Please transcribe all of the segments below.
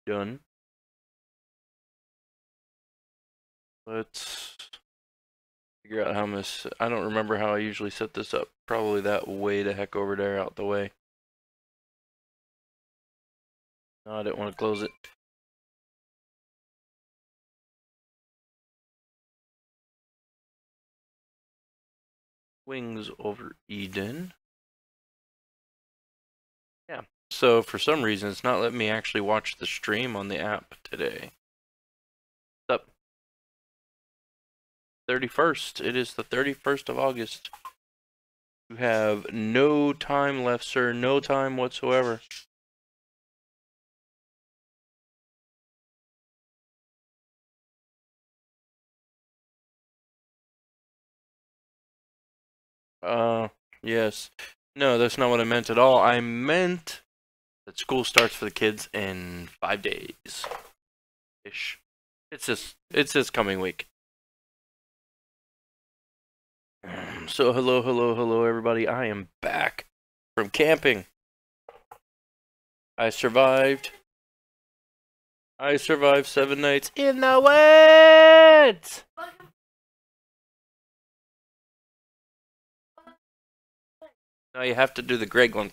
done. Let's figure out how I don't remember how I usually set this up. Probably that way the heck over there out the way. No, I didn't want to close it. WingsOverEden. Yeah. So for some reason, it's not letting me actually watch the stream on the app today. What's up? 31st. It is the 31st of August. You have no time left, sir. No time whatsoever. Yes. No, that's not what I meant at all. I meant that school starts for the kids in 5 days. Ish. It's this coming week. So hello everybody. I am back from camping. I survived 7 nights in the woods. Now you have to do the Greg one.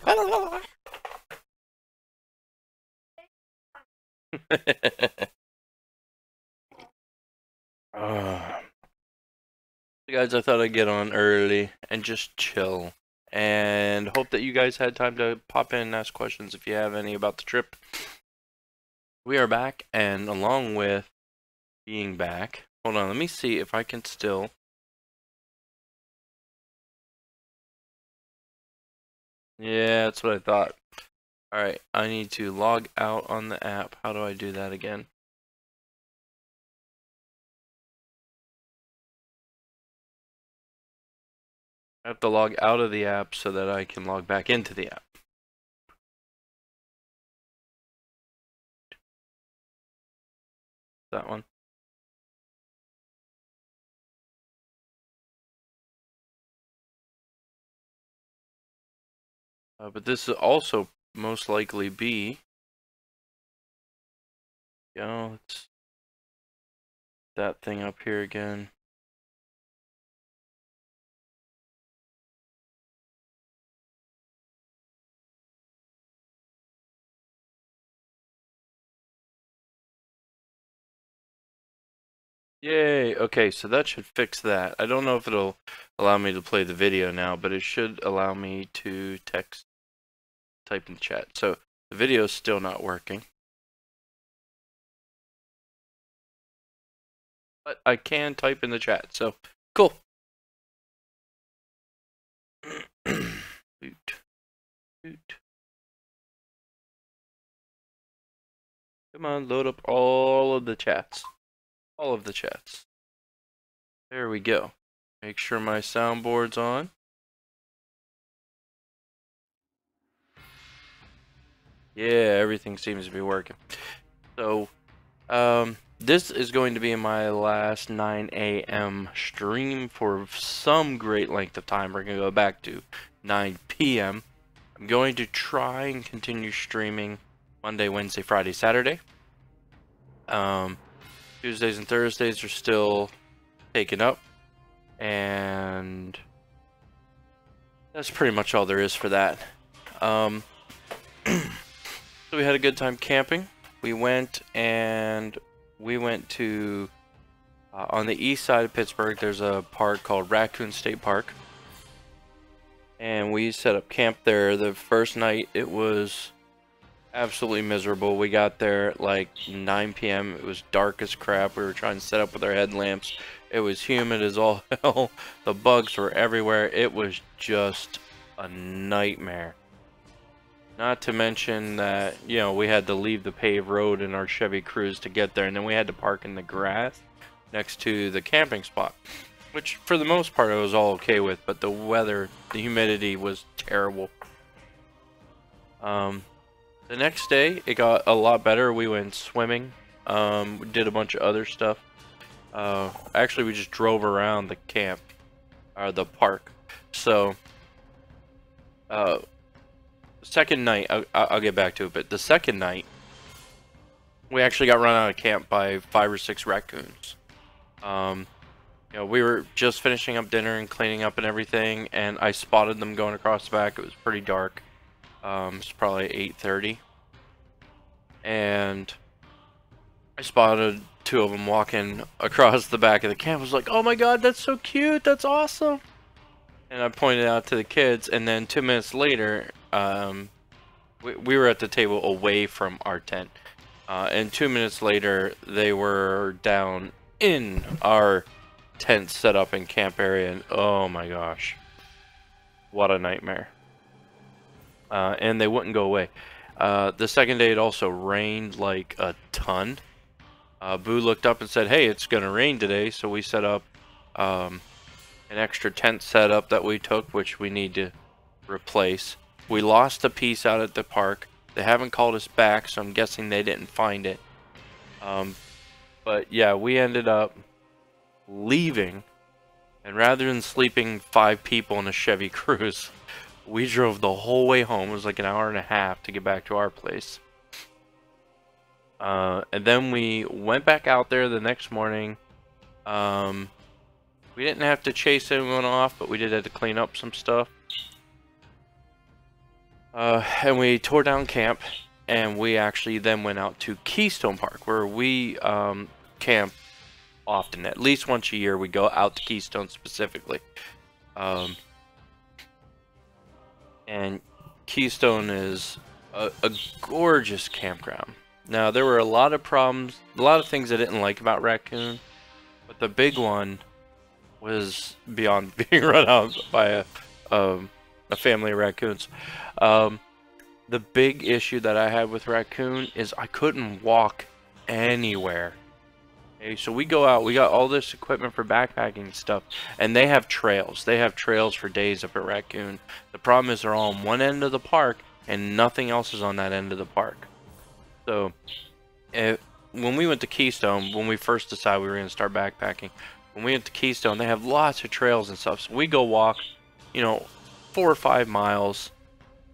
Guys, I thought I'd get on early and just chill, and hope that you guys had time to pop in and ask questions if you have any about the trip. We are back, and along with being back, hold on, let me see if I can still. Yeah, that's what I thought. Alright, I need to log out on the app. How do I do that again? I have to log out of the app so that I can log back into the app. That one. But this will also most likely be. Let's that thing up here again. Yay, okay, so that should fix that. I don't know if it'll allow me to play the video now, but it should allow me to type in the chat. So the video is still not working. But I can type in the chat, so cool. Come on, load up all of the chats. All of the chats. There we go. Make sure my soundboard's on. Yeah, everything seems to be working. So, this is going to be my last 9 a.m. stream for some great length of time. We're going to go back to 9 p.m. I'm going to try and continue streaming Monday, Wednesday, Friday, Saturday. Tuesdays and Thursdays are still taken up. And that's pretty much all there is for that. So we had a good time camping. We went to on the east side of Pittsburgh. There's a park called Raccoon State Park, and we set up camp there. The first night it was absolutely miserable. We got there at like 9 p.m. It was dark as crap. We were trying to set up with our headlamps. It was humid as all hell. The bugs were everywhere. It was just a nightmare. Not to mention that, you know, we had to leave the paved road in our Chevy Cruze to get there, and then we had to park in the grass next to the camping spot, which for the most part I was all okay with, but the weather, the humidity was terrible. The next day it got a lot better. We went swimming, we did a bunch of other stuff. Actually we just drove around the camp, or the park. So second night, I'll get back to it, but the second night we actually got run out of camp by 5 or 6 raccoons. You know, we were just finishing up dinner and cleaning up and everything, and I spotted them going across the back. It was pretty dark. It's probably 8:30, and I spotted 2 of them walking across the back of the camp. I was like, "Oh my god, that's so cute! That's awesome!" And I pointed out to the kids, and then 2 minutes later, we were at the table away from our tent, and 2 minutes later, they were down in our tent set up in camp area, and oh my gosh, what a nightmare. And they wouldn't go away. The second day, it also rained like a ton. Boo looked up and said, "Hey, it's gonna rain today," so we set up an extra tent setup that we took, which we need to replace. We lost a piece out at the park. They haven't called us back, so I'm guessing they didn't find it. But yeah, we ended up leaving, and rather than sleeping 5 people in a Chevy Cruze, we drove the whole way home. It was like an hour and a half to get back to our place. And then we went back out there the next morning. We didn't have to chase anyone off, but we did have to clean up some stuff. And we tore down camp, and we actually then went out to Keystone Park, where we camp often. At least once a year, we go out to Keystone specifically. And Keystone is a gorgeous campground. Now, there were a lot of problems, a lot of things I didn't like about Raccoon, but the big one was beyond being run out by a family of raccoons. The big issue that I had with Raccoon is I couldn't walk anywhere. Okay, so we go out, we got all this equipment for backpacking stuff, and they have trails. They have trails for days up at Raccoon. The problem is they're all on one end of the park, and nothing else is on that end of the park. So, when we went to Keystone, when we first decided we were going to start backpacking, when we went to Keystone, they have lots of trails and stuff. So we go walk, you know, 4 or 5 miles.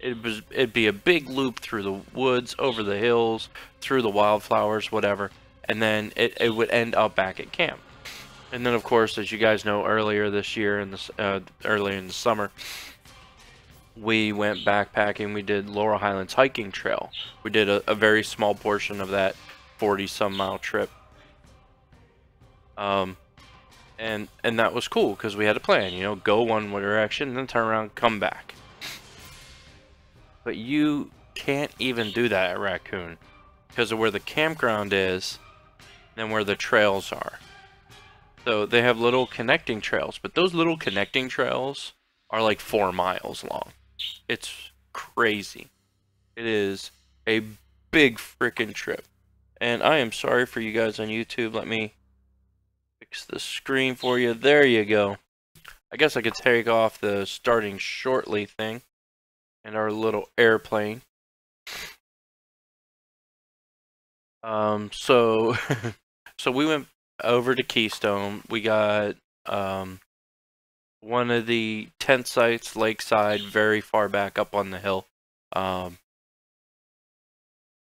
It'd be a big loop through the woods, over the hills, through the wildflowers, whatever, and then it would end up back at camp. And then, of course, as you guys know, earlier this year, earlier in the summer, we went backpacking. We did Laurel Highlands hiking trail. We did a very small portion of that 40-some mile trip. And that was cool because we had a plan, you know, go one direction, then turn around, come back. But you can't even do that at Raccoon because of where the campground is and where the trails are. So they have little connecting trails, but those little connecting trails are like 4 miles long. It's crazy. It is a big freaking trip. And I am sorry for you guys on YouTube. Let me fix the screen for you. There you go. I guess I could take off the starting shortly thing and our little airplane. So we went over to Keystone. We got one of the tent sites, lakeside, very far back up on the hill,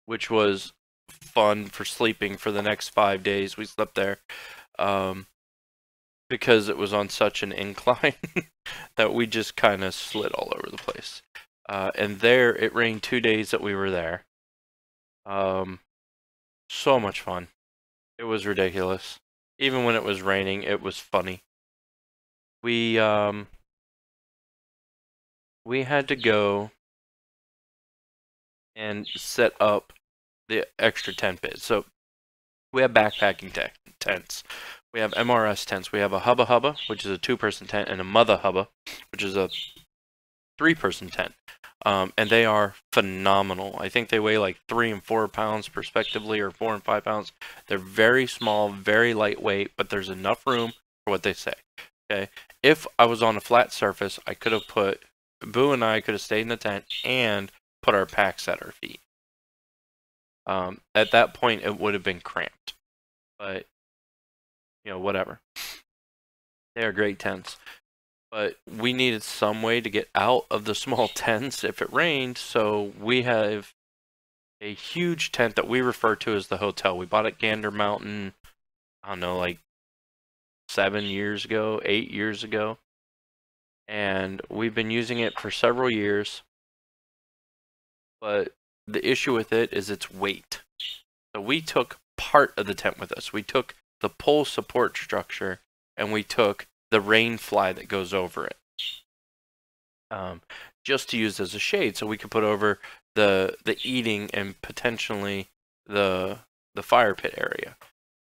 which was fun for sleeping for the next 5 days. We slept there because it was on such an incline that we just kind of slid all over the place. And there, it rained 2 days that we were there. So much fun. It was ridiculous. Even when it was raining, it was funny. We had to go and set up the extra tent beds. So we have backpacking tents. We have MRS tents. We have a hubba hubba, which is a 2-person tent, and a mother hubba, which is a 3-person tent. And they are phenomenal. I think they weigh like 3 and 4 pounds respectively, or 4 and 5 pounds. They're very small, very lightweight, but there's enough room for what they say. Okay, if I was on a flat surface, I could have put, Boo and I could have stayed in the tent and put our packs at our feet. At that point, it would have been cramped. But, you know, whatever. They are great tents. But we needed some way to get out of the small tents if it rained, so we have a huge tent that we refer to as the hotel. We bought it Gander Mountain, I don't know, like 7 years ago, 8 years ago. And we've been using it for several years. But the issue with it is its weight. So we took part of the tent with us. We took the pole support structure, and we took the rain fly that goes over it. Just to use as a shade, so we could put over the eating and potentially the fire pit area.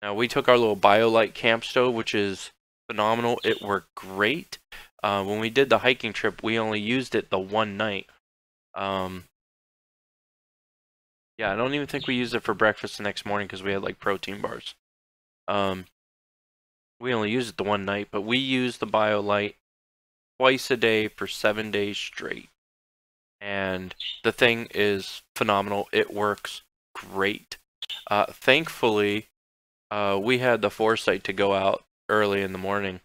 Now we took our little BioLite camp stove, which is phenomenal. It worked great. When we did the hiking trip, we only used it the one night. Yeah, I don't even think we used it for breakfast the next morning because we had like protein bars. We only used it the one night, but we used the BioLite twice a day for 7 days straight. And the thing is phenomenal. It works great. Thankfully, we had the foresight to go out early in the morning,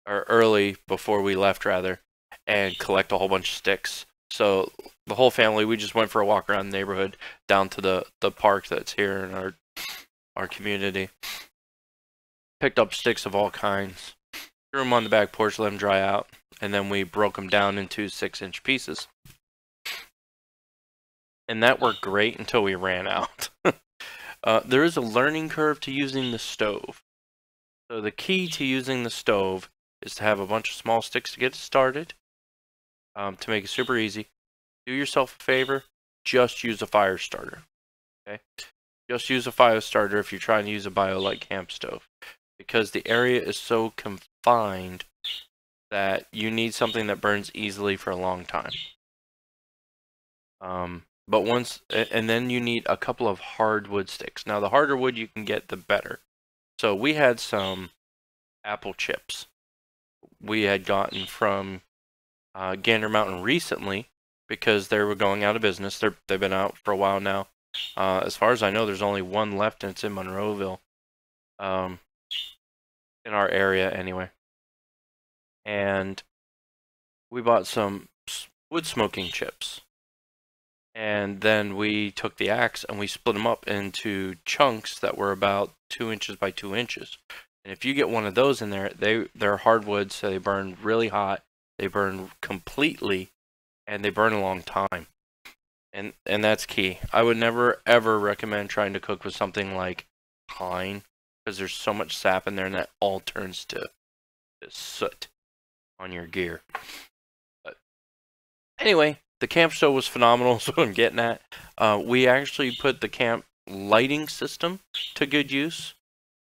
or early before we left rather, and collect a whole bunch of sticks. So the whole family, we just went for a walk around the neighborhood down to the park that's here in our community. Picked up sticks of all kinds, threw them on the back porch, let them dry out, and then we broke them down into 6-inch pieces. And that worked great until we ran out. There is a learning curve to using the stove. So the key to using the stove is to have a bunch of small sticks to get it started. To make it super easy, do yourself a favor, just use a fire starter. Okay? Just use a fire starter if you're trying to use a BioLite camp stove. Because the area is so confined that you need something that burns easily for a long time. But and then you need a couple of hardwood sticks. Now the harder wood you can get, the better. So we had some apple chips we had gotten from Gander Mountain recently because they were going out of business. They've been out for a while now. As far as I know, there's only one left, and it's in Monroeville, in our area anyway. And we bought some wood smoking chips. And then we took the axe and we split them up into chunks that were about 2 inches by 2 inches. And if you get one of those in there, they're hardwood, so they burn really hot. They burn completely, and they burn a long time. And that's key. I would never ever recommend trying to cook with something like pine, because there's so much sap in there, and that all turns to soot on your gear. But anyway, the camp stove was phenomenal, is what I'm getting at. We actually put the camp lighting system to good use.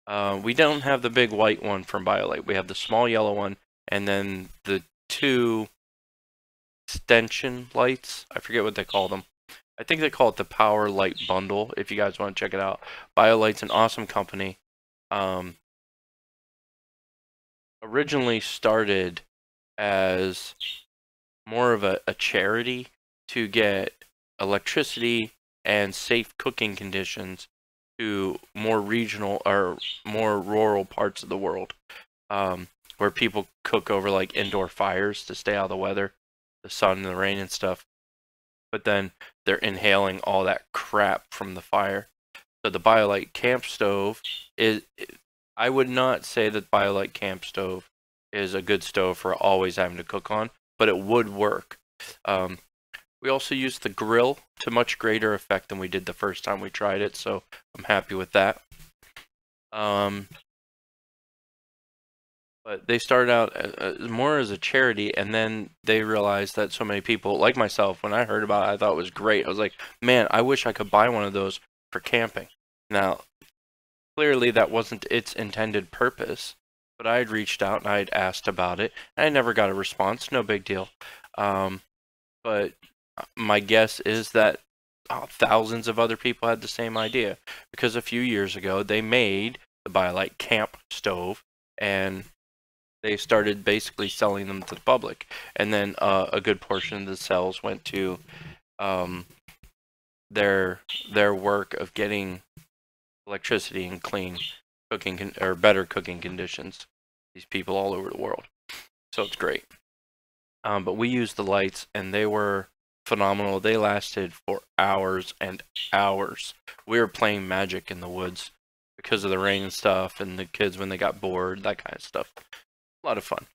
We don't have the big white one from BioLite. We have the small yellow one, and then the 2 extension lights. I forget what they call them. I think they call it the Power Light Bundle, if you guys want to check it out. BioLite's an awesome company. Originally started as more of a charity to get electricity and safe cooking conditions to more regional or more rural parts of the world, where people cook over like indoor fires to stay out of the weather, the sun and the rain and stuff. But then they're inhaling all that crap from the fire. So the BioLite camp stove I would not say that BioLite camp stove is a good stove for always having to cook on, but it would work. We also used the grill to much greater effect than we did the first time we tried it, so I'm happy with that. But they started out more as a charity, and then they realized that so many people, like myself, when I heard about it, I thought it was great. I was like, man, I wish I could buy one of those for camping. Now, clearly that wasn't its intended purpose, but I had reached out and I had asked about it, and I never got a response. No big deal. But my guess is that thousands of other people had the same idea, because a few years ago they made the BioLite camp stove, and they started basically selling them to the public, and then a good portion of the sales went to their work of getting electricity and clean cooking or better cooking conditions. These people all over the world, so it's great. But we used the lights, and they were phenomenal. They lasted for hours and hours. We were playing Magic in the woods because of the rain and stuff, and the kids when they got bored, that kind of stuff. A lot of fun.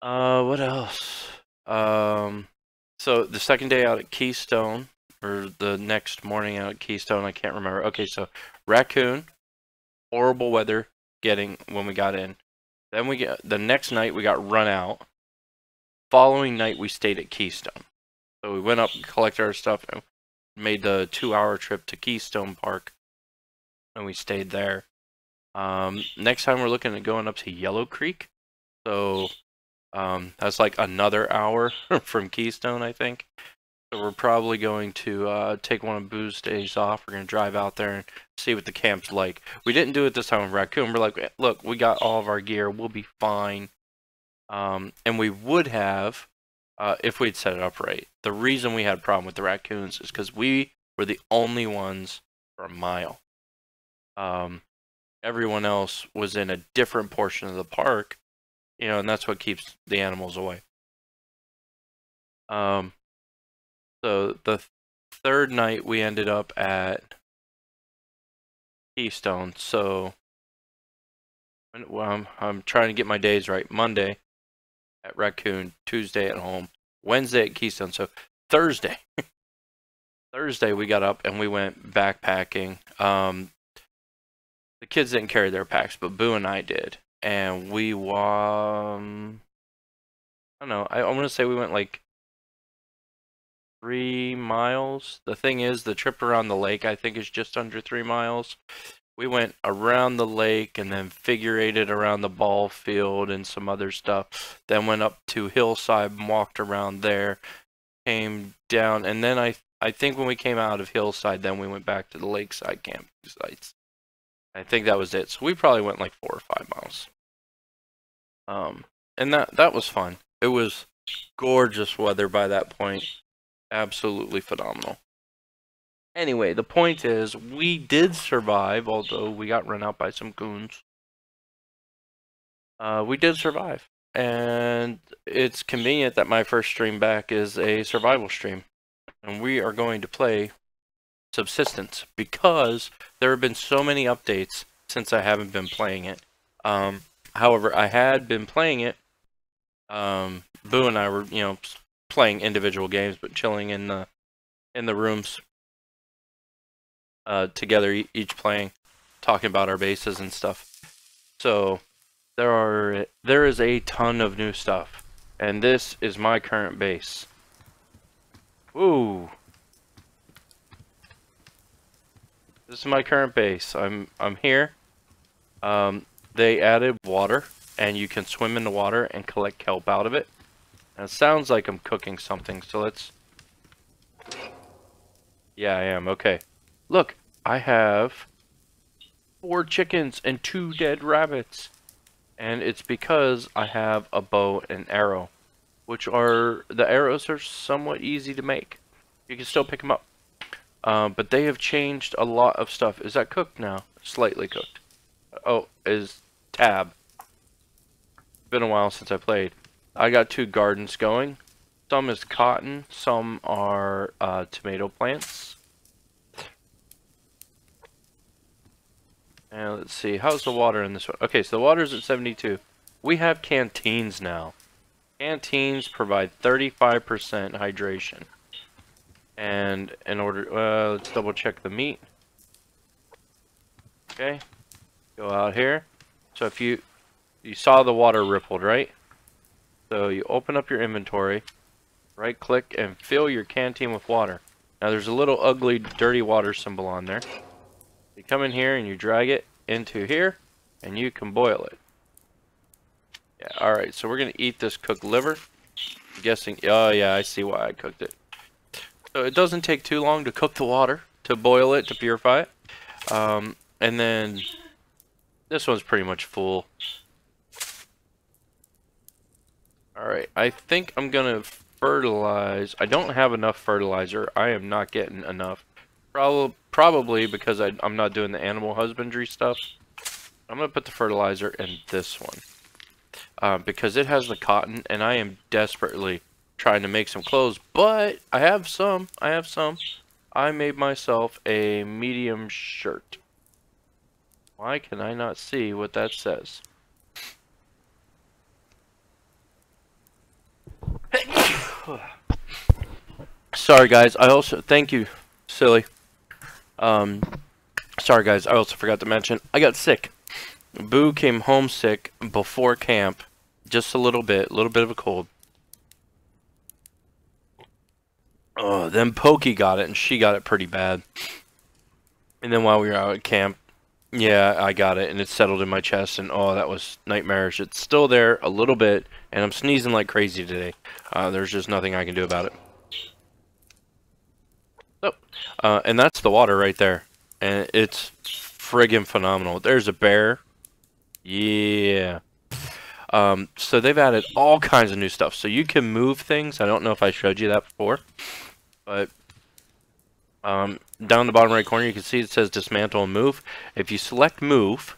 What else? So the second day out at Keystone, or the next morning out at Keystone, I can't remember. Okay, so Raccoon, horrible weather getting when we got in. Then the next night we got run out. Following night we stayed at Keystone. So we went up and collected our stuff and made the 2-hour trip to Keystone Park, and we stayed there. Next time we're looking at going up to Yellow Creek. So that's like another hour from Keystone, I think. So we're probably going to take one of Boo's days off. We're going to drive out there and see what the camp's like. We didn't do it this time with Raccoon. We're like, look, we got all of our gear. We'll be fine. And we would have if we'd set it up right. The reason we had a problem with the raccoons is because we were the only ones for a mile. Everyone else was in a different portion of the park, you know, and that's what keeps the animals away. So the third night we ended up at Keystone. So well, I'm trying to get my days right. Monday at Raccoon, Tuesday at home, Wednesday at Keystone. So Thursday, Thursday we got up and we went backpacking. The kids didn't carry their packs, but Boo and I did, and we I don't know. I want to say we went like 3 miles. The thing is, the trip around the lake I think is just under 3 miles. We went around the lake and then figure-eighted around the ball field and some other stuff. Then went up to Hillside and walked around there. Came down, and then I think when we came out of Hillside, then we went back to the lakeside campsites. I think that was it. So we probably went like 4 or 5 miles. And that was fun. It was gorgeous weather by that point. Absolutely phenomenal. Anyway, the point is, we did survive, although we got run out by some goons. We did survive. And it's convenient that my first stream back is a survival stream. And we are going to play Subsistence, because there have been so many updates since I haven't been playing it. However, I had been playing it. Boo and I were, you know, playing individual games, but chilling in the rooms together, each playing, talking about our bases and stuff. So there is a ton of new stuff, and this is my current base. Ooh. This is my current base. I'm here. They added water, and you can swim in the water and collect kelp out of it. And it sounds like I'm cooking something, so let's... Yeah, I am. Okay. Look, I have 4 chickens and 2 dead rabbits. And it's because I have a bow and arrow, which are... The arrows are somewhat easy to make. You can still pick them up. But they have changed a lot of stuff. Is that cooked now? Slightly cooked. Oh, is tab. It's been a while since I played. I got 2 gardens going. Some is cotton. Some are tomato plants. And let's see. How's the water in this one? Okay, so the water's at 72. We have canteens now. Canteens provide 35% hydration. And in order, let's double check the meat. Okay, go out here. So if you saw the water rippled, right? So you open up your inventory, right click, and fill your canteen with water. Now there's a little ugly, dirty water symbol on there. You come in here and you drag it into here, and you can boil it. Yeah, alright, so we're gonna eat this cooked liver. I'm guessing, oh yeah, I see why I cooked it. So it doesn't take too long to cook the water, to boil it, to purify it. And then this one's pretty much full. Alright, I think I'm gonna fertilize. I don't have enough fertilizer. I am not getting enough. Probably because I'm not doing the animal husbandry stuff. I'm gonna put the fertilizer in this one. Because it has the cotton, and I am desperately trying to make some clothes, but I have some. I made myself a medium shirt. Why can I not see what that says? Sorry guys, I also, thank you, silly. Sorry guys, I also forgot to mention, I got sick. Boo came home sick before camp, just a little bit of a cold. Oh, then Pokey got it, and she got it pretty bad. And then while we were out at camp, yeah, I got it, and it settled in my chest, and oh, that was nightmarish. It's still there a little bit, and I'm sneezing like crazy today. There's just nothing I can do about it. So, and that's the water right there, and it's friggin' phenomenal. There's a bear. Yeah. So they've added all kinds of new stuff. So you can move things. I don't know if I showed you that before, but down the bottom right corner, you can see it says dismantle and move. If you select move,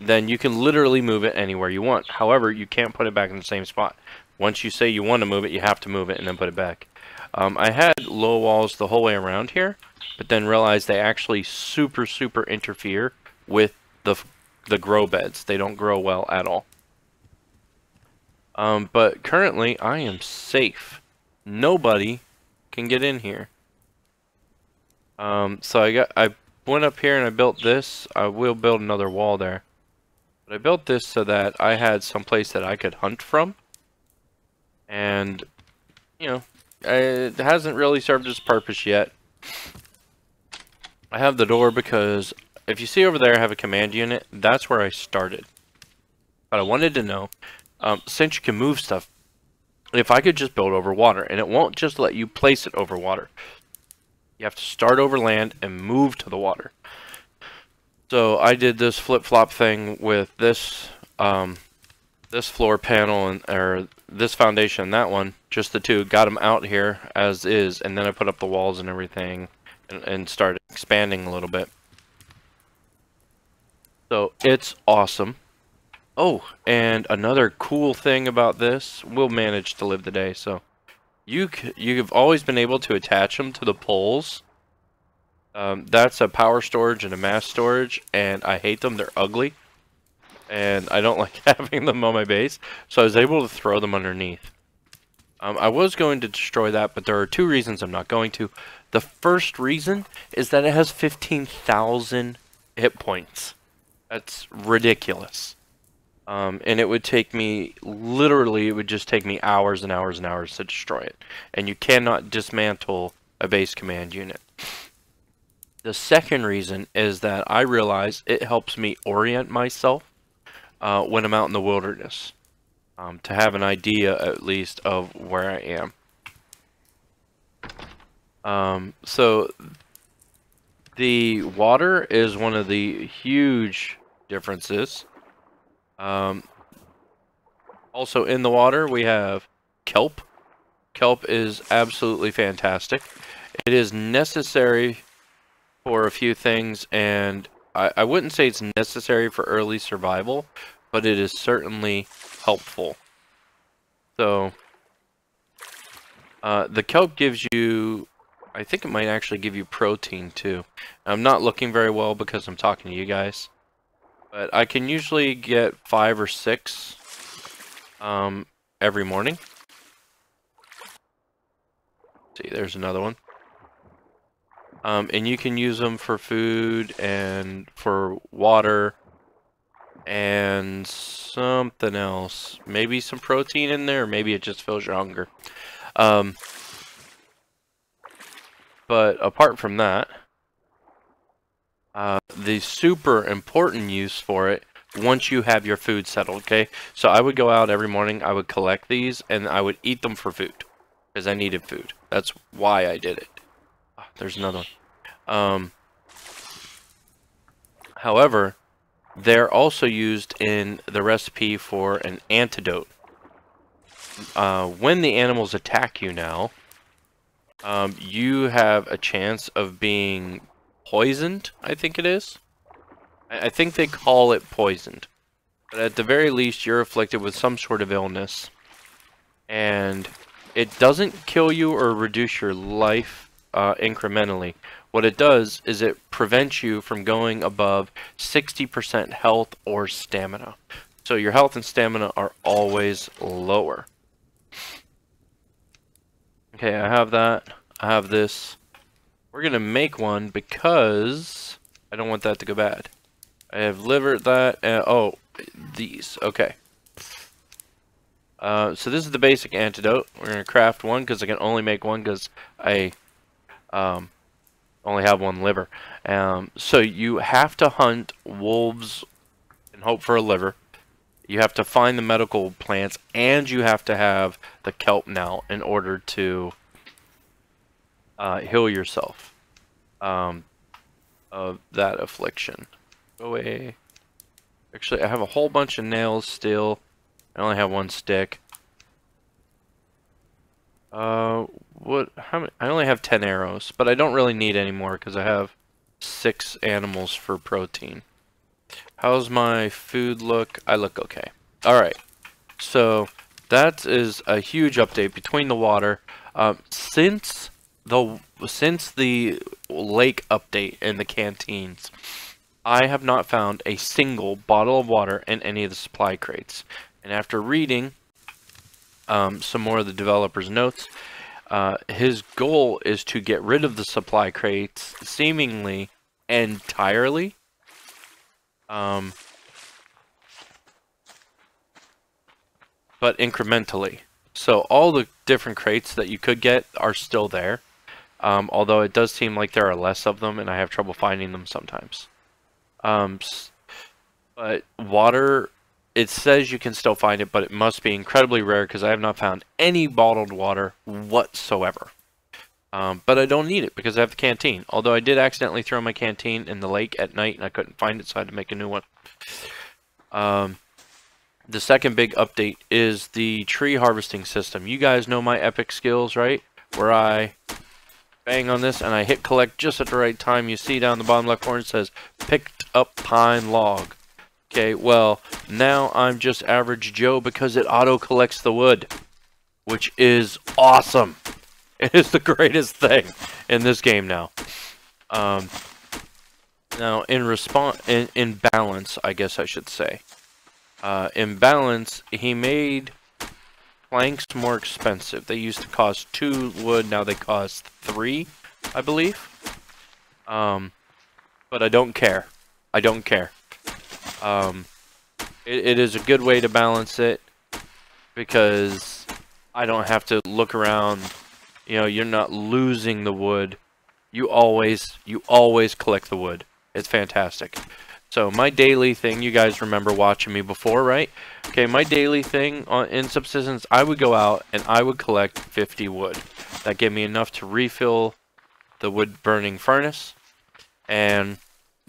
then you can literally move it anywhere you want. However, you can't put it back in the same spot. Once you say you want to move it, you have to move it and then put it back. I had low walls the whole way around here, but then realized they actually super interfere with the grow beds. They don't grow well at all. But currently, I am safe. Nobody can get in here. So I went up here and I built this. I will build another wall there. But I built this so that I had some place that I could hunt from. And, you know, it hasn't really served its purpose yet. I have the door because if you see over there I have a command unit, that's where I started. But I wanted to know, since you can move stuff, if I could just build over water, and it won't just let you place it over water. You have to start over land and move to the water. So I did this flip-flop thing with this this floor panel or this foundation and that one, just the two, got them out here as is, and then I put up the walls and everything and started expanding a little bit. So it's awesome. Oh, and another cool thing about this, we'll manage to live the day. So you've always been able to attach them to the poles. That's a power storage and a mass storage, and I hate them. They're ugly, and I don't like having them on my base. So I was able to throw them underneath. I was going to destroy that, but there are two reasons I'm not going to. The first reason is that it has 15,000 hit points. That's ridiculous. And it would take me, literally, it would just take me hours and hours and hours to destroy it. And you cannot dismantle a base command unit. The second reason is that I realize it helps me orient myself when I'm out in the wilderness. To have an idea, at least, of where I am. So, the water is one of the huge differences. Also in the water we have kelp. Kelp is absolutely fantastic. It is necessary for a few things, and I wouldn't say it's necessary for early survival, but it is certainly helpful. So the kelp gives you, I think it might actually give you protein too. I'm not looking very well because I'm talking to you guys. But I can usually get 5 or 6 every morning. See, there's another one. And you can use them for food and for water and something else. Maybe some protein in there, or maybe it just fills your hunger. But apart from that, the super important use for it, once you have your food settled, okay? So I would go out every morning, I would collect these, and I would eat them for food. Because I needed food. That's why I did it. Oh, there's another one. However, they're also used in the recipe for an antidote. When the animals attack you now, you have a chance of being poisoned, I think it is. I think they call it poisoned. But at the very least, you're afflicted with some sort of illness. And it doesn't kill you or reduce your life incrementally. What it does is it prevents you from going above 60% health or stamina. So your health and stamina are always lower. Okay, I have that. I have this. We're going to make one because I don't want that to go bad. I have liver, that, and oh, these. Okay. So this is the basic antidote. We're going to craft one because I can only make one because I only have one liver. So you have to hunt wolves and hope for a liver. You have to find the medical plants, and you have to have the kelp now in order to heal yourself of that affliction. Go away. Actually, I have a whole bunch of nails still. I only have one stick. What? How many? I only have 10 arrows, but I don't really need any more because I have 6 animals for protein. How's my food look? I look okay. Alright, so that is a huge update between the water. Since the lake update in the canteens, I have not found a single bottle of water in any of the supply crates. And after reading some more of the developer's notes, his goal is to get rid of the supply crates seemingly entirely. But incrementally. So all the different crates that you could get are still there. Although it does seem like there are less of them and I have trouble finding them sometimes. But water, it says you can still find it, but it must be incredibly rare because I have not found any bottled water whatsoever. But I don't need it because I have the canteen. Although I did accidentally throw my canteen in the lake at night and I couldn't find it, so I had to make a new one. The second big update is the tree harvesting system. You guys know my epic skills, right? Where I bang on this and I hit collect just at the right time. You see down the bottom left corner it says picked up pine log. Okay, well, now I'm just average Joe because it auto collects the wood, which is awesome. It is the greatest thing in this game now. Now in balance, I guess I should say. In balance, he made planks more expensive. They used to cost 2 wood, now they cost 3, I believe. But I don't care. I don't care. It is a good way to balance it because I don't have to look around. You know, you're not losing the wood. You always collect the wood. It's fantastic. So my daily thing, you guys remember watching me before, right? Okay, my daily thing in Subsistence, I would go out and I would collect 50 wood. That gave me enough to refill the wood burning furnace and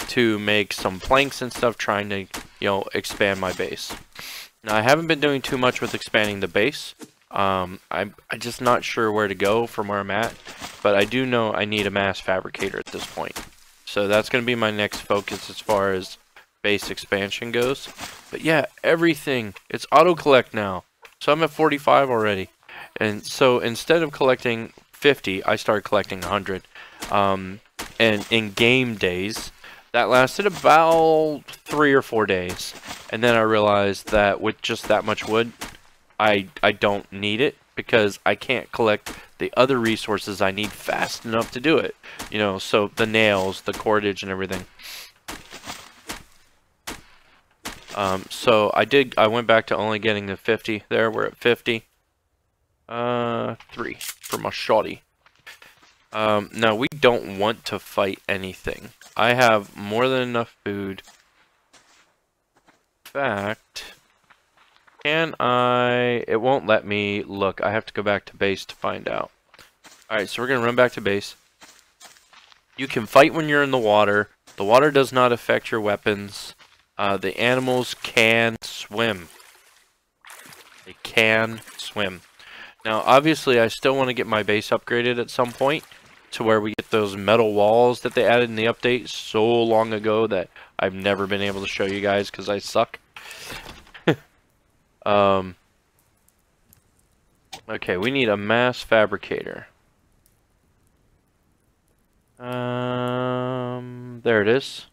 to make some planks and stuff, trying to, you know, expand my base. Now, I haven't been doing too much with expanding the base. I'm just not sure where to go from where I'm at, but I do know I need a mass fabricator at this point. So that's going to be my next focus as far as base expansion goes. But yeah, everything, it's auto collect now. So I'm at 45 already. And so instead of collecting 50, I started collecting 100. And in game days, that lasted about 3 or 4 days. And then I realized that with just that much wood, I don't need it because I can't collect the other resources I need fast enough to do it. You know, so the nails, the cordage, and everything. So I went back to only getting the 50 there. We're at 50. 3 for my shoddy. Now, we don't want to fight anything. I have more than enough food. In fact, can I... It won't let me look. I have to go back to base to find out. Alright, so we're going to run back to base. You can fight when you're in the water. The water does not affect your weapons. The animals can swim. They can swim. Now, obviously, I still want to get my base upgraded at some point to where we get those metal walls that they added in the update so long ago that I've never been able to show you guys because I suck. Okay, we need a mass fabricator. There it is.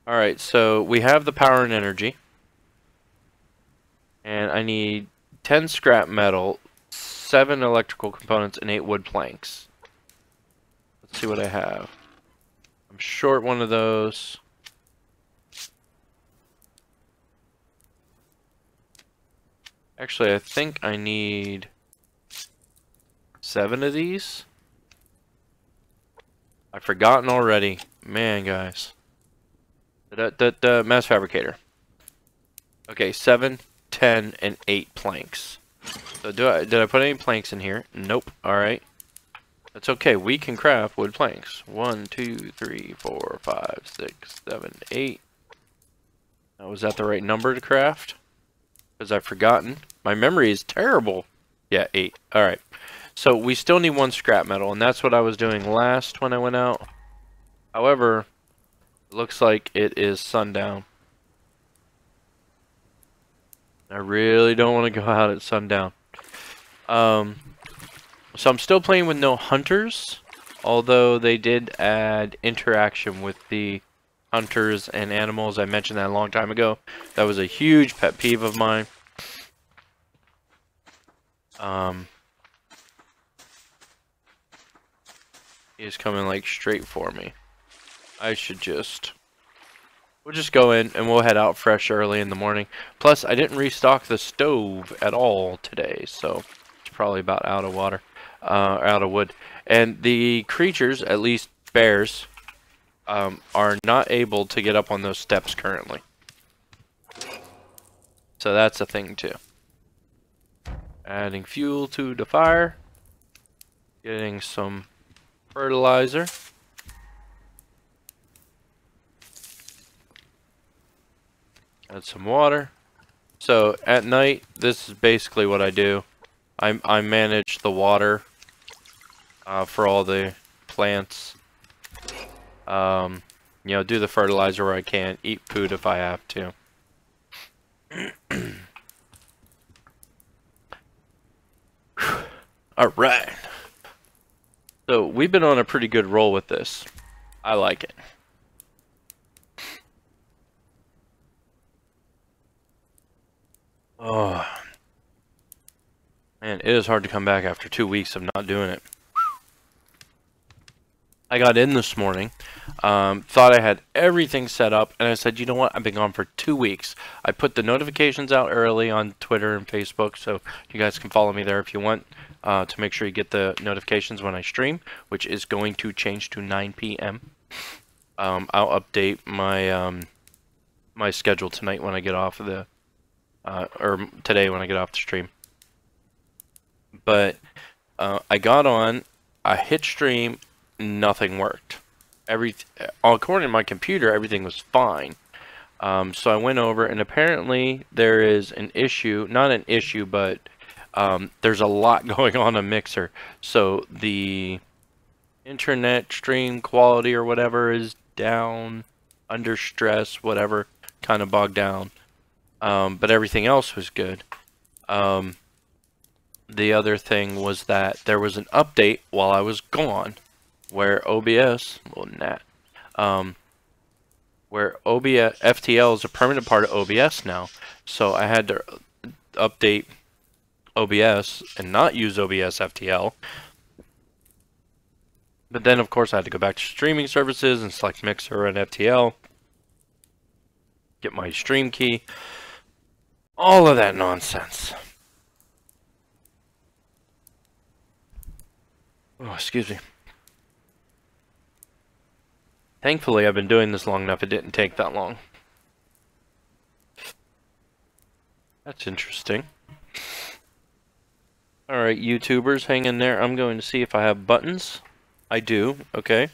Alright, so we have the power and energy. And I need 10 scrap metal, 7 electrical components, and 8 wood planks. Let's see what I have. I'm short one of those. Actually, I think I need 7 of these. I've forgotten already. Man, guys. The mass fabricator. Okay, 7, 10, and 8 planks. So did I put any planks in here? Nope. Alright. That's okay. We can craft wood planks. 1, 2, 3, 4, 5, 6, 7, 8. Now, was that the right number to craft? Because I've forgotten. My memory is terrible. Yeah, 8. Alright. So we still need 1 scrap metal, and that's what I was doing last when I went out. However, it looks like it is sundown. I really don't want to go out at sundown. So I'm still playing with no hunters, although they did add interaction with the hunters and animals. I mentioned that a long time ago. That was a huge pet peeve of mine. He's coming like straight for me. I should just... We'll just go in and we'll head out fresh early in the morning. Plus, I didn't restock the stove at all today, so it's probably about out of water, out of wood. And the creatures, at least bears, are not able to get up on those steps currently. So that's a thing too. Adding fuel to the fire. Getting some fertilizer. Add some water. So at night, this is basically what I do. I manage the water for all the plants. You know, do the fertilizer where I can. Eat food if I have to. Alright. So we've been on a pretty good roll with this. I like it. Oh, man, it is hard to come back after 2 weeks of not doing it. I got in this morning, thought I had everything set up, and I said, you know what, I've been gone for 2 weeks. I put the notifications out early on Twitter and Facebook, so you guys can follow me there if you want, to make sure you get the notifications when I stream, which is going to change to 9 p.m. I'll update my, my schedule tonight when I get off of the or today when I get off the stream. But I got on, I hit stream, nothing worked. According to my computer, everything was fine. So I went over, and apparently there is an issue, not an issue, but there's a lot going on Mixer. So the internet stream quality or whatever is down, under stress, whatever, kind of bogged down. But everything else was good. The other thing was that there was an update while I was gone, where OBS, well, where OBS FTL is a permanent part of OBS now. So I had to update OBS and not use OBS FTL. But then, of course, I had to go back to streaming services and select Mixer and FTL. Get my stream key. All of that nonsense. Oh, excuse me. Thankfully, I've been doing this long enough, it didn't take that long. That's interesting. Alright, YouTubers, hang in there. I'm going to see if I have buttons. I do, okay.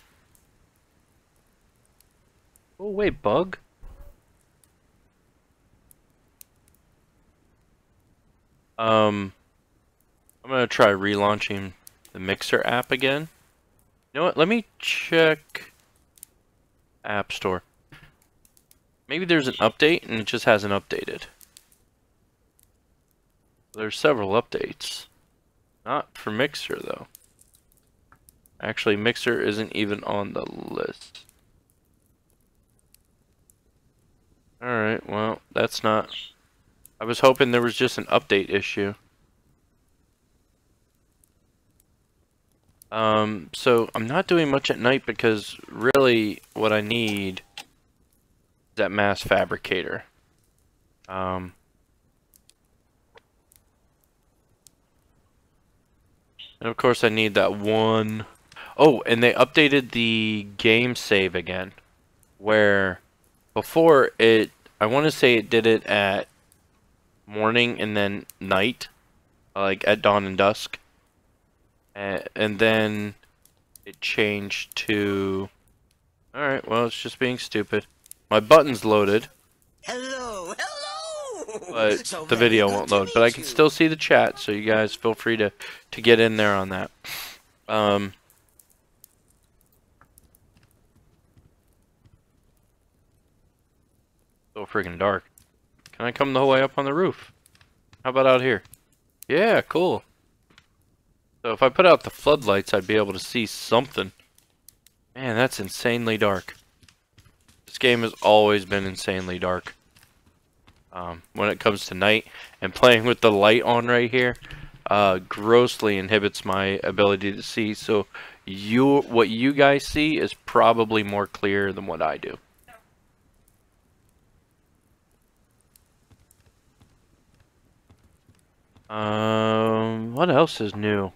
Oh, wait, bug? I'm gonna try relaunching the Mixer app again. You know what? Let me check App Store. Maybe there's an update and it just hasn't updated. There's several updates. Not for Mixer, though. Actually, Mixer isn't even on the list. Alright, well, that's not... I was hoping there was just an update issue. So I'm not doing much at night because really what I need is that mass fabricator. And of course I need that one... Oh, and they updated the game save again. Where before it... I want to say it did it at morning and then night. Like at dawn and dusk. And then it changed to... Alright, well, it's just being stupid. My button's loaded. Hello, hello! But So the very video good won't to load. But meet I can you. still see the chat, so you guys feel free to get in there on that. So freaking dark. Can I come the whole way up on the roof? How about out here? Yeah, cool. So if I put out the floodlights, I'd be able to see something. Man, that's insanely dark. This game has always been insanely dark. When it comes to night, and playing with the light on right here, grossly inhibits my ability to see. So what you guys see is probably more clear than what I do. What else is new?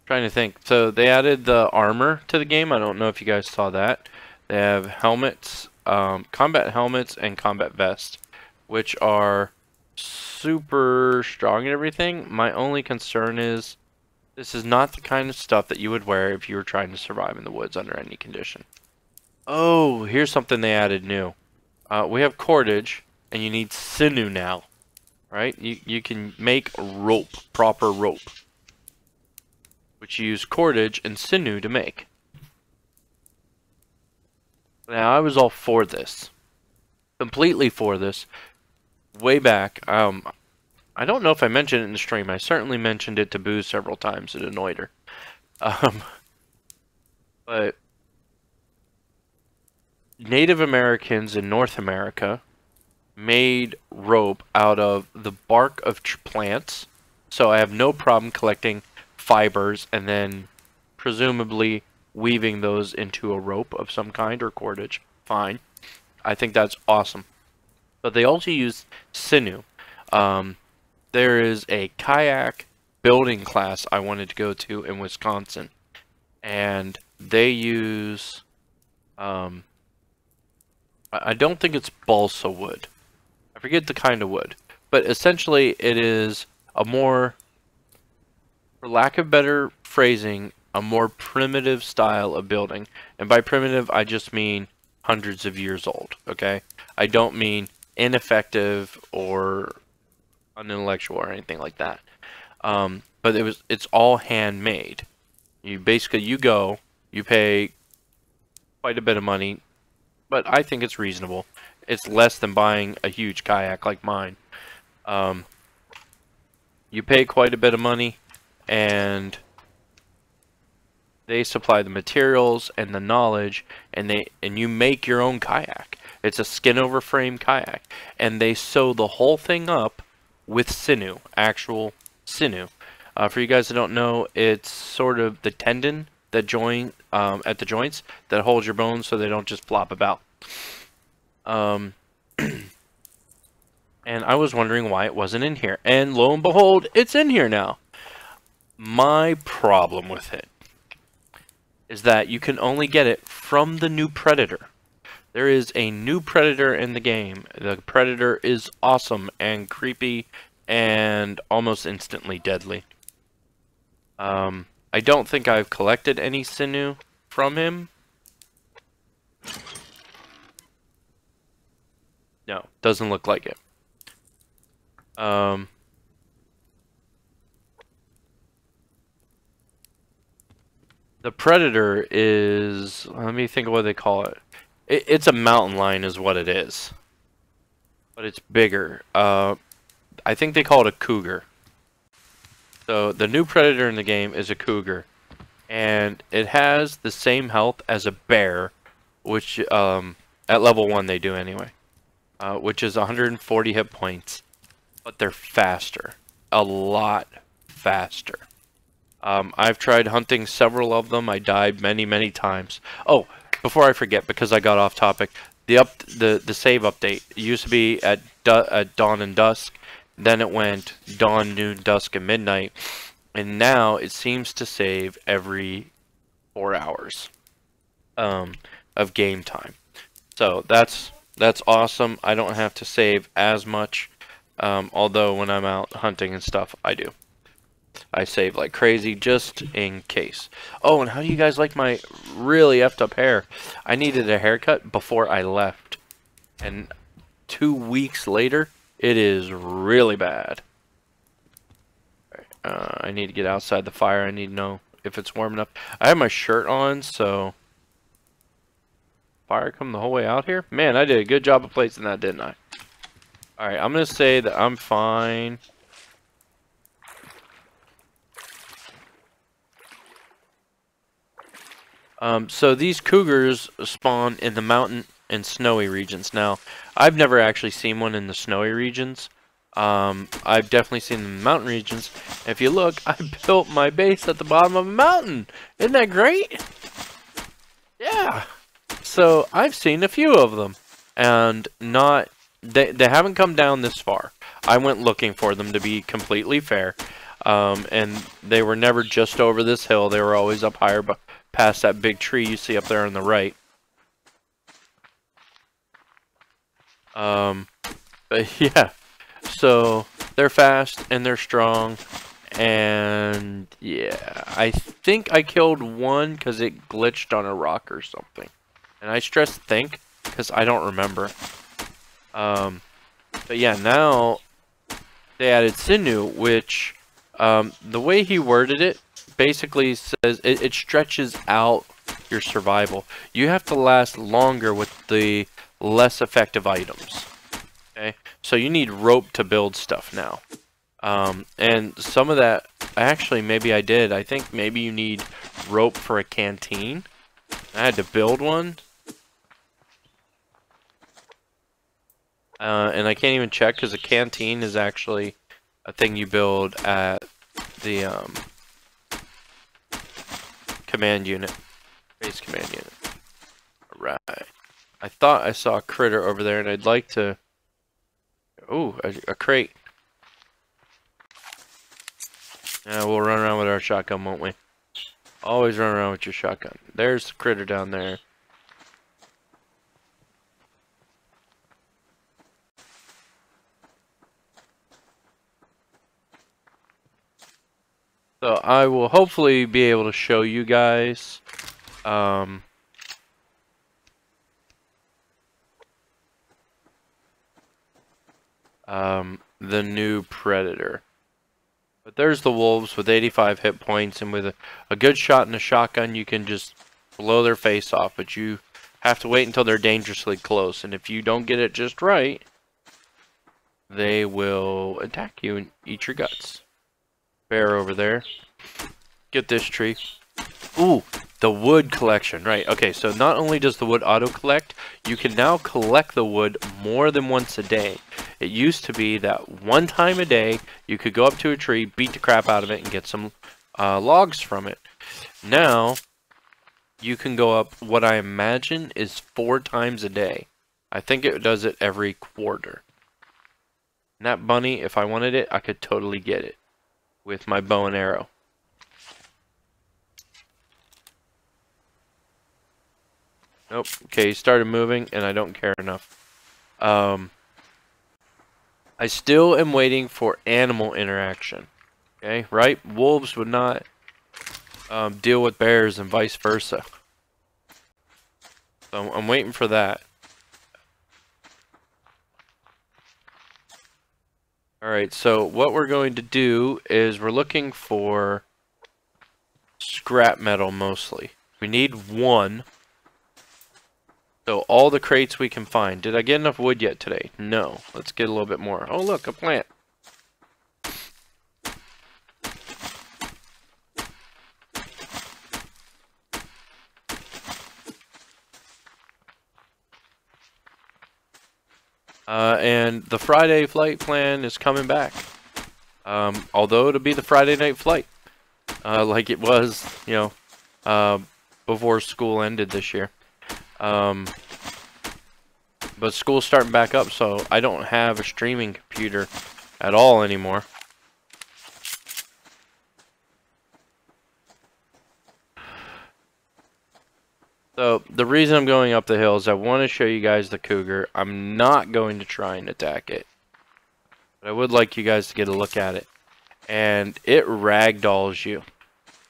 Trying to think. So they added the armor to the game. I don't know if you guys saw that. They have helmets, combat helmets, and combat vests, which are super strong and everything. My only concern is this is not the kind of stuff that you would wear if you were trying to survive in the woods under any condition. Oh, here's something they added new. We have cordage, and you need sinew now. Right? You can make rope, proper rope, which you use cordage and sinew to make. Now, I was all for this. Completely for this. Way back. I don't know if I mentioned it in the stream. I certainly mentioned it to Boo several times. It annoyed her. But Native Americans in North America made rope out of the bark of plants. So I have no problem collecting fibers and then presumably weaving those into a rope of some kind or cordage. Fine. I think that's awesome. But they also use sinew. There is a kayak building class I wanted to go to in Wisconsin. And they use... I don't think it's balsa wood. I forget the kind of wood. But essentially it is a more... For lack of better phrasing, a more primitive style of building. And by primitive, I just mean hundreds of years old, okay? I don't mean ineffective or unintellectual or anything like that. But it's all handmade. You go, you pay quite a bit of money, but I think it's reasonable. It's less than buying a huge kayak like mine. You pay quite a bit of money, and they supply the materials and the knowledge, and you make your own kayak. It's a skin over frame kayak, and they sew the whole thing up with sinew, actual sinew. For you guys that don't know, it's sort of the tendon that join at the joints that holds your bones so they don't just flop about. And I was wondering why it wasn't in here, and lo and behold, it's in here now. My problem with it is that you can only get it from the new Predator. There is a new Predator in the game. The Predator is awesome and creepy and almost instantly deadly. I don't think I've collected any sinew from him. No, doesn't look like it. The Predator is... Let me think of what they call it. It's a mountain lion is what it is. But it's bigger. I think they call it a cougar. So the new predator in the game is a cougar, and it has the same health as a bear, which at level 1 they do anyway, which is 140 hit points, but they're faster, a lot faster. I've tried hunting several of them. I died many times. Oh, before I forget, because I got off topic, the save update it used to be at dawn and dusk. Then it went dawn, noon, dusk, and midnight, and now it seems to save every 4 hours of game time. So that's awesome. I don't have to save as much, although when I'm out hunting and stuff, I do. I save like crazy just in case. Oh, and how do you guys like my really effed up hair? I needed a haircut before I left, and 2 weeks later, it is really bad. I need to get outside the fire. I need to know if it's warm enough. I have my shirt on, so fire come the whole way out here. Man, I did a good job of placing that, didn't I? Alright, I'm gonna say that I'm fine. So these cougars spawn in the mountain and snowy regions. Now, I've never actually seen one in the snowy regions. I've definitely seen them in the mountain regions. If you look, I built my base at the bottom of a mountain. Isn't that great? Yeah. So I've seen a few of them, and they haven't come down this far. I went looking for them, to be completely fair, and they were never just over this hill. They were always up higher, but past that big tree you see up there on the right. But yeah, so they're fast and they're strong, and yeah, I think I killed one because it glitched on a rock or something, and I stress think because I don't remember. But yeah, now they added sinew, which the way he worded it basically says it stretches out your survival. You have to last longer with the less effective items. Okay, so you need rope to build stuff now. And some of that, actually, maybe I did. I think maybe you need rope for a canteen. I had to build one. And I can't even check because a canteen is actually a thing you build at the command unit, base command unit. Alright. I thought I saw a critter over there, and I'd like to... Ooh, a crate. Yeah, we'll run around with our shotgun, won't we? Always run around with your shotgun. There's the critter down there. So I will hopefully be able to show you guys the new predator. But there's the wolves with 85 hit points, and with a good shot and a shotgun you can just blow their face off, but you have to wait until they're dangerously close, and if you don't get it just right, they will attack you and eat your guts. Bear over there. Get this tree. Ooh, the wood collection. Right, okay, so not only does the wood auto-collect, you can now collect the wood more than once a day. It used to be that one time a day, you could go up to a tree, beat the crap out of it, and get some logs from it. Now, you can go up what I imagine is 4 times a day. I think it does it every quarter. And that bunny, if I wanted it, I could totally get it with my bow and arrow. Nope. Okay, he started moving, and I don't care enough. I still am waiting for animal interaction. Okay, right? Wolves would not deal with bears and vice versa. So I'm waiting for that. Alright, so what we're going to do is we're looking for scrap metal mostly. We need 1. So all the crates we can find. Did I get enough wood yet today? No. Let's get a little bit more. Oh look, a plant. And the Friday flight plan is coming back. Although it'll be the Friday night flight, like it was, you know, before school ended this year. But school's starting back up, so I don't have a streaming computer at all anymore. So the reason I'm going up the hill is I want to show you guys the cougar. I'm not going to try and attack it, but I would like you guys to get a look at it. And it ragdolls you.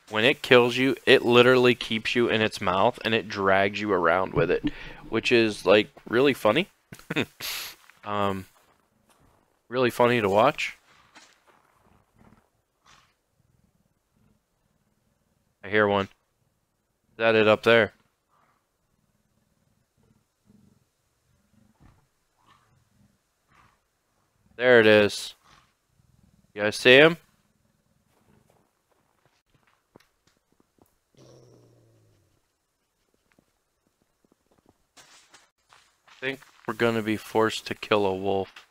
When it kills you, it literally keeps you in its mouth and it drags you around with it, which is like really funny. Really funny to watch. I hear one. Is that it up there? There it is. You guys see him? I think we're gonna be forced to kill a wolf.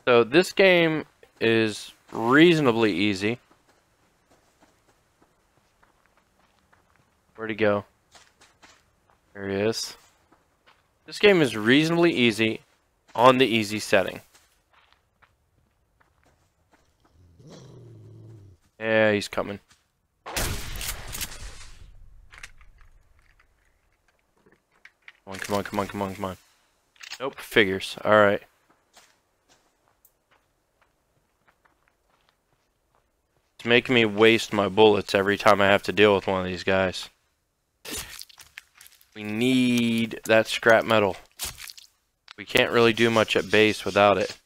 So this game is reasonably easy. Where'd he go? There he is. This game is reasonably easy on the easy setting. Yeah, he's coming. Come on, come on, come on, come on, come on. Nope, figures. Alright. It's making me waste my bullets every time I have to deal with one of these guys. We need that scrap metal. We can't really do much at base without it.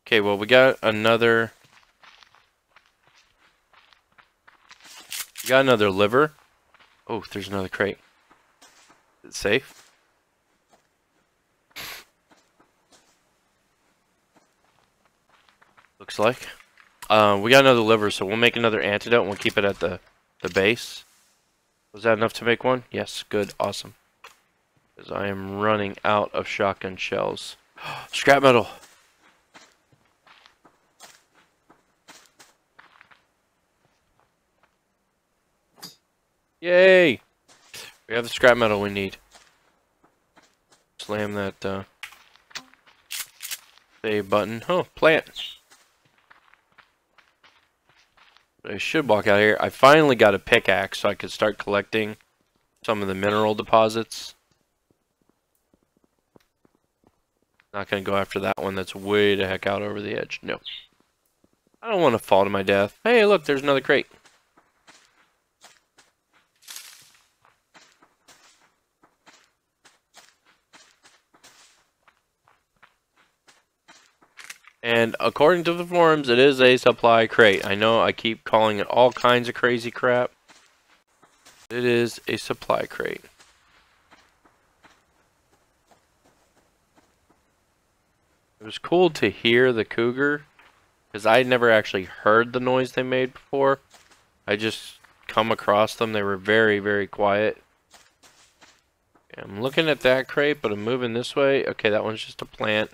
Okay, well, we got another... We got another liver. Oh, there's another crate. Is it safe? Looks like. We got another liver, so we'll make another antidote and we'll keep it at the base. Was that enough to make one? Yes, good, awesome. Because I am running out of shotgun shells. Scrap metal! Yay! We have the scrap metal we need. Slam that save button. Oh, plant! I should walk out here. I finally got a pickaxe so I could start collecting some of the mineral deposits. Not going to go after that one that's way the heck out over the edge. No. I don't want to fall to my death. Hey, look, there's another crate. And according to the forums, it is a supply crate. I know I keep calling it all kinds of crazy crap. It is a supply crate. It was cool to hear the cougar, because I had never actually heard the noise they made before. I just come across them. They were very, very quiet. I'm looking at that crate, but I'm moving this way. Okay, that one's just a plant.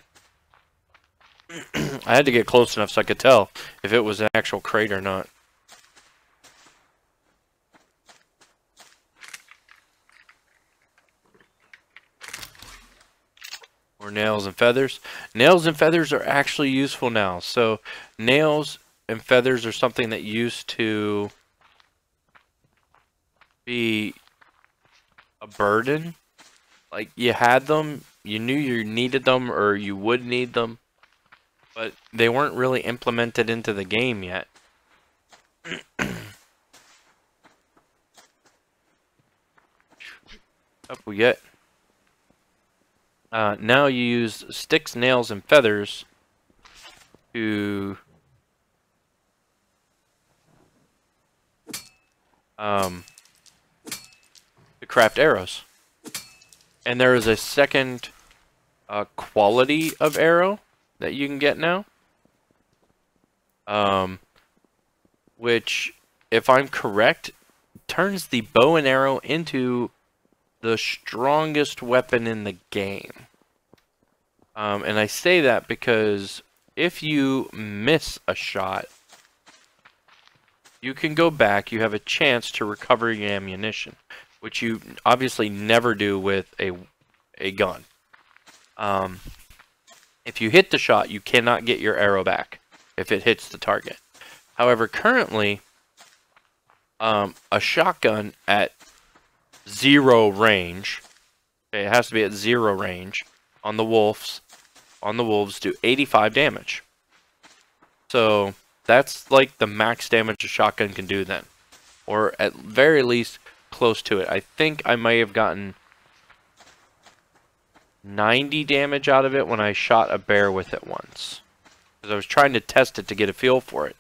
I had to get close enough so I could tell if it was an actual crate or not. Or nails and feathers. Nails and feathers are actually useful now. So nails and feathers are something that used to be a burden. Like you had them, you knew you needed them or you would need them, but they weren't really implemented into the game yet. Up we get. Now you use sticks, nails, and feathers to craft arrows. And there is a second quality of arrow that you can get now. Which, if I'm correct, turns the bow and arrow into the strongest weapon in the game. And I say that because if you miss a shot, you can go back, you have a chance to recover your ammunition, which you obviously never do with a gun. If you hit the shot, you cannot get your arrow back if it hits the target. However, currently, a shotgun at 0 range, okay, it has to be at 0 range, on the wolves do 85 damage. So that's like the max damage a shotgun can do then, or at very least close to it. I think I may have gotten 90 damage out of it when I shot a bear with it once, because I was trying to test it to get a feel for it.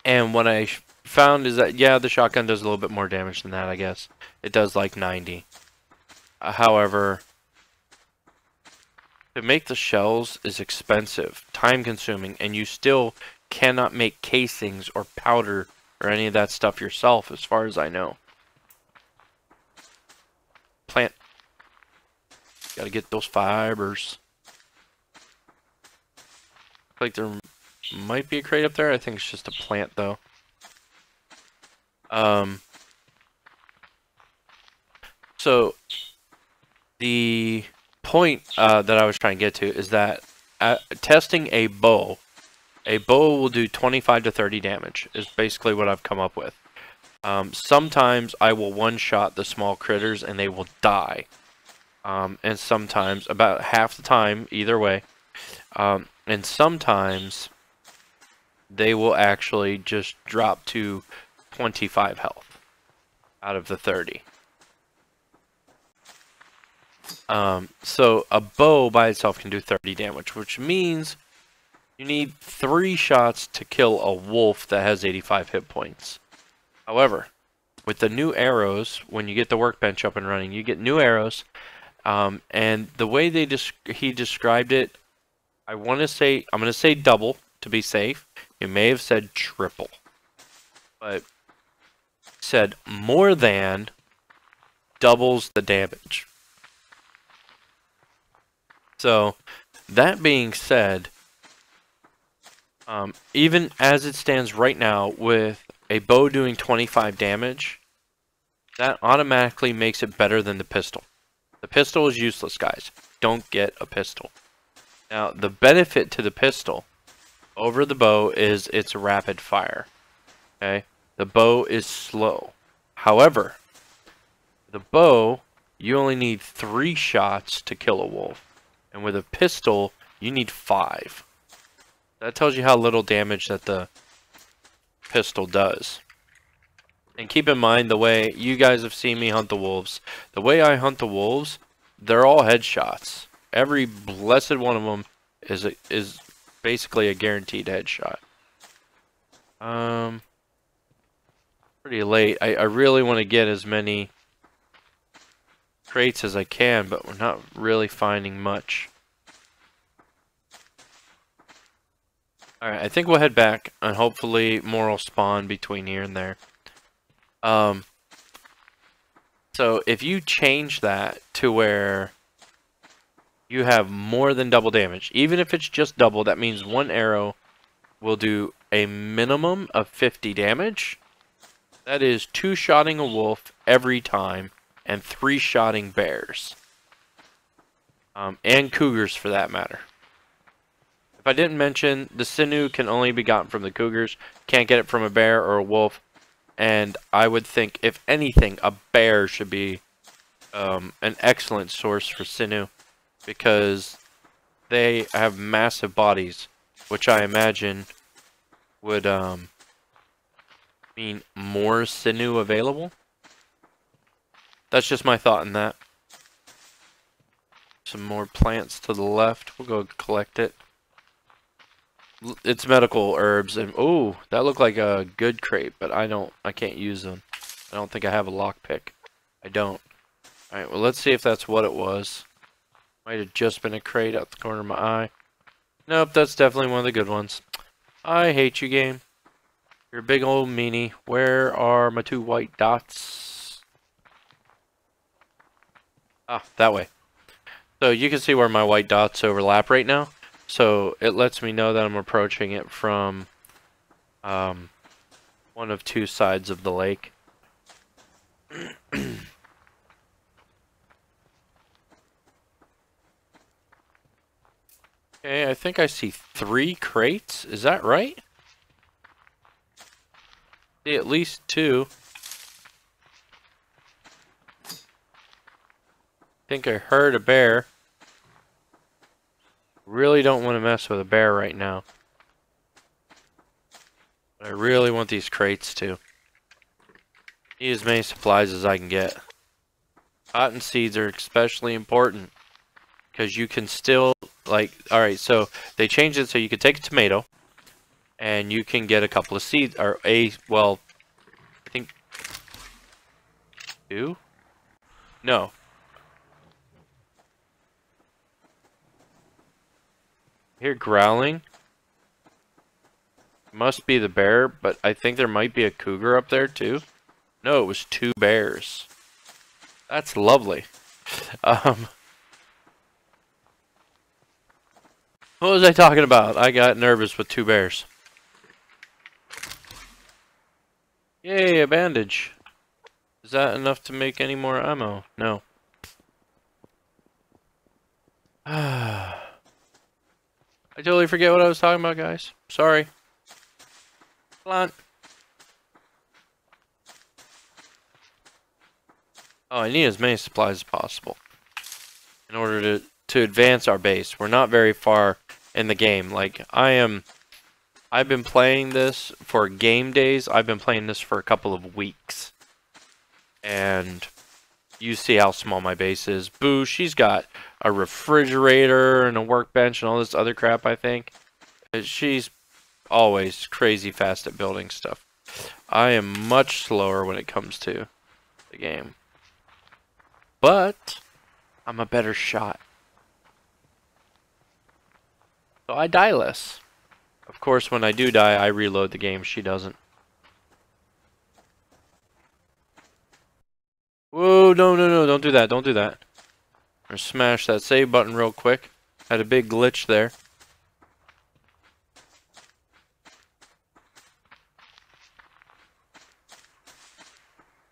And what I found is that, yeah, the shotgun does a little bit more damage than that, I guess. It does like 90. However, to make the shells is expensive, time consuming, and you still cannot make casings or powder or any of that stuff yourself, as far as I know. Plant. Gotta get those fibers. Like there might be a crate up there. I think it's just a plant though. So the point that I was trying to get to is that testing a bow will do 25 to 30 damage is basically what I've come up with. Sometimes I will one-shot the small critters and they will die. And sometimes, about half the time, either way, and sometimes they will actually just drop to 25 health out of the 30. So a bow by itself can do 30 damage, which means you need 3 shots to kill a wolf that has 85 hit points. However, with the new arrows, when you get the workbench up and running, you get new arrows. And the way he described it, I'm going to say double to be safe. He may have said triple, but said more than doubles the damage. So that being said, even as it stands right now with a bow doing 25 damage, that automatically makes it better than the pistol. The pistol is useless, guys. Don't get a pistol. Now, the benefit to the pistol over the bow is its rapid fire. Okay? The bow is slow. However, the bow, you only need 3 shots to kill a wolf. And with a pistol, you need 5. That tells you how little damage that the pistol does. And keep in mind, the way you guys have seen me hunt the wolves, the way I hunt the wolves, they're all headshots. Every blessed one of them is basically a guaranteed headshot. Pretty late. I really want to get as many crates as I can, but we're not really finding much. Alright, I think we'll head back, and hopefully more will spawn between here and there. So if you change that to where you have more than double damage, even if it's just double, that means 1 arrow will do a minimum of 50 damage. That is 2-shotting a wolf every time, and 3-shotting bears. And cougars for that matter. If I didn't mention, the sinew can only be gotten from the cougars. Can't get it from a bear or a wolf. And I would think, if anything, a bear should be an excellent source for sinew, because they have massive bodies, which I imagine would mean more sinew available. That's just my thought in that. Some more plants to the left. We'll go collect it. It's medical herbs, and oh, that looked like a good crate, but I can't use them. I don't think I have a lockpick. I don't. Alright, well, let's see if that's what it was. Might have just been a crate out the corner of my eye. Nope, that's definitely one of the good ones. I hate you, game. You're a big old meanie. Where are my 2 white dots? Ah, that way. So you can see where my white dots overlap right now. So it lets me know that I'm approaching it from one of 2 sides of the lake. Okay, I think I see 3 crates. Is that right? See at least 2. I think I heard a bear. Really don't want to mess with a bear right now. But I really want these crates too. Need as many supplies as I can get. Cotton seeds are especially important. Because you can still, like, alright, so they changed it so you can take a tomato. And you can get a couple of seeds, or well, I think 2? No. I hear growling. Must be the bear, but I think there might be a cougar up there too. No, it was 2 bears. That's lovely. What was I talking about? I got nervous with 2 bears. Yay, a bandage. Is that enough to make any more ammo? No. I totally forget what I was talking about, guys. Sorry. Blunt. Oh, I need as many supplies as possible in order to advance our base. We're not very far in the game. Like, I've been playing this for game days. I've been playing this for a couple of weeks. And you see how small my base is. Boo, she's got a refrigerator and a workbench and all this other crap, I think. She's always crazy fast at building stuff. I am much slower when it comes to the game. But I'm a better shot. So I die less. Of course, when I do die, I reload the game. She doesn't. Whoa, no, no, no, don't do that, don't do that. Or smash that save button real quick. Had a big glitch there.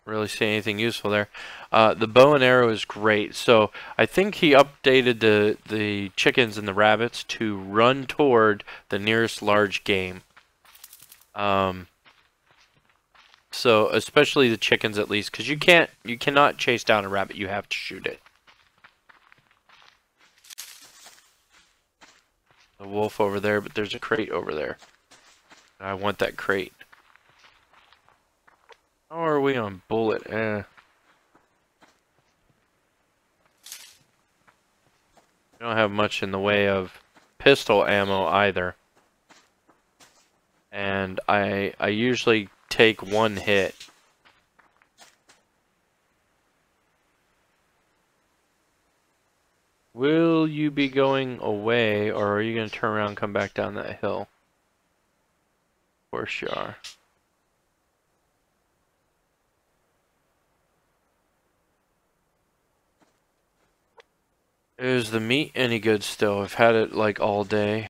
Really see anything useful there. The bow and arrow is great. So I think he updated the chickens and the rabbits to run toward the nearest large game. So especially the chickens at least, because you cannot chase down a rabbit. You have to shoot it. A wolf over there, but there's a crate over there. I want that crate. How are we on bullet? We don't have much in the way of pistol ammo either. And I usually take 1 hit. Will you be going away, or are you going to turn around and come back down that hill? Of course you are. Is the meat any good still? I've had it like all day.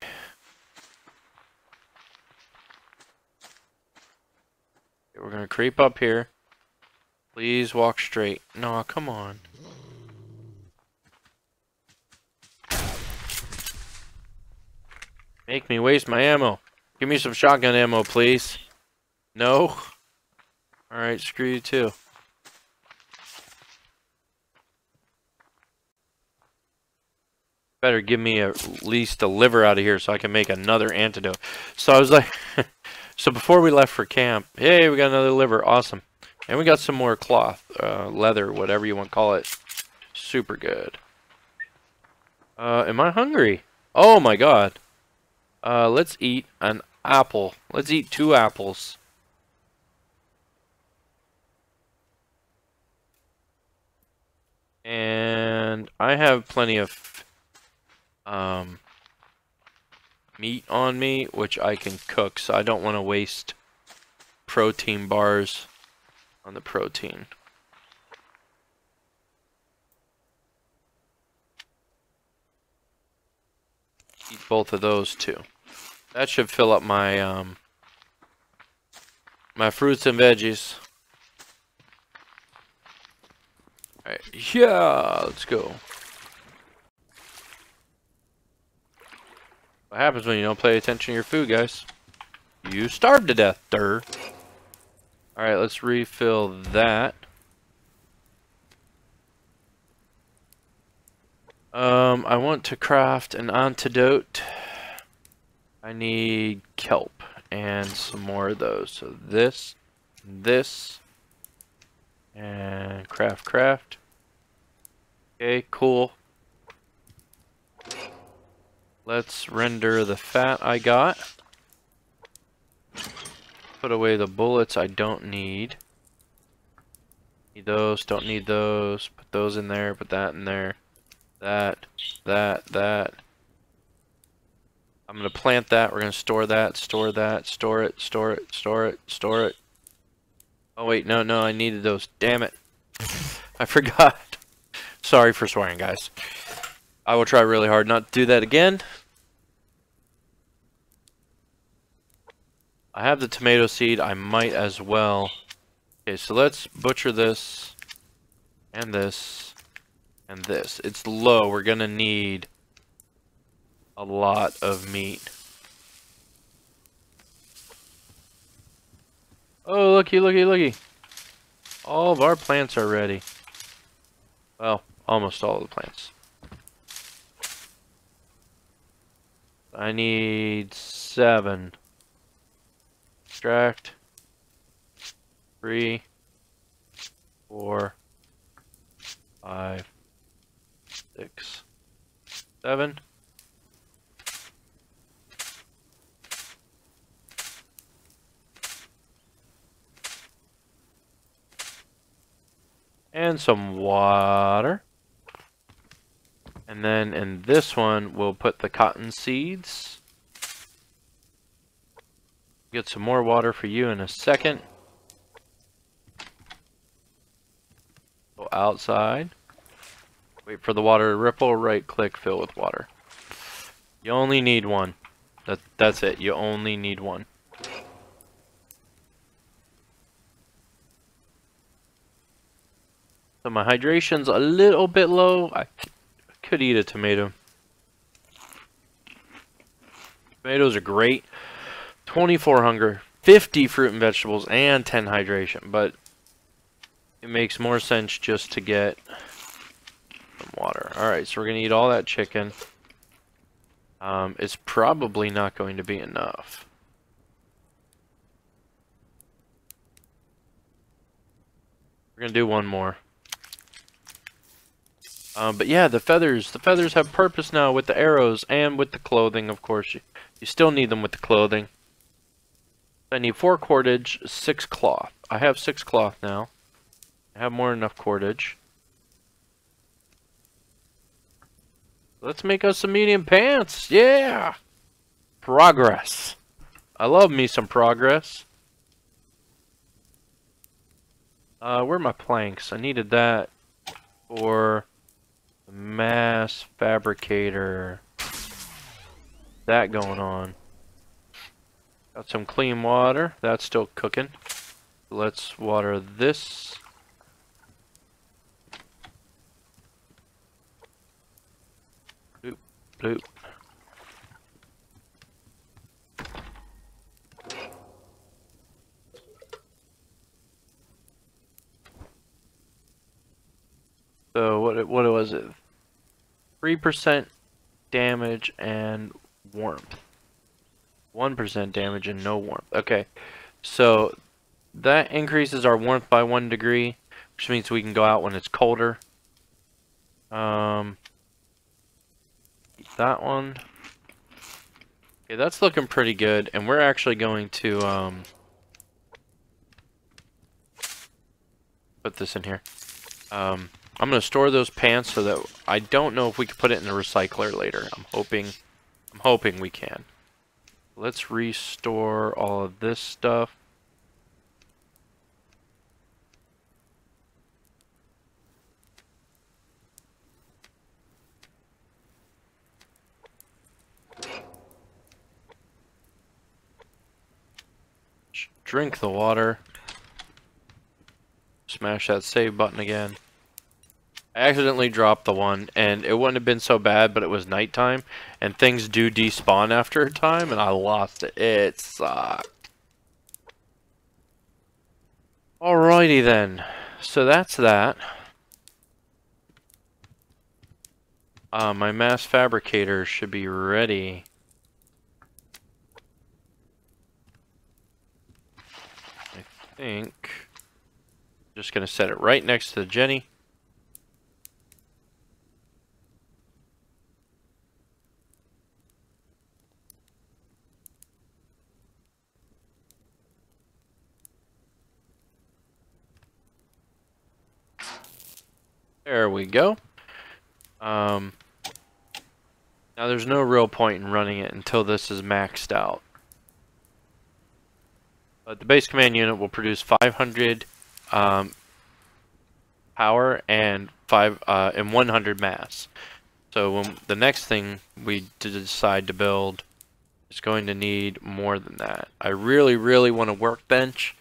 Okay, we're gonna creep up here. Please walk straight. No, come on. Make me waste my ammo. Give me some shotgun ammo, please. No? Alright, screw you too. Better give me at least a liver out of here so I can make another antidote. So I was like, so before we left for camp, hey, we got another liver, awesome. And we got some more cloth, leather, whatever you want to call it. Super good. Am I hungry? Oh my god. Let's eat an apple. Let's eat 2 apples. And I have plenty of meat on me, which I can cook, so I don't want to waste protein bars on the protein. Eat both of those too. That should fill up my my fruits and veggies. Alright, yeah, let's go. What happens when you don't pay attention to your food, guys? You starve to death, Alright, let's refill that. I want to craft an antidote. I need kelp and some more of those. So this, and craft. Okay, cool. Let's render the fat I got. Put away the bullets I don't need. Need those, don't need those. Put those in there, put that in there. That. I'm gonna plant that, we're gonna store that, store it. Oh wait, no, I needed those, damn it. I forgot. Sorry for swearing, guys. I will try really hard not to do that again. I have the tomato seed, I might as well. Okay, so let's butcher this, and this, and this. It's low, we're gonna need a lot of meat. Oh, looky. All of our plants are ready. Well, almost all of the plants. I need 7. Extract. 3, 4, 5, 6, 7. And some water. And then in this one, we'll put the cotton seeds. Get some more water for you in a second. Go outside. Wait for the water to ripple. Right click, fill with water. You only need one. That's it. You only need one. So my hydration's a little bit low. I could eat a tomato. Tomatoes are great. 24 hunger, 50 fruit and vegetables, and 10 hydration. But it makes more sense just to get some water. Alright, so we're going to eat all that chicken. It's probably not going to be enough. We're going to do one more. But yeah, the feathers have purpose now with the arrows and with the clothing, of course. You still need them with the clothing. I need 4 cordage, 6 cloth. I have 6 cloth now. I have more than enough cordage. Let's make us some medium pants. Yeah! Progress. I love me some progress. Where are my planks? I needed that for the mass fabricator. That going on. Got some clean water. That's still cooking. Let's water this. Bloop, bloop. So what was it? 3% damage and warmth. 1% damage and no warmth. Okay, so that increases our warmth by 1 degree, which means we can go out when it's colder. That one. Okay, that's looking pretty good, and we're actually going to put this in here. I'm going to store those pants so that I don't know if we can put it in a recycler later. I'm hoping we can. Let's restore all of this stuff. Drink the water. Smash that save button again. I accidentally dropped the one, and it wouldn't have been so bad, but it was nighttime, and things do despawn after a time, and I lost it. It sucked. Alrighty then. So that's that. My mass fabricator should be ready. I think. Just gonna set it right next to the Jenny. There we go. Now there's no real point in running it until this is maxed out. But the base command unit will produce 500 power and 100 mass. So when the next thing we decide to build is going to need more than that. I really want a workbench.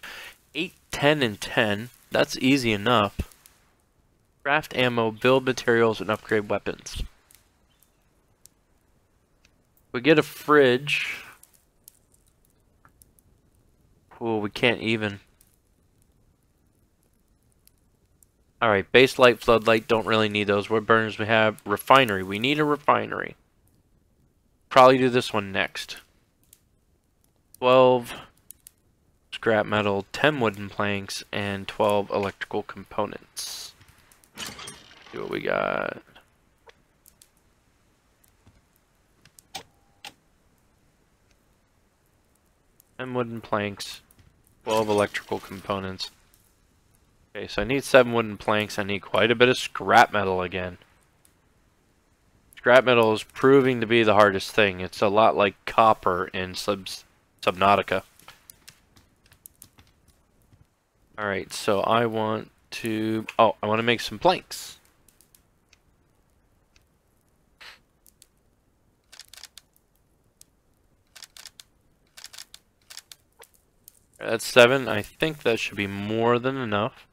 8, 10, and 10. That's easy enough. Craft ammo, build materials, and upgrade weapons. We get a fridge. Oh, we can't even. Alright, base light, floodlight, don't really need those. Wood burners we have. Refinery, we need a refinery. Probably do this one next. 12 scrap metal, 10 wooden planks, and 12 electrical components. See what we got. And wooden planks, 12 electrical components. Okay, so I need 7 wooden planks. I need quite a bit of scrap metal again. Scrap metal is proving to be the hardest thing. It's a lot like copper in Subnautica. Alright, so I want to... Oh, I want to make some planks. That's 7. I think that should be more than enough.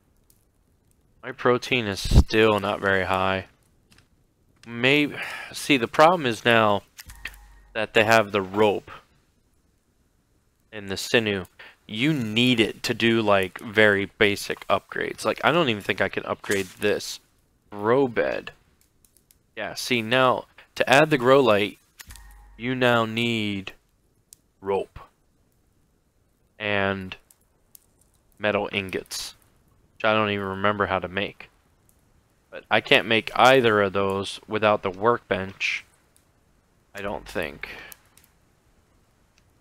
My protein is still not very high. Maybe... See, the problem is now that they have the rope and the sinew. You need it to do, like, very basic upgrades. Like, I don't even think I can upgrade this. Grow bed. Yeah, see, now, to add the grow light, you now need rope. And metal ingots. Which I don't even remember how to make. But I can't make either of those without the workbench. I don't think.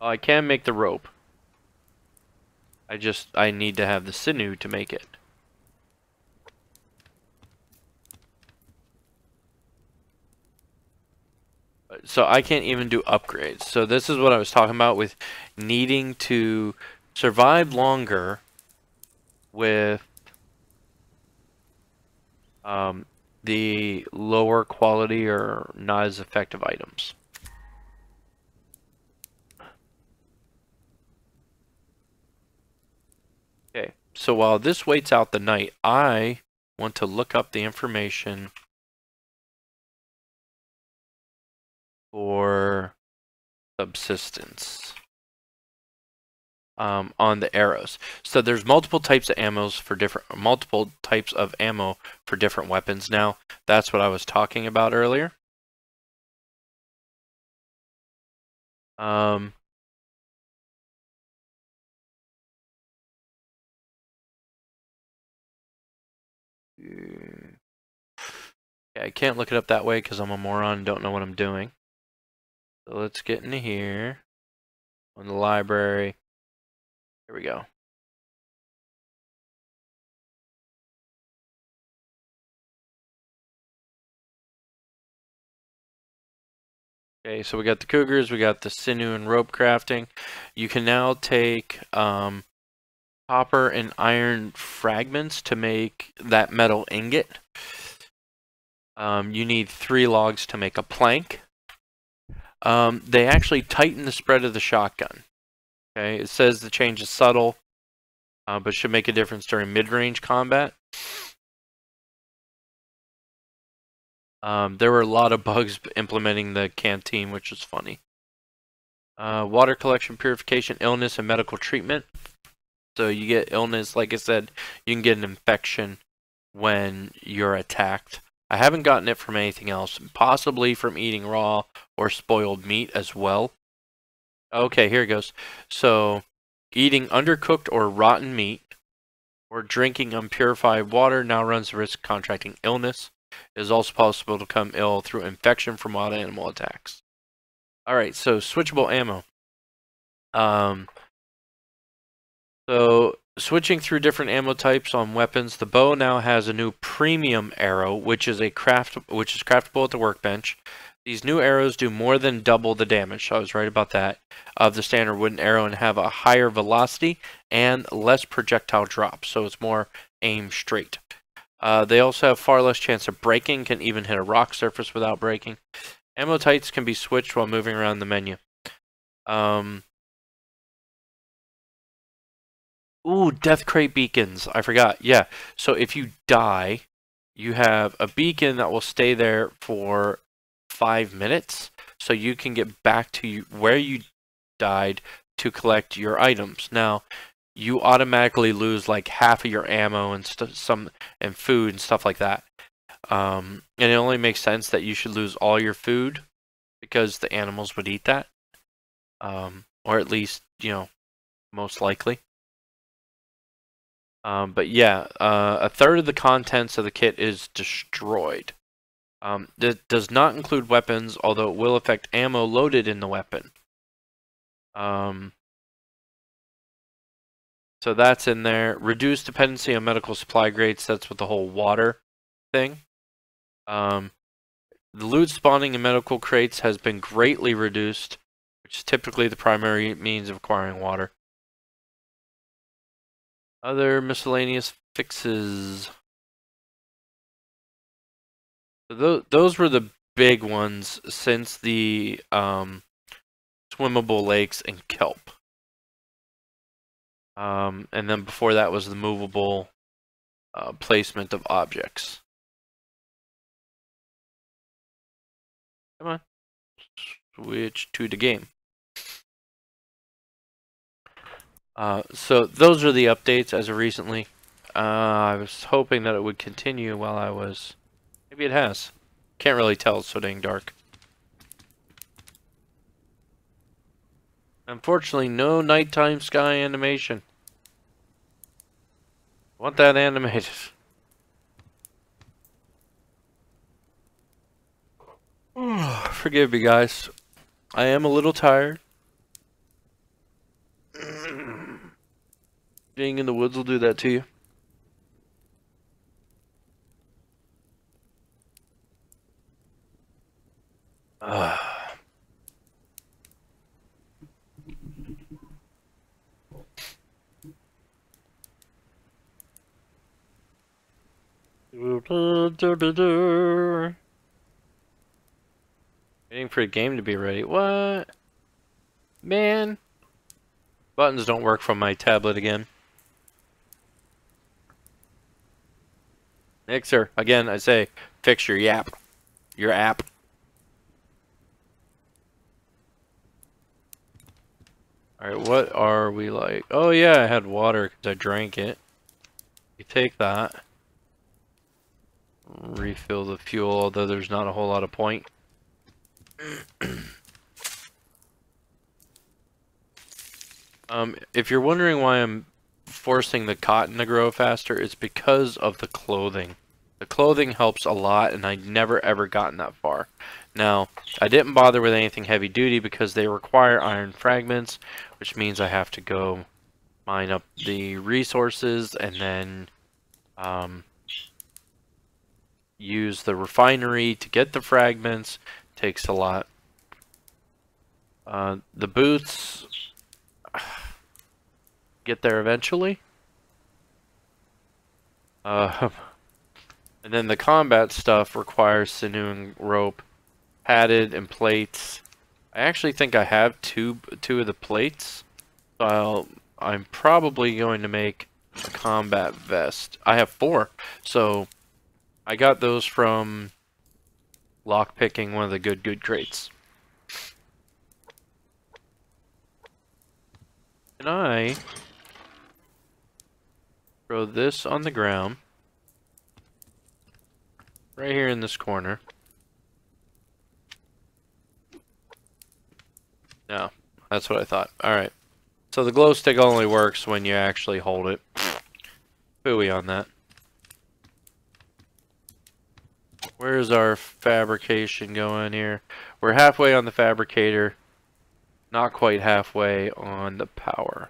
Oh, I can make the rope. I need to have the sinew to make it. So I can't even do upgrades. So this is what I was talking about with needing to survive longer with the lower quality or not as effective items. Okay, so while this waits out the night, I want to look up the information for subsistence on the arrows. So there's multiple types of ammo for different weapons now. That's what I was talking about earlier. Yeah, I can't look it up that way because I'm a moron and don't know what I'm doing. So let's get into here. On the library. Here we go. Okay, so we got the cougars, we got the sinew and rope crafting. You can now take copper and iron fragments to make that metal ingot. You need 3 logs to make a plank. They actually tighten the spread of the shotgun. Okay, it says the change is subtle, but should make a difference during mid-range combat. There were a lot of bugs implementing the canteen, which was funny. Water collection, purification, illness, and medical treatment. So you get illness, like I said, you can get an infection when you're attacked. I haven't gotten it from anything else, possibly from eating raw or spoiled meat as well. Okay, here it goes. So, eating undercooked or rotten meat or drinking unpurified water now runs the risk of contracting illness. It is also possible to become ill through infection from wild animal attacks. Alright, so switchable ammo. So switching through different ammo types on weapons, the bow now has a new premium arrow, which is craftable at the workbench. These new arrows do more than double the damage, so I was right about that, of the standard wooden arrow and have a higher velocity and less projectile drop, so it's more aim straight. They also have far less chance of breaking, can even hit a rock surface without breaking. Ammo types can be switched while moving around the menu. Ooh, death crate beacons. I forgot. Yeah. So if you die, you have a beacon that will stay there for 5 minutes. So you can get back to where you died to collect your items. Now, you automatically lose like half of your ammo and and food and stuff like that. And it only makes sense that you should lose all your food because the animals would eat that. Or at least, you know, most likely. But yeah, a third of the contents of the kit is destroyed. That does not include weapons, although it will affect ammo loaded in the weapon. So that's in there. Reduced dependency on medical supply grades. That's with the whole water thing. The loot spawning in medical crates has been greatly reduced, which is typically the primary means of acquiring water. Other miscellaneous fixes. So those were the big ones since the swimmable lakes and kelp. And then before that was the movable placement of objects. Come on. Switch to the game. So those are the updates as of recently. I was hoping that it would continue while I was... Maybe it has. Can't really tell, it's so dang dark. Unfortunately, no nighttime sky animation. I want that animated. Forgive me, guys. I am a little tired. Being in the woods will do that to you. Waiting for a game to be ready. What? Man. Buttons don't work from my tablet again. Mixer. Again, I say, fix your yap. Your app. Alright, what are we like? Oh yeah, I had water because I drank it. You take that. Refill the fuel, although there's not a whole lot of point. If you're wondering why I'm forcing the cotton to grow faster, it's because of the clothing. The clothing helps a lot, and I'd never ever gotten that far. Now, I didn't bother with anything heavy duty because they require iron fragments, which means I have to go mine up the resources and then use the refinery to get the fragments. Takes a lot. The boots get there eventually. And then the combat stuff requires sinewing rope, padded, and plates. I actually think I have two of the plates. I'm probably going to make a combat vest. I have 4, so I got those from lockpicking one of the good crates. Can I throw this on the ground right here in this corner? No, that's what I thought. Alright. So the glow stick only works when you actually hold it. Phooey on that. Where's our fabrication going here? We're halfway on the fabricator. Not quite halfway on the power.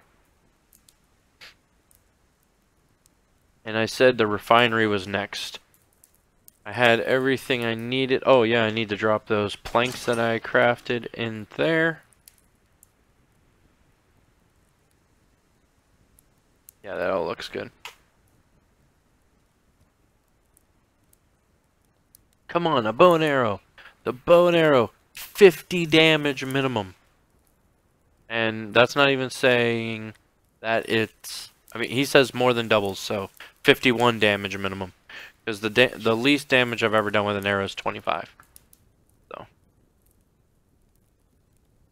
And I said the refinery was next. I had everything I needed. Oh yeah, I need to drop those planks that I crafted in there. Yeah, that all looks good. Come on, a bow and arrow. The bow and arrow, 50 damage minimum. And that's not even saying that it's... I mean, he says more than doubles, so 51 damage minimum. Because the least damage I've ever done with an arrow is 25. So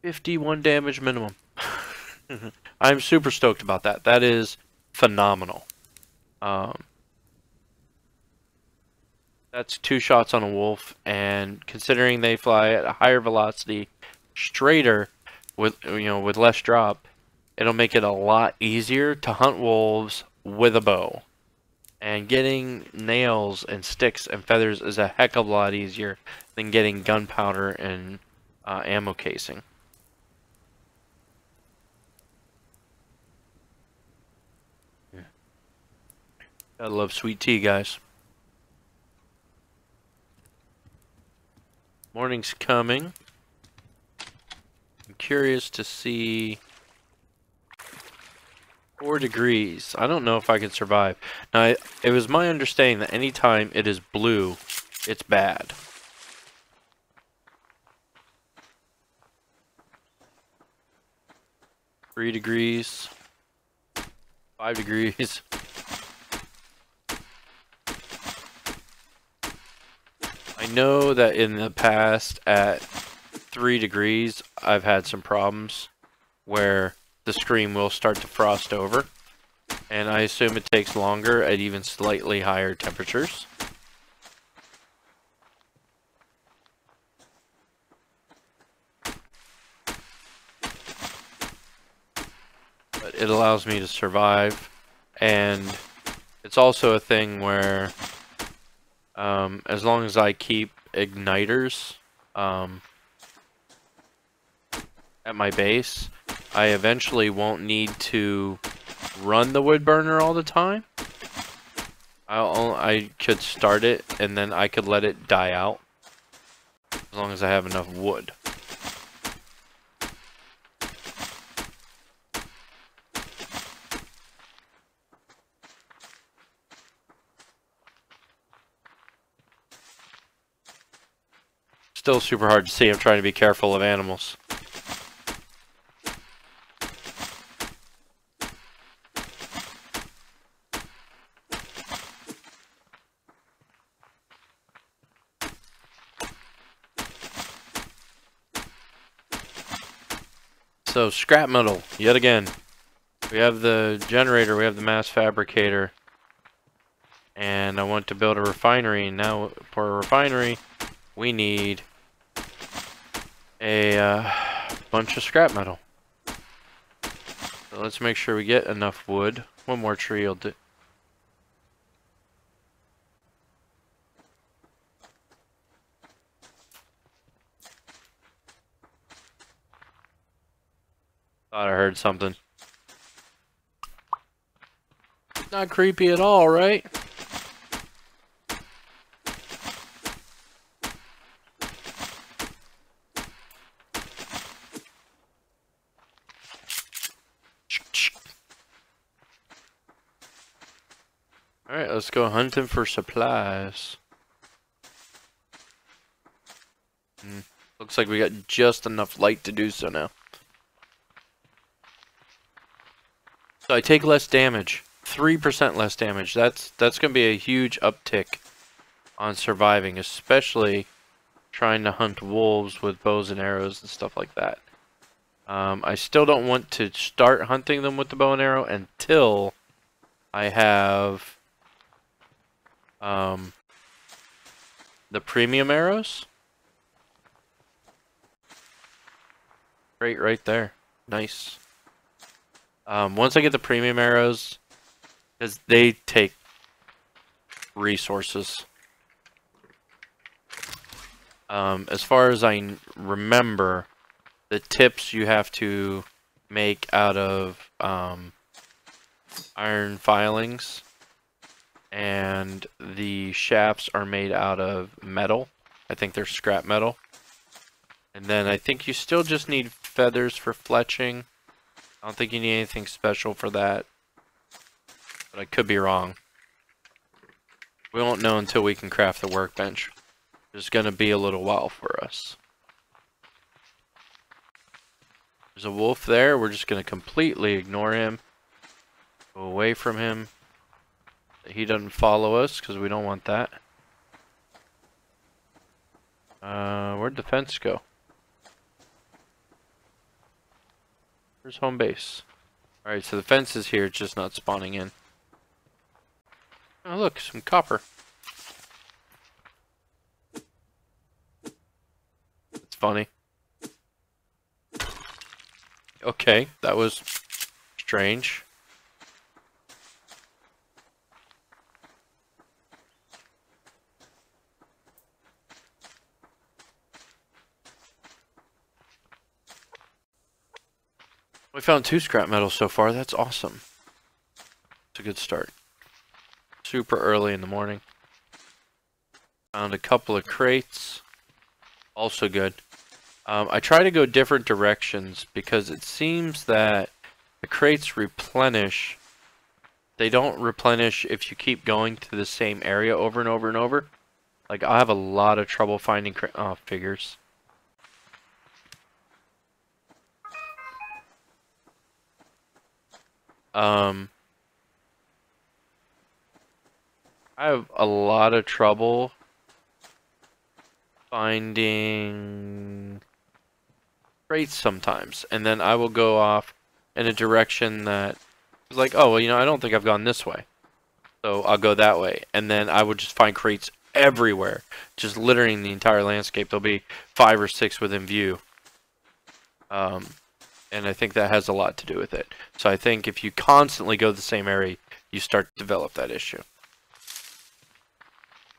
51 damage minimum. I'm super stoked about that. That is phenomenal. That's 2 shots on a wolf, and considering they fly at a higher velocity, straighter, with with less drop, it'll make it a lot easier to hunt wolves with a bow. And getting nails and sticks and feathers is a heck of a lot easier than getting gunpowder and ammo casing. Gotta love sweet tea, guys. Morning's coming. I'm curious to see 4 degrees. I don't know if I can survive. Now, it was my understanding that anytime it is blue, it's bad. Three degrees. 5 degrees. I know that in the past at 3 degrees I've had some problems where the Strream will start to frost over, and I assume it takes longer at even slightly higher temperatures. But it allows me to survive, and it's also a thing where as long as I keep igniters at my base, I eventually won't need to run the wood burner all the time. I could start it and then I could let it die out as long as I have enough wood. Still super hard to see. I'm trying to be careful of animals. So, scrap metal, yet again. We have the generator, we have the mass fabricator. And I want to build a refinery. Now, for a refinery, we need a bunch of scrap metal. So let's make sure we get enough wood. One more tree will do. Thought I heard something. Not creepy at all, right? Alright, let's go hunting for supplies. Looks like we got just enough light to do so now. So I take less damage. 3% less damage. That's going to be a huge uptick on surviving, especially trying to hunt wolves with bows and arrows and stuff like that. I still don't want to start hunting them with the bow and arrow until I have the premium arrows. Great, right there. Nice. Once I get the premium arrows, because they take resources. As far as I remember, the tips you have to make out of iron filings, and the shafts are made out of metal. I think they're scrap metal. And then I think you still just need feathers for fletching. I don't think you need anything special for that. But I could be wrong. We won't know until we can craft the workbench. It's going to be a little while for us. There's a wolf there. We're just going to completely ignore him. Go away from him. He doesn't follow us because we don't want that. Where'd the fence go? Where's home base? Alright, so the fence is here, it's just not spawning in. Oh look, some copper. It's funny. Okay, that was strange. We found 2 scrap metals so far. That's awesome. It's a good start. Super early in the morning. Found a couple of crates. Also good. I try to go different directions because it seems that the crates replenish. They don't replenish if you keep going to the same area over and over and over. Like, I have a lot of trouble finding figures. I have a lot of trouble finding crates sometimes, and then I will go off in a direction that is like, oh, well, you know, I don't think I've gone this way, so I'll go that way, and then I would just find crates everywhere, just littering the entire landscape. There'll be 5 or 6 within view. And I think that has a lot to do with it. So I think if you constantly go the same area, you start to develop that issue.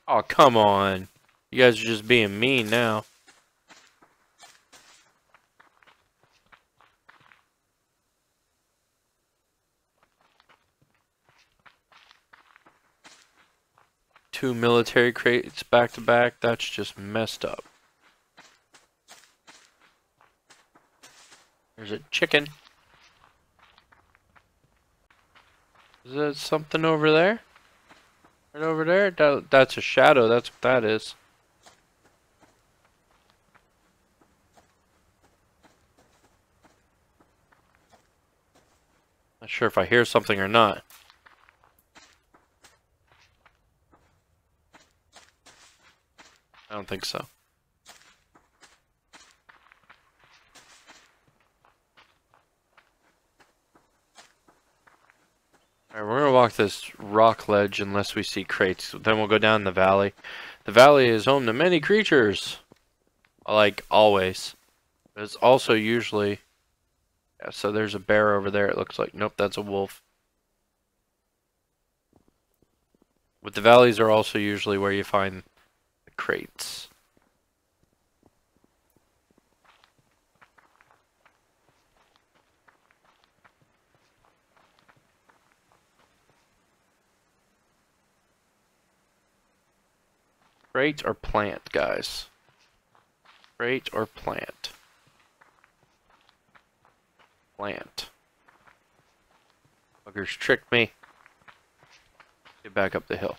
Oh, come on. You guys are just being mean now. Two military crates back to back. That's just messed up. There's a chicken. Is there something over there? Right over there? That's a shadow. That's what that is. Not sure if I hear something or not. I don't think so. Alright, we're gonna walk this rock ledge unless we see crates. Then we'll go down the valley. The valley is home to many creatures. Like always. But it's also usually... Yeah, so there's a bear over there, it looks like. Nope, that's a wolf. But the valleys are also usually where you find the crates. Crate or plant, guys? Crate or plant? Plant. Buggers tricked me. Get back up the hill.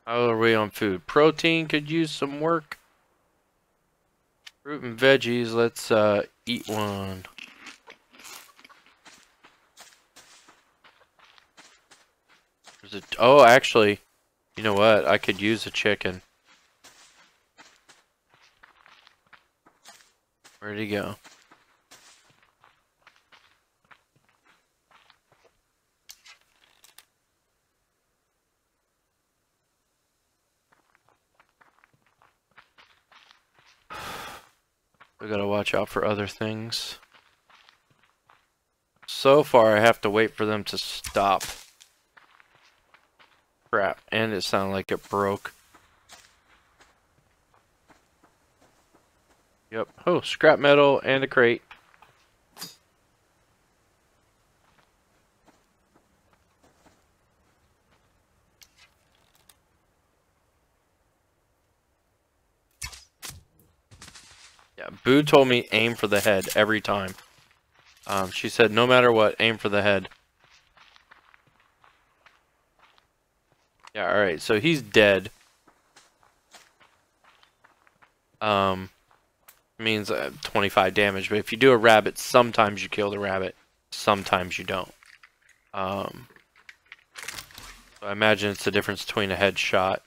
How are we on food? Protein could use some work. Fruit and veggies, let's eat one. Is it, oh, actually, you know what? I could use a chicken. Where'd he go? We gotta watch out for other things. So far, I have to wait for them to stop. Crap, and it sounded like it broke. Yep. Oh, scrap metal and a crate. Yeah, Boo told me aim for the head every time. She said no matter what, aim for the head. Yeah, alright, so he's dead. Means 25 damage, but if you do a rabbit, sometimes you kill the rabbit, sometimes you don't. So I imagine it's the difference between a headshot.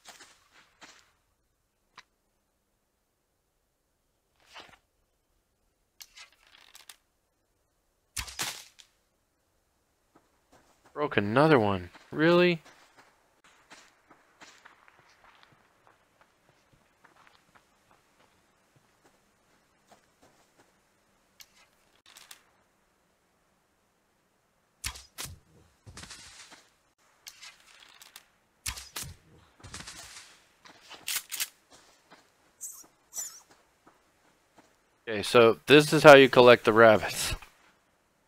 Broke another one. Really? Okay, so this is how you collect the rabbits.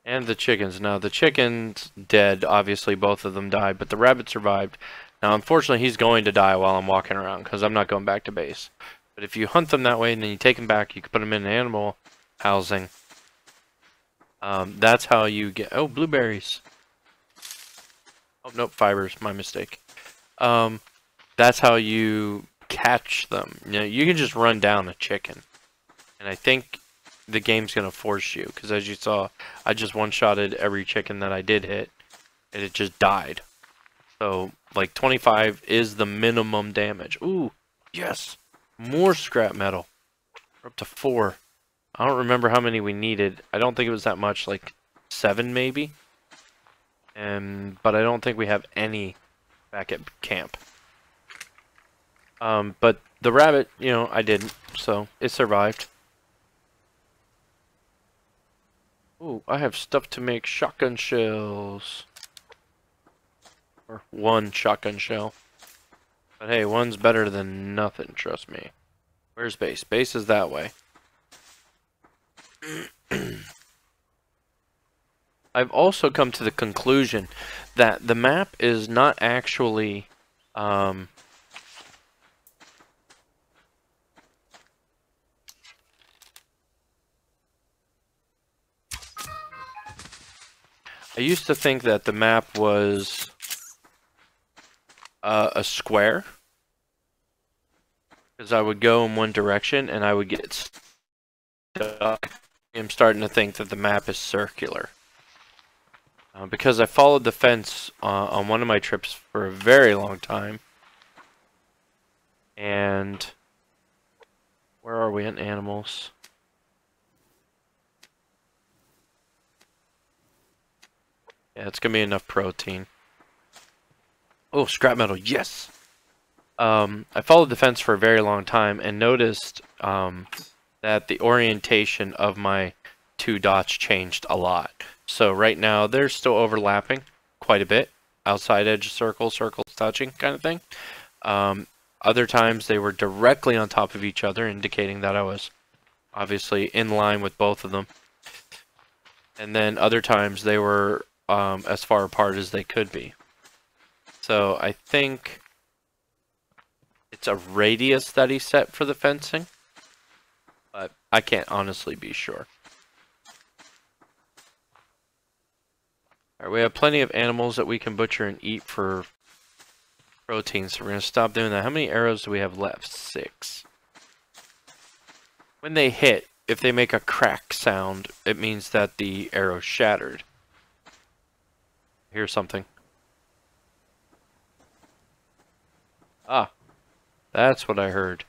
And the chickens. Now, the chicken's dead. Obviously, both of them died, but the rabbit survived. Now, unfortunately, he's going to die while I'm walking around, because I'm not going back to base. But if you hunt them that way, and then you take them back, you can put them in animal housing. That's how you get... Oh, blueberries. Oh, nope, fibers. My mistake. That's how you catch them. You know, you can just run down a chicken. And I think the game's going to force you, because as you saw, I just one-shotted every chicken that I did hit, and it just died. So, like, 25 is the minimum damage. Ooh, yes! More scrap metal. We're up to 4. I don't remember how many we needed. I don't think it was that much, like 7 maybe. But I don't think we have any back at camp. But the rabbit, you know, I didn't, so it survived. Ooh, I have stuff to make shotgun shells. Or 1 shotgun shell. But hey, 1's better than nothing, trust me. Where's base? Base is that way. I've also come to the conclusion that the map is not actually... I used to think that the map was a square, because I would go in one direction and I would get stuck. I'm starting to think that the map is circular. Because I followed the fence on one of my trips for a very long time. And where are we in animals? Yeah, it's gonna be enough protein. Oh, scrap metal, yes! I followed the fence for a very long time and noticed that the orientation of my 2 dots changed a lot. So right now, they're still overlapping quite a bit. Outside edge circle, circles touching kind of thing. Other times, they were directly on top of each other, indicating that I was obviously in line with both of them. And then other times, they were as far apart as they could be. So I think it's a radius that he set for the fencing, but I can't honestly be sure. Alright, we have plenty of animals that we can butcher and eat for protein, so we're going to stop doing that. How many arrows do we have left? 6. when they hit, if they make a crack sound, it means that the arrow shattered. Here's something. Ah, that's what I heard.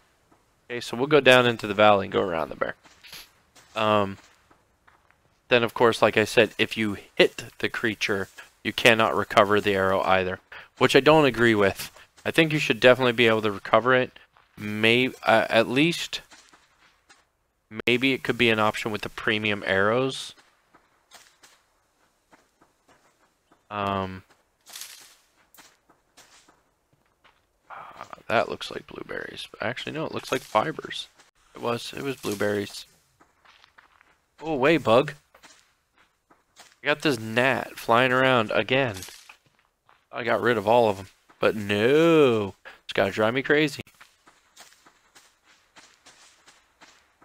Okay, so we'll go down into the valley and go around the bear. Then, of course, like I said, if you hit the creature, you cannot recover the arrow either, which I don't agree with. I think you should definitely be able to recover it. At least, maybe it could be an option with the premium arrows. That looks like blueberries. Actually, no, it looks like fibers. It was blueberries. Oh, wait, bug. I got this gnat flying around again. I got rid of all of them. But no, it's gotta drive me crazy.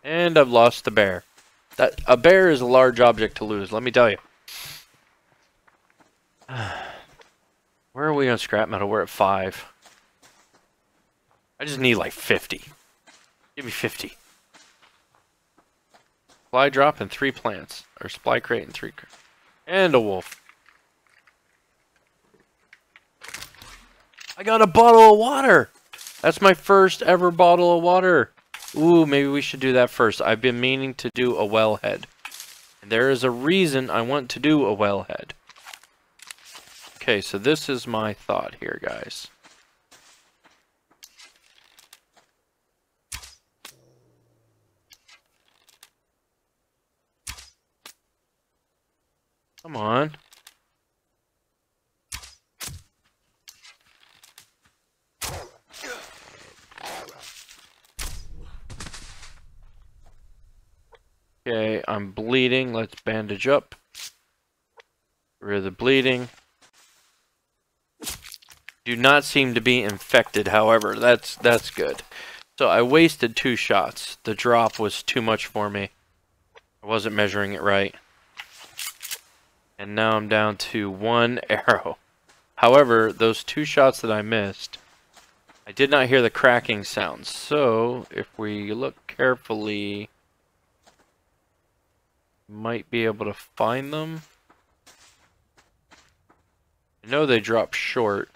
And I've lost the bear. A bear is a large object to lose, let me tell you. Where are we on scrap metal? We're at 5. I just need like 50. Give me 50. Supply drop and 3 plants. Or supply crate and 3. And a wolf. I got a bottle of water! That's my first ever bottle of water. Ooh, maybe we should do that first. I've been meaning to do a wellhead. And there is a reason I want to do a wellhead. Okay, so this is my thought here, guys. Come on. Okay, I'm bleeding. Let's bandage up. Get rid of the bleeding. Do not seem to be infected, however. That's good. So I wasted 2 shots. The drop was too much for me. I wasn't measuring it right. And now I'm down to 1 arrow. However, those 2 shots that I missed, I did not hear the cracking sound. So, if we look carefully, might be able to find them. I know they drop short.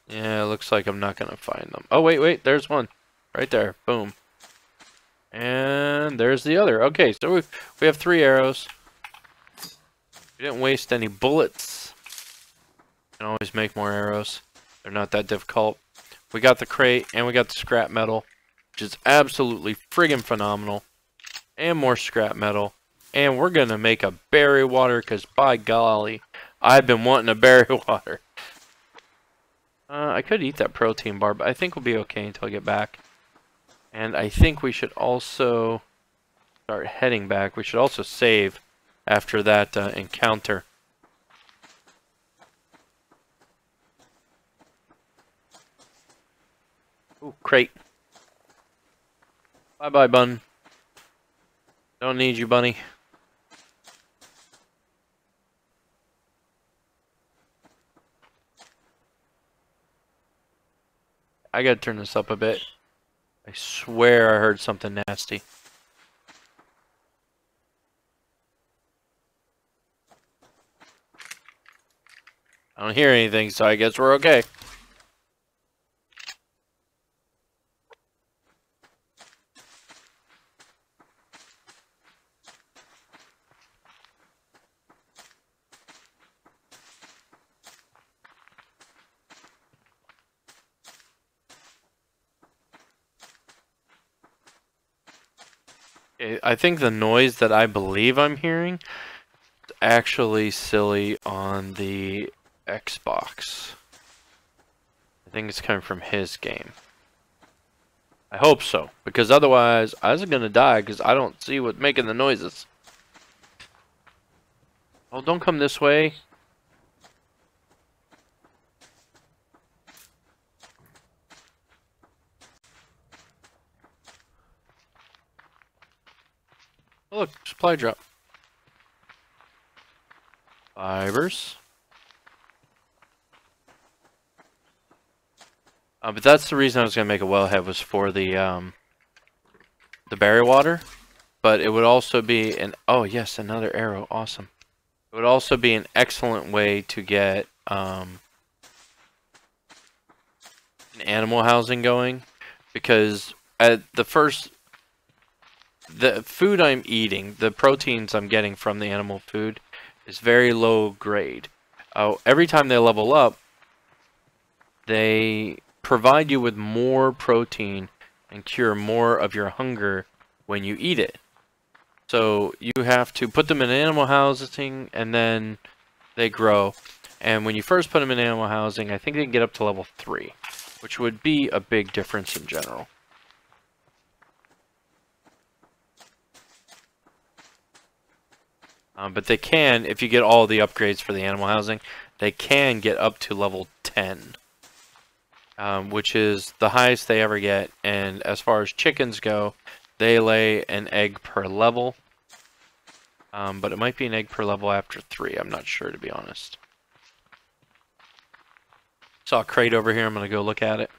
Yeah, it looks like I'm not going to find them. Oh, wait, there's one. Right there. Boom. And there's the other. Okay, so we have 3 arrows. We didn't waste any bullets. You can always make more arrows. They're not that difficult. We got the crate and we got the scrap metal, which is absolutely friggin' phenomenal. And more scrap metal. And we're going to make a berry water because, by golly, I've been wanting a berry water. I could eat that protein bar, but I think we'll be okay until I get back. And I think we should also start heading back. We should also save after that encounter. Ooh, crate. Bye-bye, bun. Don't need you, bunny. I gotta turn this up a bit. I swear I heard something nasty. I don't hear anything, so I guess we're okay. I think the noise that I believe I'm hearing is actually silly on the Xbox. I think it's coming from his game. I hope so, because otherwise I was gonna die because I don't see what's making the noises. Oh, don't come this way. Oh, look, supply drop. Fibers. But that's the reason I was going to make a wellhead, was for the berry water. But it would also be an... Oh, yes, another arrow. Awesome. It would also be an excellent way to get an animal housing going. Because at the food I'm eating, the proteins I'm getting from the animal food is very low grade. Every time they level up, they provide you with more protein and cure more of your hunger when you eat it. So you have to put them in animal housing, and then they grow. And when you first put them in animal housing, I think they can get up to level 3, which would be a big difference in general. But they can, if you get all the upgrades for the animal housing, they can get up to level 10. Which is the highest they ever get. And as far as chickens go, they lay an egg per level. But it might be an egg per level after 3. I'm not sure, to be honest. Saw a crate over here. I'm going to go look at it.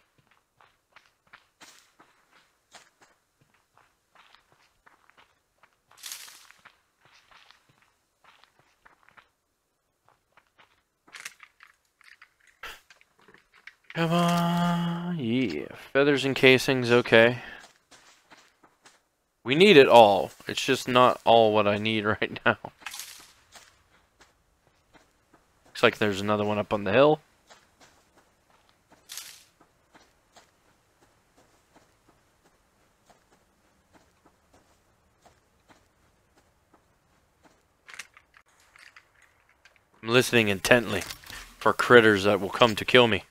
Come on. Yeah. Feathers and casings, okay. We need it all. It's just not all what I need right now. Looks like there's another one up on the hill. I'm listening intently for critters that will come to kill me.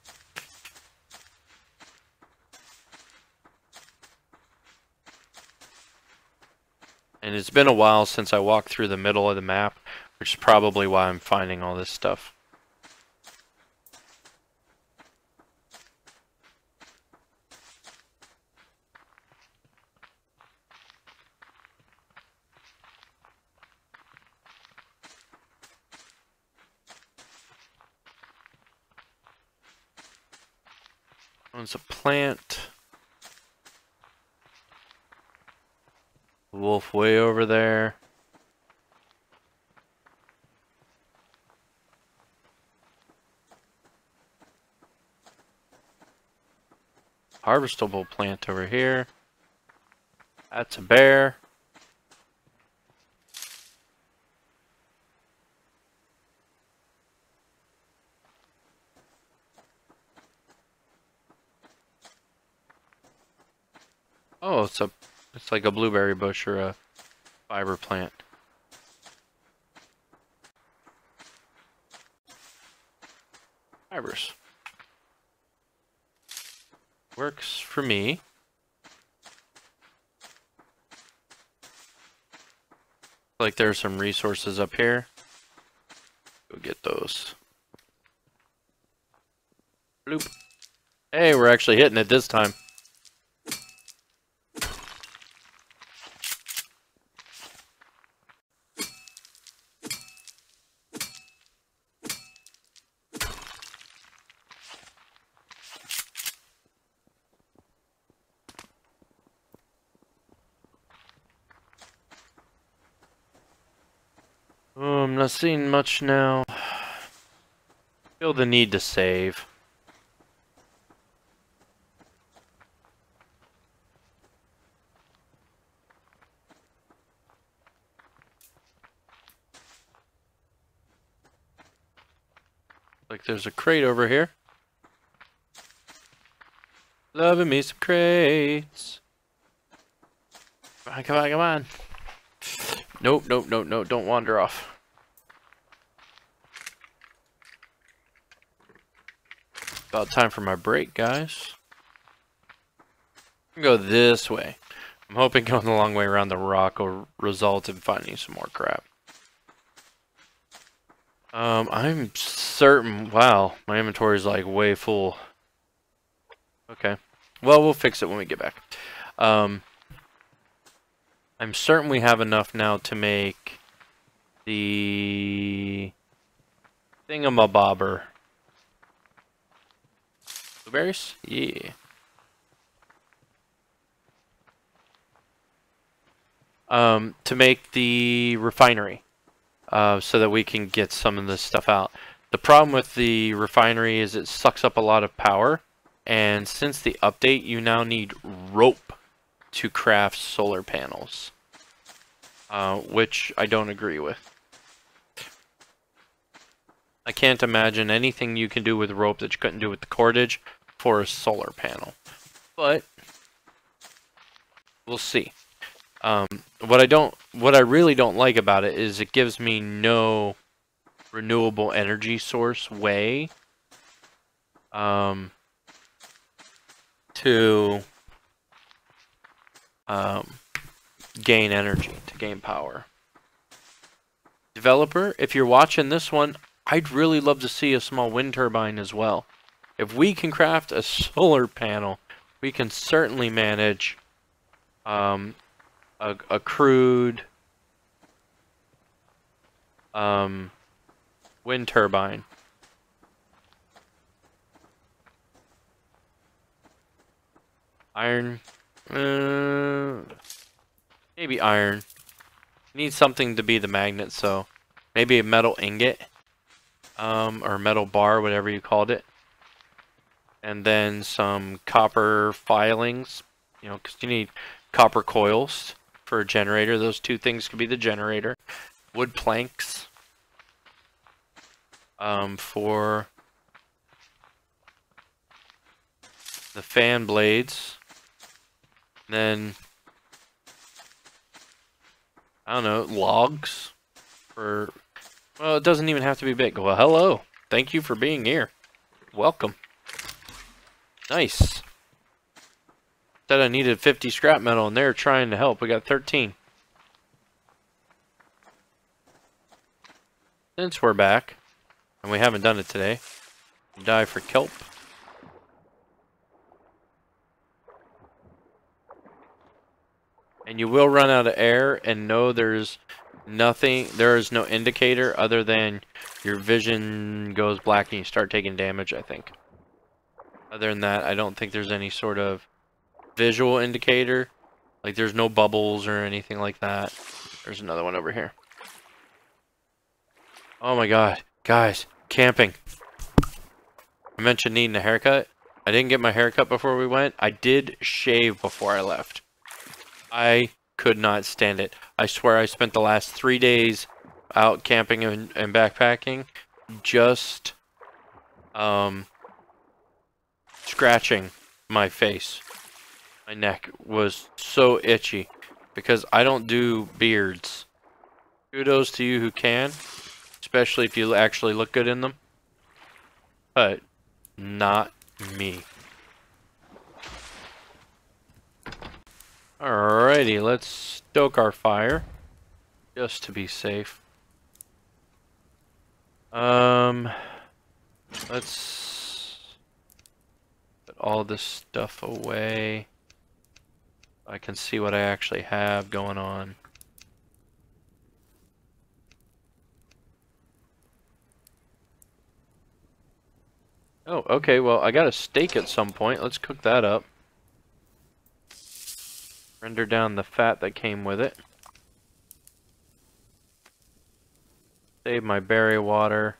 And it's been a while since I walked through the middle of the map, which is probably why I'm finding all this stuff. There's a plant. Wolf way over there. Harvestable plant over here. That's a bear. Oh, it's like a blueberry bush or a fiber plant. Fibers. Works for me. Like there's some resources up here. Go get those. Bloop. Hey, we're actually hitting it this time. Oh, I'm not seeing much now. Feel the need to save. Like there's a crate over here. Loving me some crates. Come on, come on, come on. Nope, nope, nope, nope. Don't wander off. About time for my break, guys. I'm gonna go this way. I'm hoping going the long way around the rock will result in finding some more crap. I'm certain... Wow, my inventory is like way full. Okay. Well, we'll fix it when we get back. I'm certain we have enough now to make the thingamabobber. Blueberries? Yeah. To make the refinery, so that we can get some of this stuff out. The problem with the refinery is it sucks up a lot of power, and since the update, you now need rope to craft solar panels, which I don't agree with. I can't imagine anything you can do with rope that you couldn't do with the cordage for a solar panel, but we'll see. What I really don't like about it is it gives me no renewable energy source way to gain energy, to gain power. Developer, if you're watching this one, I'd really love to see a small wind turbine as well. If we can craft a solar panel, we can certainly manage a crude wind turbine. Iron, maybe iron. Need something to be the magnet, so maybe a metal ingot, or metal bar, whatever you called it, and then some copper filings. You know, because you need copper coils for a generator. Those two things could be the generator. Wood planks for the fan blades. Then I don't know, logs for, well, it doesn't even have to be big. Well, hello. Thank you for being here. Welcome. Nice. Said I needed 50 scrap metal, and they're trying to help. We got 13. Since we're back, and we haven't done it today, die for kelp. And you will run out of air, and no, there's nothing, there is no indicator other than your vision goes black and you start taking damage, I think. Other than that, I don't think there's any sort of visual indicator. Like, there's no bubbles or anything like that. There's another one over here. Oh my god, guys, camping. I mentioned needing a haircut. I didn't get my haircut before we went. I did shave before I left. I could not stand it. I swear I spent the last 3 days out camping and backpacking just scratching my face. My neck was so itchy because I don't do beards. Kudos to you who can, especially if you actually look good in them. But not me. Alrighty, let's stoke our fire, just to be safe. Let's put all this stuff away. I can see what I actually have going on. Oh, okay, well, I got a steak at some point. Let's cook that up. Render down the fat that came with it. Save my berry water.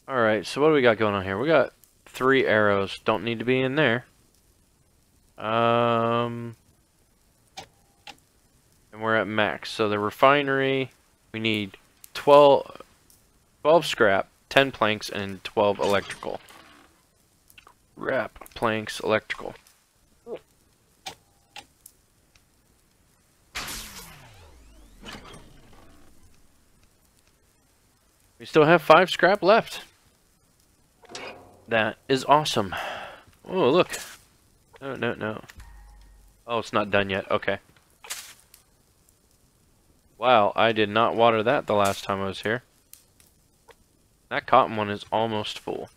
Alright, so what do we got going on here? We got 3 arrows. Don't need to be in there. And we're at max. So the refinery, we need 12 scrap, 10 planks, and 12 electrical. Scrap, planks, electrical. We still have 5 scrap left. That is awesome. Oh, look. No, no, no. Oh, it's not done yet. Okay. Wow, I did not water that the last time I was here. That cotton one is almost full.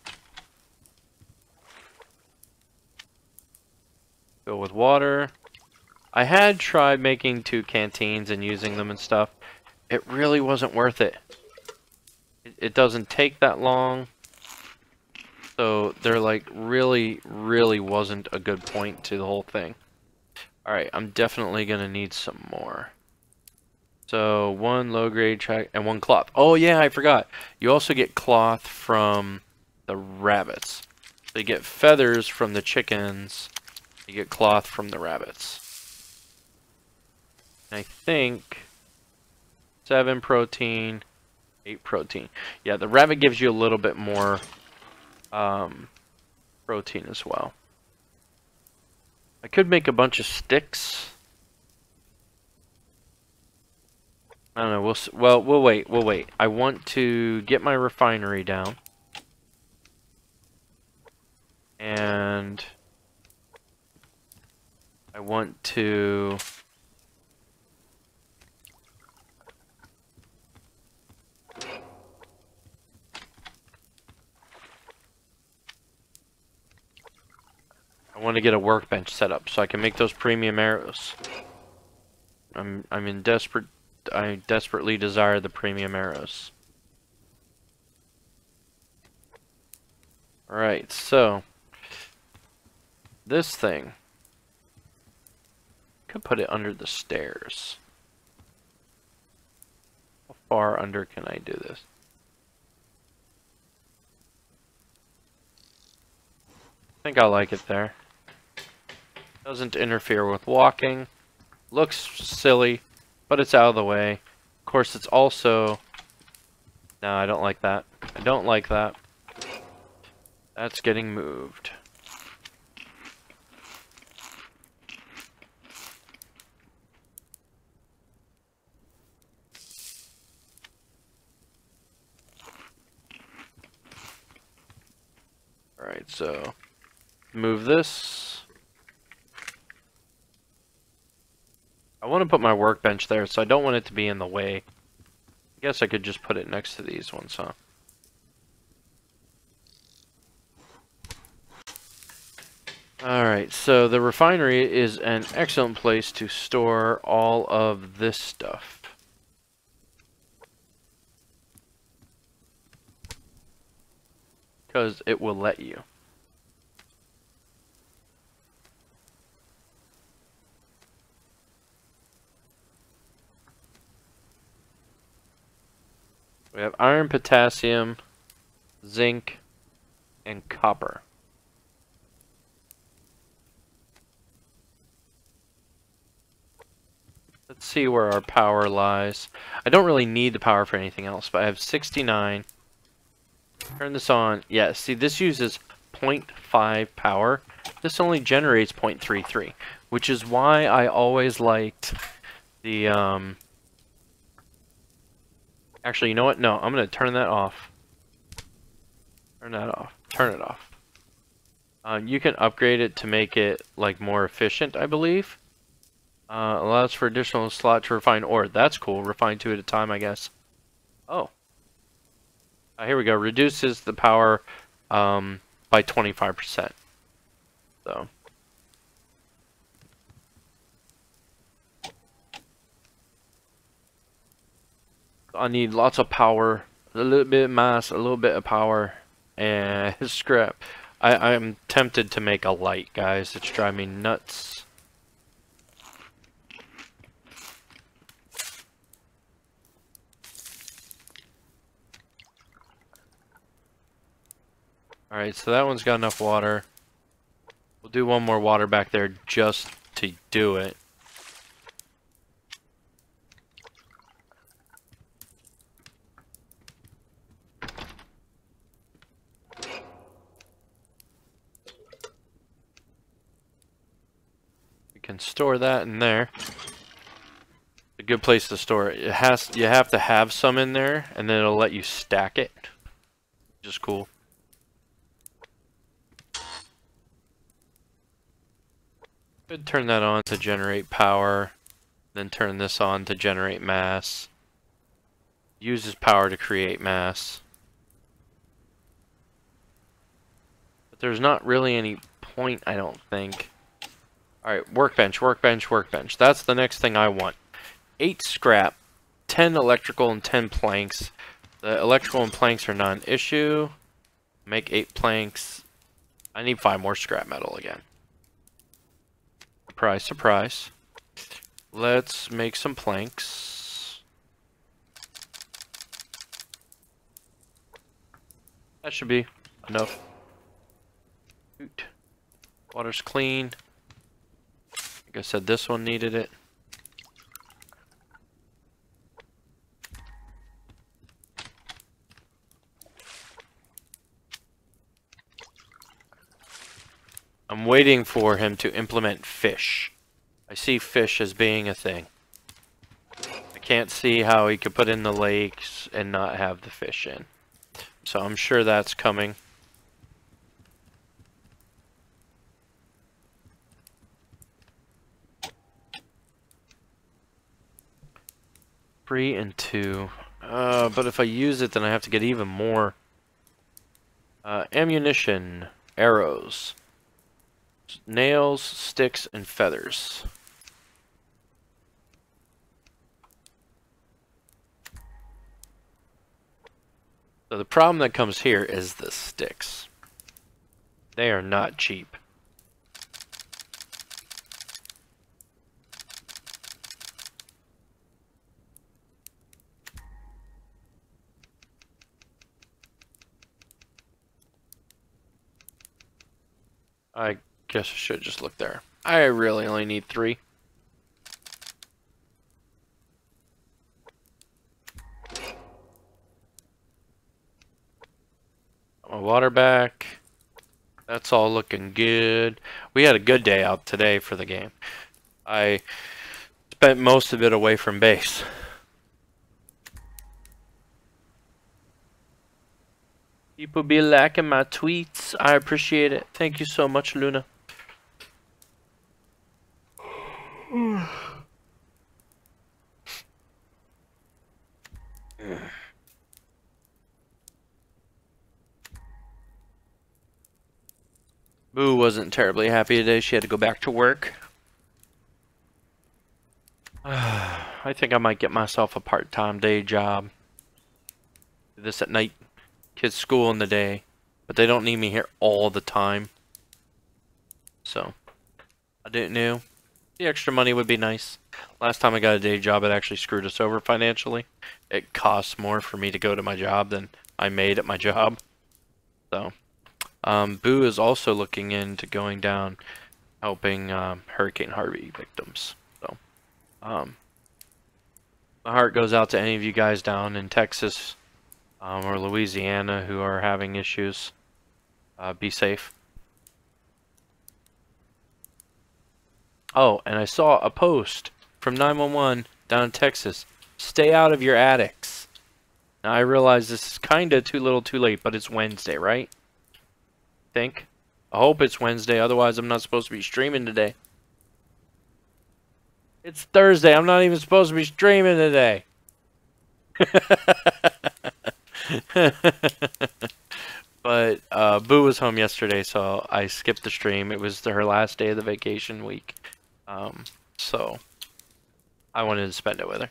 Fill with water. I had tried making 2 canteens and using them and stuff. it really wasn't worth it. It doesn't take that long. So there like really wasn't a good point to the whole thing. Alright, I'm definitely gonna need some more. So 1 low grade track and 1 cloth. Oh yeah, I forgot. You also get cloth from the rabbits. So you get feathers from the chickens. You get cloth from the rabbits. And I think 7 protein, 8 protein. Yeah, the rabbit gives you a little bit more protein as well. I could make a bunch of sticks. I don't know. We'll wait. We'll wait. I want to get my refinery down, and I want to. I want to get a workbench set up so I can make those premium arrows. I desperately desire the premium arrows. Alright, so this thing, could put it under the stairs. How far under can I do this? I think I like it there. Doesn't interfere with walking. Looks silly, but it's out of the way. Of course, it's also... No, I don't like that. I don't like that. That's getting moved. Alright, so... move this. I want to put my workbench there, so I don't want it to be in the way. I guess I could just put it next to these ones, huh? Alright, so the refinery is an excellent place to store all of this stuff. Because it will let you. We have iron, potassium, zinc, and copper. Let's see where our power lies. I don't really need the power for anything else, but I have 69. Turn this on. Yeah, see, this uses 0.5 power. This only generates 0.33, which is why I always liked the, Actually, you know what? No, I'm going to turn that off. Turn that off. Turn it off. You can upgrade it to make it like more efficient, I believe. Allows for additional slot to refine ore. That's cool. Refine 2 at a time, I guess. Oh. Here we go. Reduces the power by 25%. So. I need lots of power, a little bit of mass, a little bit of power, and scrap. I'm tempted to make a light, guys. It's driving me nuts. Alright, so that one's got enough water. We'll do one more water back there just to do it. Can store that in there. A good place to store it. You have to have some in there, and then it'll let you stack it, which is cool. Could turn that on to generate power, then turn this on to generate mass. Uses power to create mass. But there's not really any point, I don't think. Alright, workbench, workbench, workbench. That's the next thing I want. 8 scrap 10 electrical and 10 planks. The electrical and planks are not an issue. Make 8 planks. I need 5 more scrap metal again. Surprise, surprise. Let's make some planks. That should be enough. Water's clean. Like I said, this one needed it. I'm waiting for him to implement fish. I see fish as being a thing. I can't see how he could put in the lakes and not have the fish in. So I'm sure that's coming. Three and 2. But if I use it, then I have to get even more. Ammunition, arrows, nails, sticks, and feathers. So the problem that comes here is the sticks. They are not cheap. I guess I should just look there. I really only need 3. My water back. That's all looking good. We had a good day out today for the game. I spent most of it away from base. People be liking my tweets. I appreciate it. Thank you so much, Luna. Boo wasn't terribly happy today. She had to go back to work. I think I might get myself a part-time day job. Do this at night. Kids school in the day, but they don't need me here all the time. So, I didn't know. The extra money would be nice. Last time I got a day job, it actually screwed us over financially. It costs more for me to go to my job than I made at my job. So, Boo is also looking into going down, helping Hurricane Harvey victims. So, my heart goes out to any of you guys down in Texas. Or Louisiana who are having issues. Be safe. Oh, and I saw a post from 911 down in Texas. Stay out of your attics. Now I realize this is kinda too little too late, but it's Wednesday, right? Think? I hope it's Wednesday, otherwise I'm not supposed to be streaming today. It's Thursday, I'm not even supposed to be streaming today. But Boo was home yesterday, so I skipped the stream. It was her last day of the vacation week, so I wanted to spend it with her.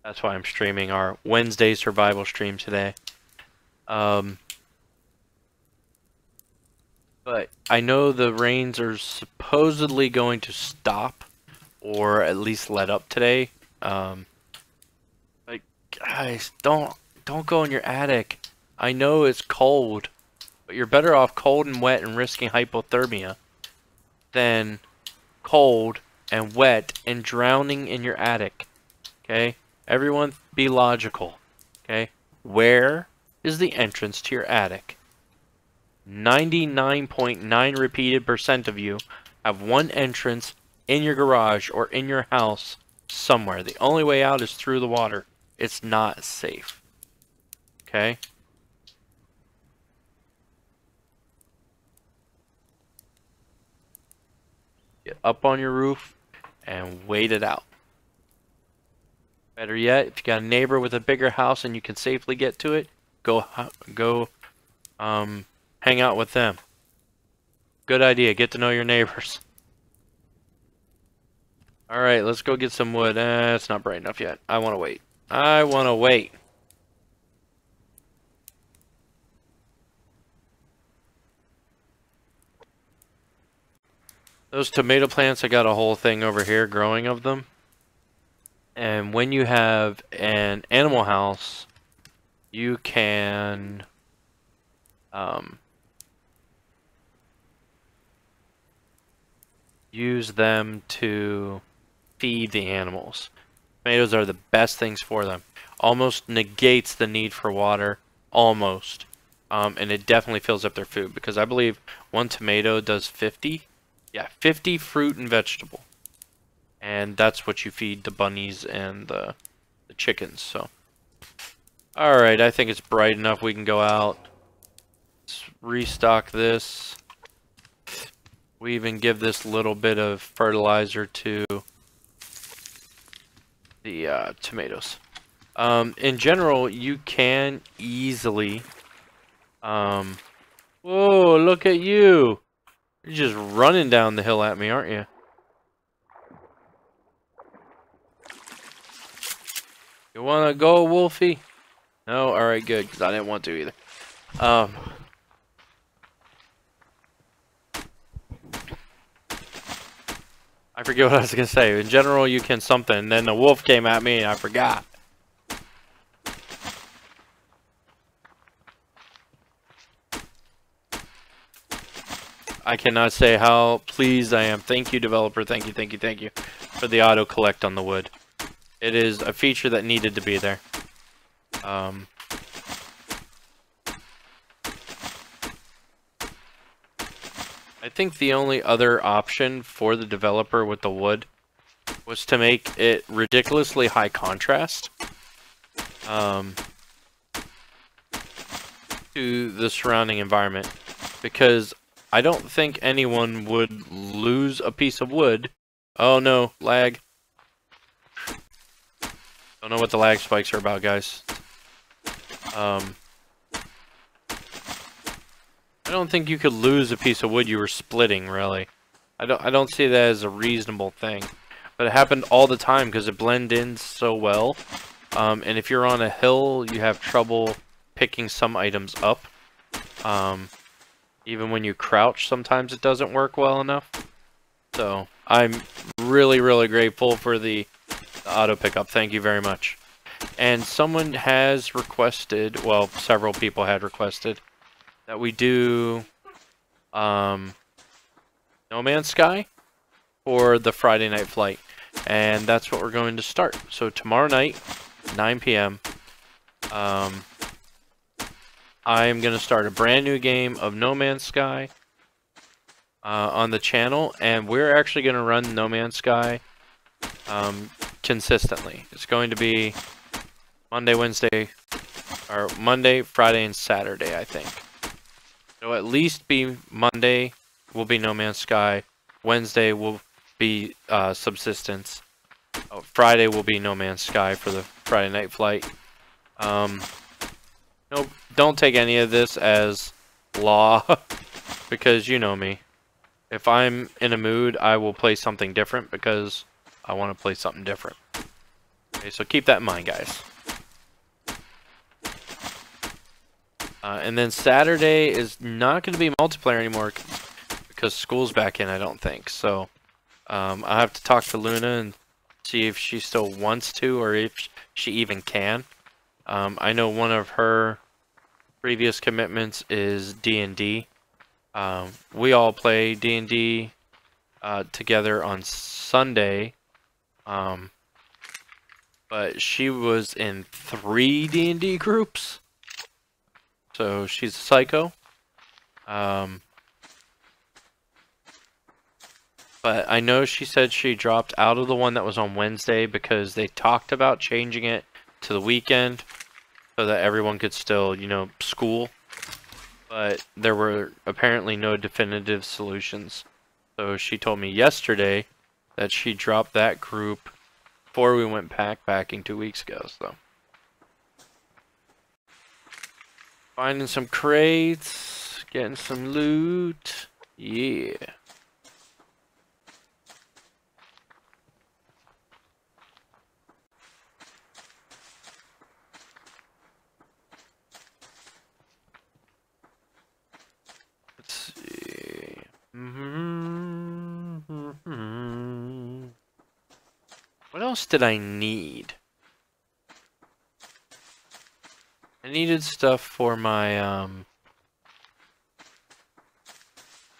That's why I'm streaming our Wednesday survival stream today. But I know the rains are supposedly going to stop, or at least let up today. Like, guys, don't go in your attic. I know it's cold, but you're better off cold and wet and risking hypothermia than cold and wet and drowning in your attic. Okay? Everyone be logical. Okay? Where is the entrance to your attic? 99.9 repeated % of you have one entrance in your garage or in your house somewhere. The only way out is through the water. It's not safe. Okay? Get up on your roof and wait it out. Better yet, if you got a neighbor with a bigger house and you can safely get to it, go hang out with them. Good idea. Get to know your neighbors. Alright, let's go get some wood. It's not bright enough yet. I want to wait. I want to wait. Those tomato plants, I got a whole thing over here growing of them. And when you have an animal house, you can use them to feed the animals. Tomatoes are the best things for them. Almost negates the need for water. Almost. And it definitely fills up their food. Because I believe one tomato does 50. Yeah, 50 fruit and vegetable. And that's what you feed the bunnies and the chickens. So, alright, I think it's bright enough. We can go out. Let's restock this. We even give this little bit of fertilizer to the tomatoes. In general, you can easily... whoa, look at you! You're just running down the hill at me, aren't you? You wanna go, Wolfie? No? Alright, good, because I didn't want to either. I forget what I was gonna say. In general, you can something, and then the wolf came at me and I forgot. I cannot say how pleased I am. Thank you, developer. Thank you, thank you, thank you for the auto collect on the wood. It is a feature that needed to be there. I think the only other option for the developer with the wood was to make it ridiculously high contrast to the surrounding environment, because I don't think anyone would lose a piece of wood. Oh no, lag. Don't know what the lag spikes are about, guys. I don't think you could lose a piece of wood you were splitting, really. I don't see that as a reasonable thing. But it happened all the time because it blended in so well. And if you're on a hill, you have trouble picking some items up. Even when you crouch, sometimes it doesn't work well enough. So, I'm really, really grateful for the auto pickup. Thank you very much. And someone has requested, well, several people had requested, that we do No Man's Sky for the Friday night flight. And that's what we're going to start. So tomorrow night, 9 p.m., I'm going to start a brand new game of No Man's Sky on the channel. And we're actually going to run No Man's Sky consistently. It's going to be Monday, Wednesday, or Monday, Friday, and Saturday, I think. It'll at least be Monday will be No Man's Sky. Wednesday will be Subsistence. Oh, Friday will be No Man's Sky for the Friday night flight. No, don't take any of this as law, because you know me. If I'm in a mood, I will play something different because I want to play something different. Okay, so keep that in mind, guys. And then Saturday is not going to be multiplayer anymore because school's back in, I don't think. So I'll have to talk to Luna and see if she still wants to or if she even can. I know one of her previous commitments is D&D. We all play D&D together on Sunday. But she was in 3 D&D groups. So she's a psycho. But I know she said she dropped out of the one that was on Wednesday because they talked about changing it to the weekend so that everyone could still, you know, school. But there were apparently no definitive solutions. So she told me yesterday that she dropped that group before we went backpacking 2 weeks ago, so. Finding some crates, getting some loot, yeah. Let's see. What else did I need? I needed stuff for my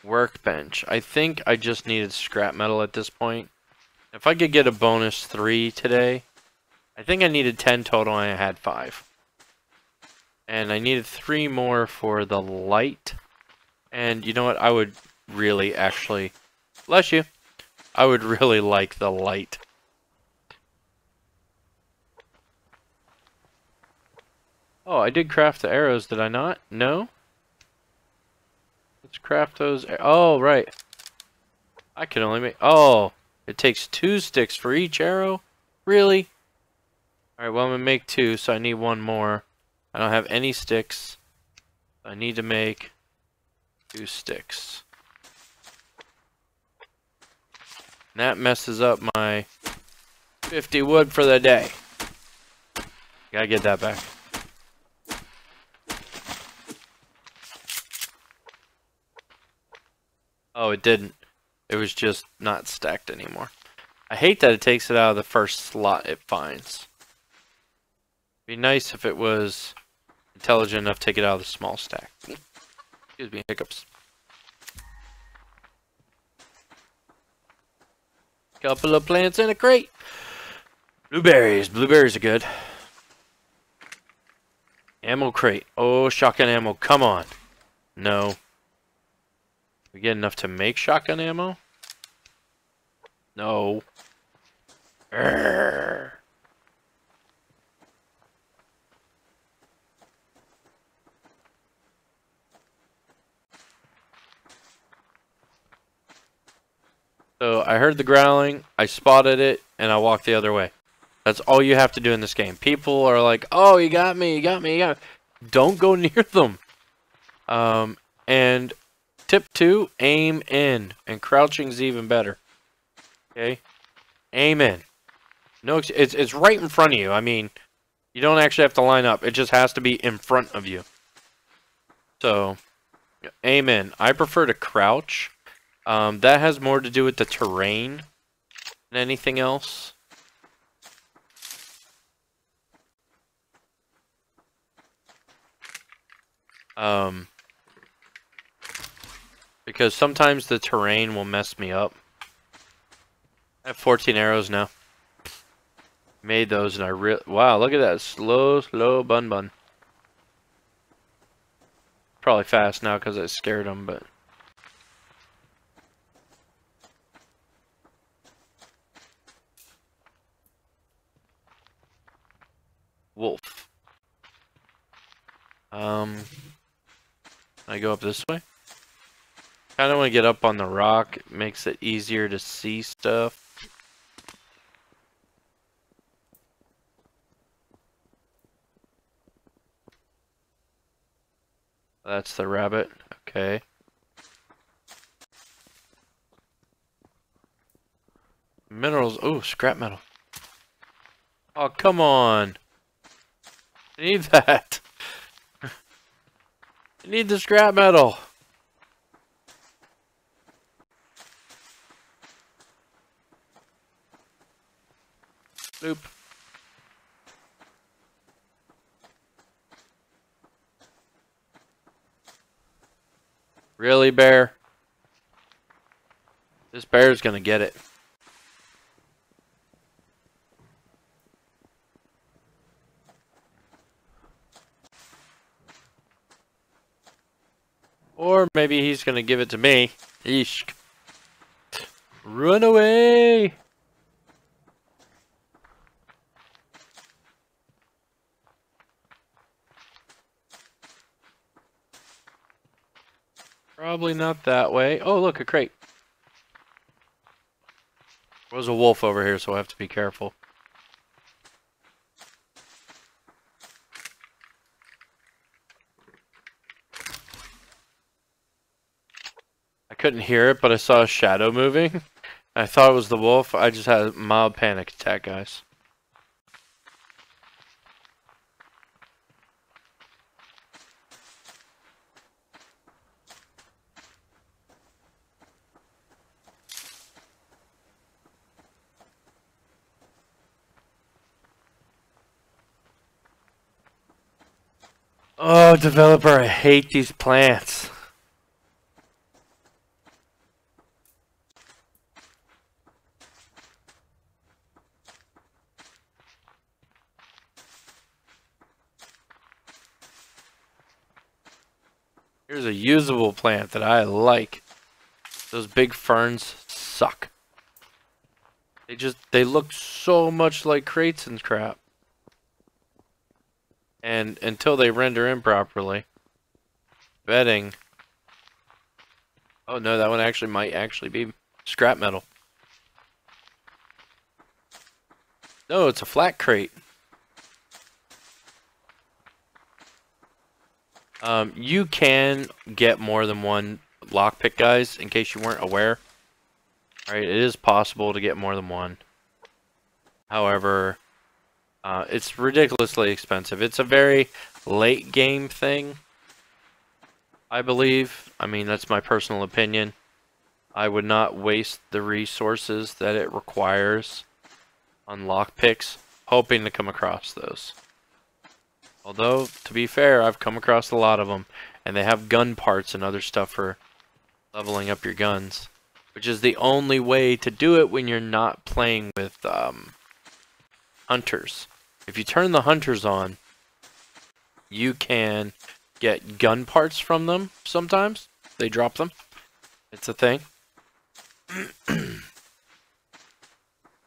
workbench. I think I just needed scrap metal at this point. If I could get a bonus 3 today, I think I needed 10 total and I had 5. And I needed 3 more for the light. And you know what? I would really actually, bless you, I would really like the light. Oh, I did craft the arrows, did I not? No? Let's craft those. Oh, right. I can only make, oh, it takes 2 sticks for each arrow? Really? Alright, well, I'm gonna make 2, so I need 1 more. I don't have any sticks. I need to make 2 sticks. And that messes up my 50 wood for the day. Gotta get that back. Oh, it didn't. It was just not stacked anymore. I hate that it takes it out of the first slot it finds. It'd be nice if it was intelligent enough to take it out of the small stack. Excuse me, hiccups. Couple of plants in a crate. Blueberries. Blueberries are good. Ammo crate. Oh, shotgun ammo. Come on. No. We get enough to make shotgun ammo? No. Urgh. So I heard the growling, I spotted it, and I walked the other way. That's all you have to do in this game. People are like, oh, you got me, you got me, you got me. Don't go near them. And tip 2, aim in. And crouching's even better. Okay? Aim in. No, it's right in front of you. I mean, you don't actually have to line up. It just has to be in front of you. So, aim in. I prefer to crouch. That has more to do with the terrain than anything else. Because sometimes the terrain will mess me up. I have 14 arrows now. Made those and I wow, look at that. Slow bun. Probably fast now because I scared him, but... Wolf. I go up this way. Kind of want to get up on the rock. It makes it easier to see stuff. That's the rabbit. Okay. Minerals. Oh, scrap metal. Oh, come on. I need that. I need the scrap metal. Boop. Really, bear? This bear's gonna get it. Or maybe he's gonna give it to me. Eesh. Run away! Probably not that way. Oh, look, a crate. There's a wolf over here, so I have to be careful. I couldn't hear it, but I saw a shadow moving. I thought it was the wolf. I just had a mild panic attack, guys. Oh, developer, I hate these plants. Here's a usable plant that I like. Those big ferns suck. They look so much like crates and crap. And until they render improperly. Betting. Oh no, that one actually might actually be scrap metal. No, it's a flat crate. You can get more than one lockpick, guys, in case you weren't aware. Right, it is possible to get more than one. However, it's ridiculously expensive. It's a very late game thing, I believe. I mean, that's my personal opinion. I would not waste the resources that it requires on lockpicks, hoping to come across those. Although, to be fair, I've come across a lot of them, and they have gun parts and other stuff for leveling up your guns, which is the only way to do it when you're not playing with hunters. If you turn the hunters on, you can get gun parts from them sometimes. They drop them. It's a thing.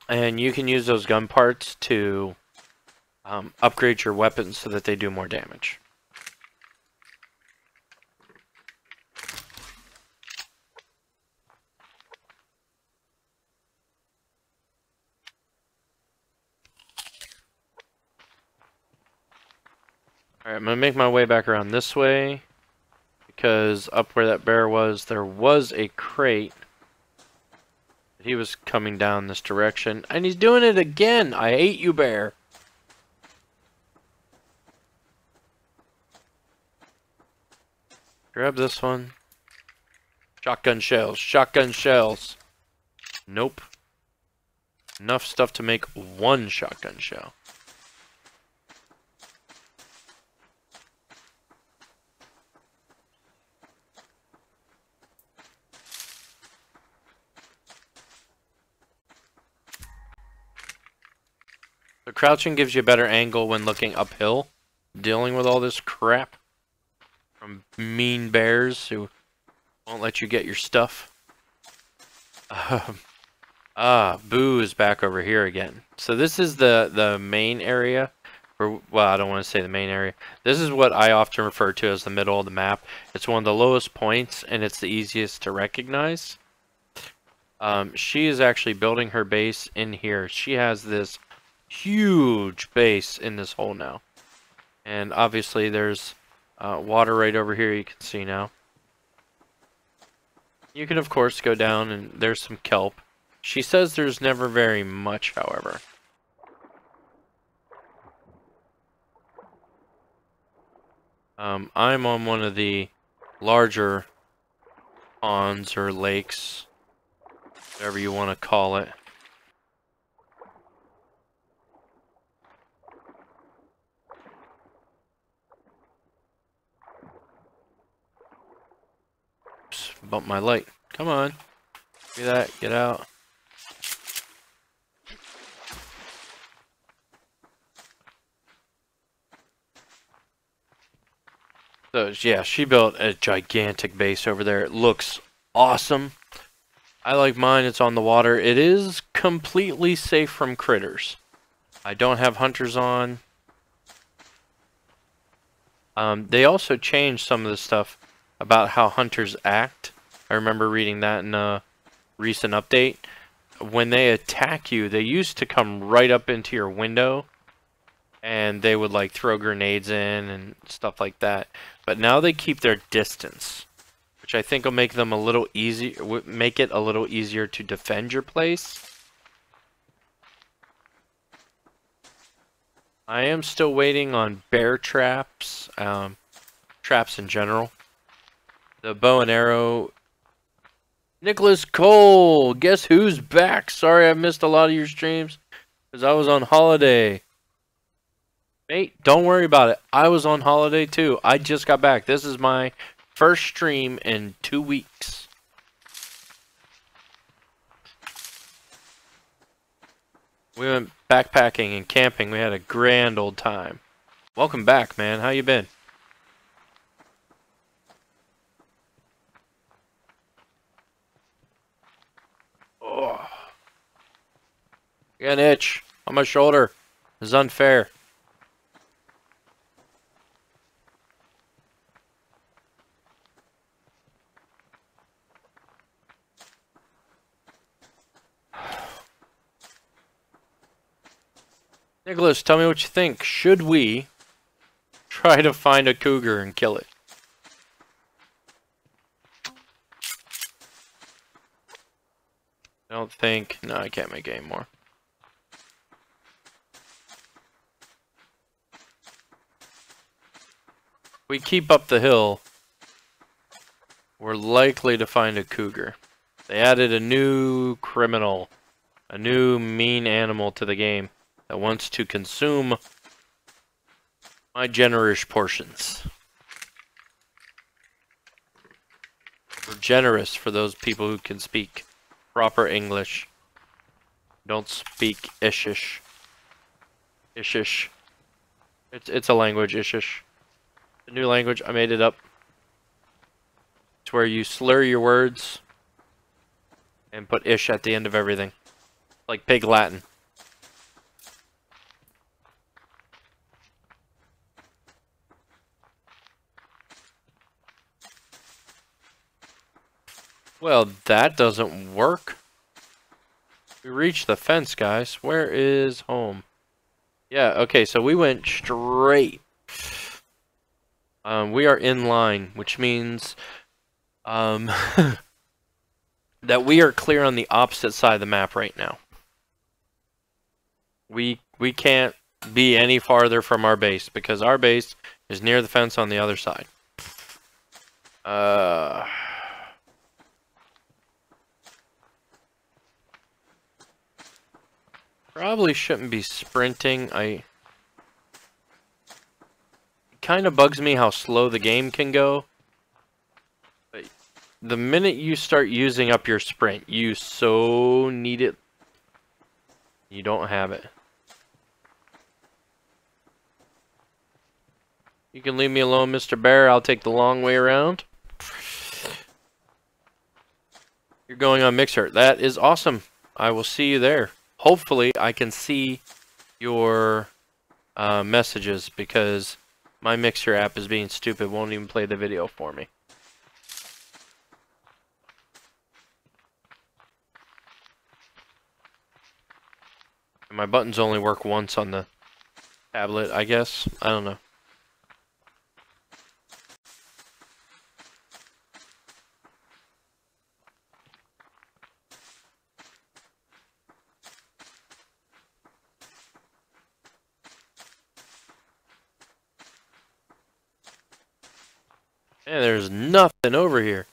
And you can use those gun parts to upgrade your weapons so that they do more damage. Alright, I'm going to make my way back around this way, because up where that bear was, there was a crate. He was coming down this direction, and he's doing it again! I hate you, bear! Grab this one. Shotgun shells, shotgun shells. Nope. Enough stuff to make one shotgun shell. So crouching gives you a better angle when looking uphill, dealing with all this crap from mean bears who won't let you get your stuff. Boo is back over here again. So this is the main area. Well, I don't want to say the main area. This is what I often refer to as the middle of the map. It's one of the lowest points, and it's the easiest to recognize. She is actually building her base in here. She has this huge base in this hole now. And obviously there's water right over here, you can see now. You can of course go down and there's some kelp. She says there's never very much, however. I'm on one of the larger ponds or lakes, whatever you want to call it. Oops, bump my light. Come on. Do that. Get out. So, yeah, she built a gigantic base over there. It looks awesome. I like mine. It's on the water. It is completely safe from critters. I don't have hunters on. They also changed some of the stuff about how hunters act. I remember reading that in a recent update. When they attack you, they used to come right up into your window. And they would like throw grenades in and stuff like that. But now they keep their distance, which I think will make them a little easier, make it a little easier to defend your place. I am still waiting on bear traps, traps in general. The bow and arrow. Nicholas Cole, guess who's back? Sorry I missed a lot of your streams because I was on holiday. Mate, don't worry about it. I was on holiday too. I just got back. This is my first stream in 2 weeks. We went backpacking and camping. We had a grand old time. Welcome back, man. How you been? Oh. I got an itch on my shoulder. This is unfair. Nicholas, tell me what you think. Should we try to find a cougar and kill it? I don't think... No, I can't make it anymore. We keep up the hill, we're likely to find a cougar. They added a new criminal, a new mean animal to the game that wants to consume my generous portions. We're generous for those people who can speak proper English. Don't speak Ishish. Ishish. It's a language, Ishish. A new language, I made it up. It's where you slur your words and put ish at the end of everything. Like pig Latin. Well, that doesn't work. We reached the fence, guys. Where is home? Yeah, okay, so we went straight. We are in line, which means that we are clear on the opposite side of the map right now. We can't be any farther from our base because our base is near the fence on the other side. Probably shouldn't be sprinting. It kind of bugs me how slow the game can go. But the minute you start using up your sprint, you so need it. You don't have it. You can leave me alone, Mr. Bear. I'll take the long way around. You're going on Mixer. That is awesome. I will see you there. Hopefully, I can see your messages because my Mixer app is being stupid. Won't even play the video for me. And my buttons only work once on the tablet, I guess. I don't know. Man, there's nothing over here.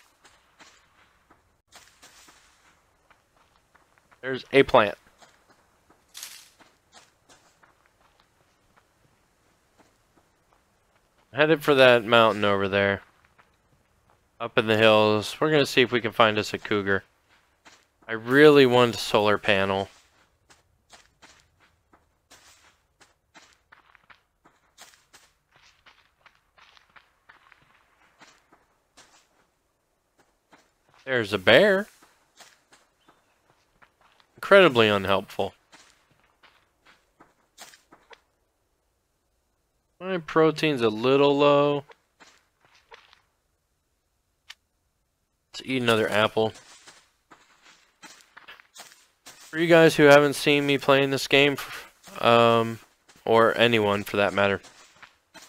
There's a plant. Headed for that mountain over there. Up in the hills. We're going to see if we can find us a cougar. I really want a solar panel. There's a bear. Incredibly unhelpful. My protein's a little low. Let's eat another apple. For you guys who haven't seen me playing this game, or anyone for that matter,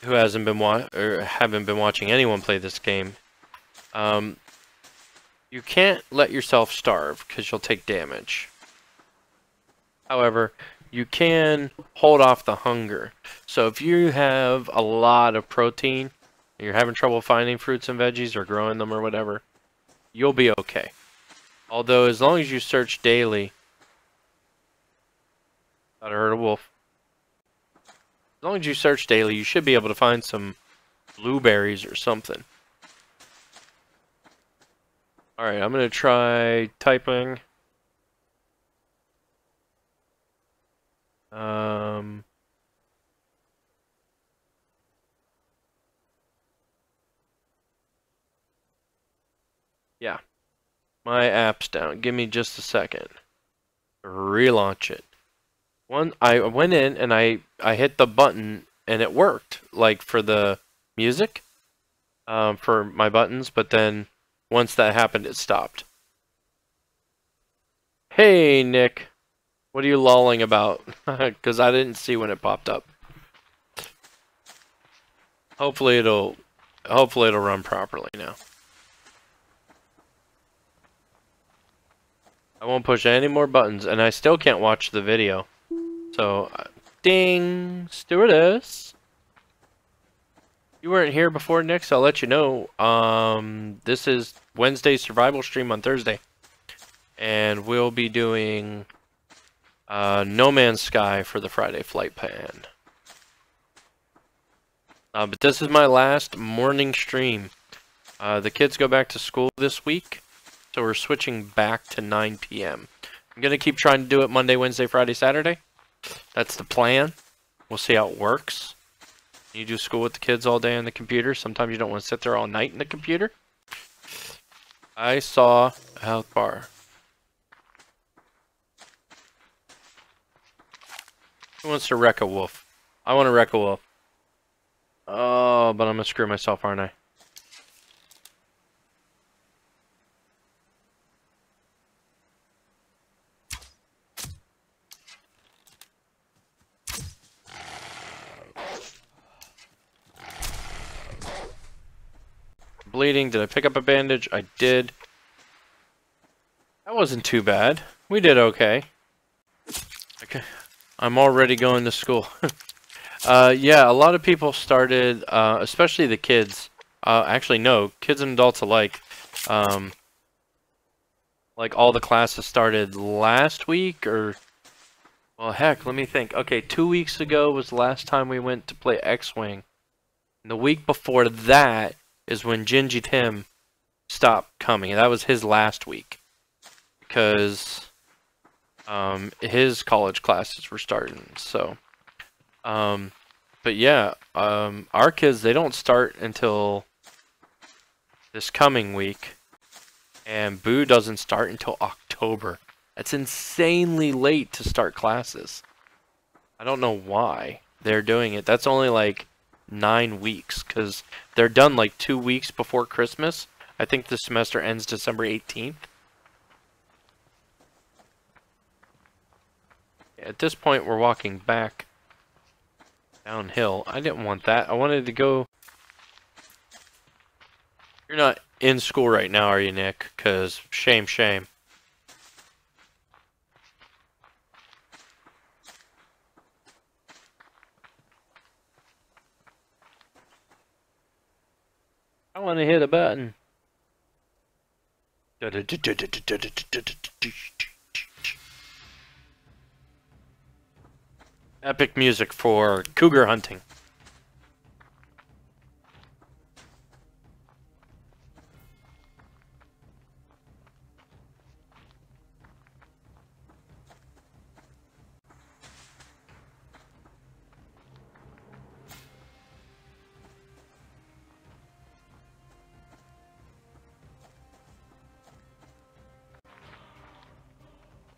who hasn't been haven't been watching anyone play this game, you can't let yourself starve because you'll take damage. However, you can hold off the hunger. So if you have a lot of protein and you're having trouble finding fruits and veggies or growing them or whatever, you'll be okay. Although as long as you search daily... Thought I heard a wolf. As long as you search daily, you should be able to find some blueberries or something. Alright, I'm gonna try typing. Yeah. My app's down. Give me just a second. Relaunch it. I went in and I hit the button and it worked, like for the music, for my buttons, but then once that happened, it stopped. Hey, Nick. What are you lolling about? Because I didn't see when it popped up. Hopefully it'll run properly now. I won't push any more buttons, and I still can't watch the video. So, ding, stewardess. You weren't here before, Nick, so I'll let you know. This is Wednesday's survival stream on Thursday. And we'll be doing No Man's Sky for the Friday flight plan. But this is my last morning stream. The kids go back to school this week, so we're switching back to 9 p.m. I'm going to keep trying to do it Monday, Wednesday, Friday, Saturday. That's the plan. We'll see how it works. You do school with the kids all day on the computer. Sometimes you don't want to sit there all night in the computer. I saw a health bar. Who wants to wreck a wolf? I want to wreck a wolf. Oh, but I'm going to screw myself, aren't I? Bleeding. Did I pick up a bandage? I did. That wasn't too bad. We did okay. Okay. I'm already going to school. Yeah, a lot of people started, especially the kids. Actually, no, kids and adults alike. Like all the classes started last week, or well, heck, let me think. Okay, 2 weeks ago was the last time we went to play X-Wing. And the week before that is when Gingy Tim stopped coming. That was his last week because his college classes were starting. So, but yeah, our kids, they don't start until this coming week, and Boo doesn't start until October. That's insanely late to start classes. I don't know why they're doing it. That's only like 9 weeks, because they're done like 2 weeks before Christmas. I think the semester ends December 18th. At this point, we're walking back downhill. I didn't want that. I wanted to go... You're not in school right now, are you, Nick? Because shame, shame. I want to hit a button. Epic music for cougar hunting.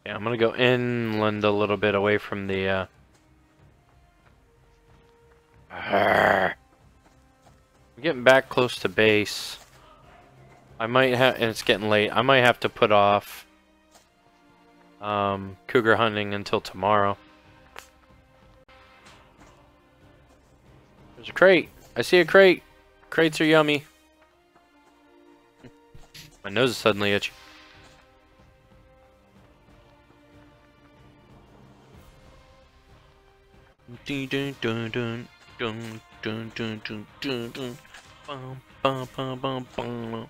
Yeah, I'm gonna go inland a little bit away from the I'm getting back close to base. I might have, and it's getting late. I might have to put off cougar hunting until tomorrow. There's a crate. I see a crate. Crates are yummy. My nose is suddenly itchy. Dun dun dun dun dun dun dun dun dun dun. Bum bum bum bum bum.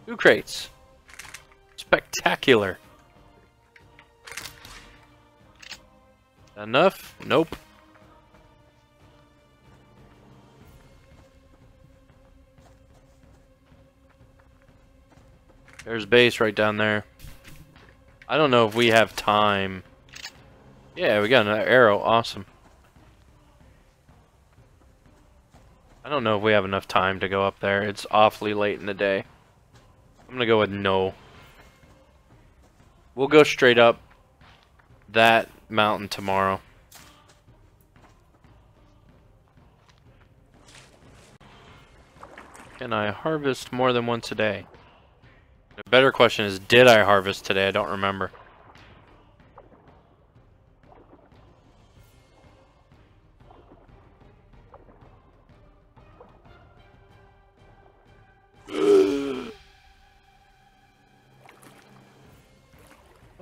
2 crates. Spectacular. Enough? Nope. There's base right down there. I don't know if we have time. Yeah, we got an arrow. Awesome. I don't know if we have enough time to go up there. It's awfully late in the day. I'm gonna go with no. We'll go straight up that mountain tomorrow. Can I harvest more than once a day? The better question is, did I harvest today? I don't remember.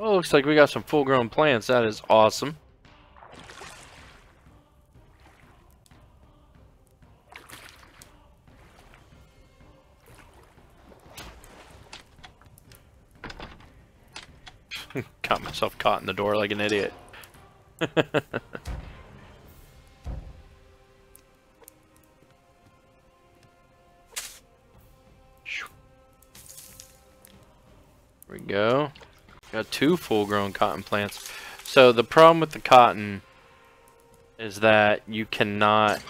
Oh, looks like we got some full-grown plants. That is awesome. Got myself caught in the door like an idiot. There we go. Got 2 full-grown cotton plants. So the problem with the cotton is that you cannot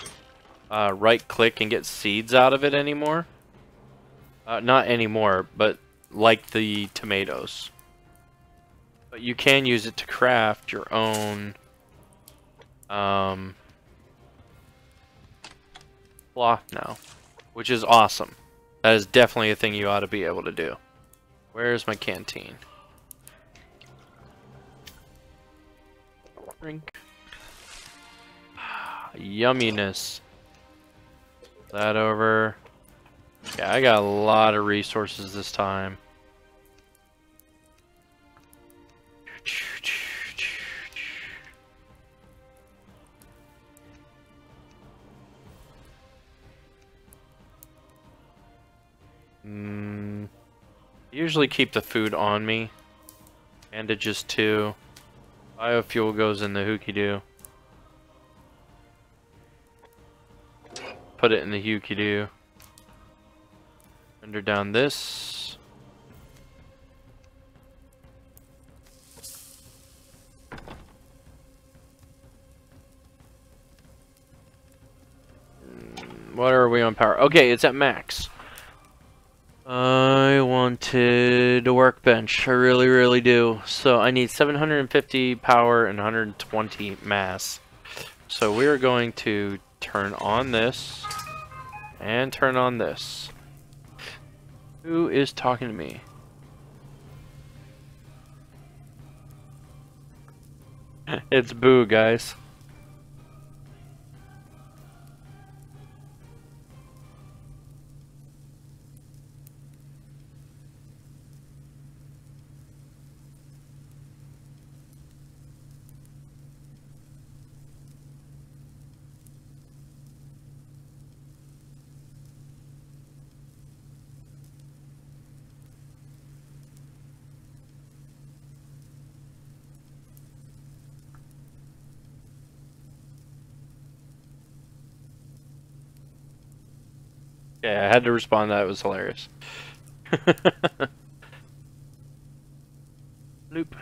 right-click and get seeds out of it anymore. Not anymore, but like the tomatoes. But you can use it to craft your own cloth now, which is awesome. That is definitely a thing you ought to be able to do. Where's my canteen? Drink. Yumminess. That over. Yeah, I got a lot of resources this time. Usually keep the food on me. Bandages too. Biofuel goes in the hooky-doo. Put it in the hooky-doo. Render down this. What are we on power? Okay, it's at max. I wanted a workbench. I really, really do. So I need 750 power and 120 mass. So we are going to turn on this and turn on this. Who is talking to me? It's Boo, guys. Yeah, I had to respond to that. It was hilarious. Loop.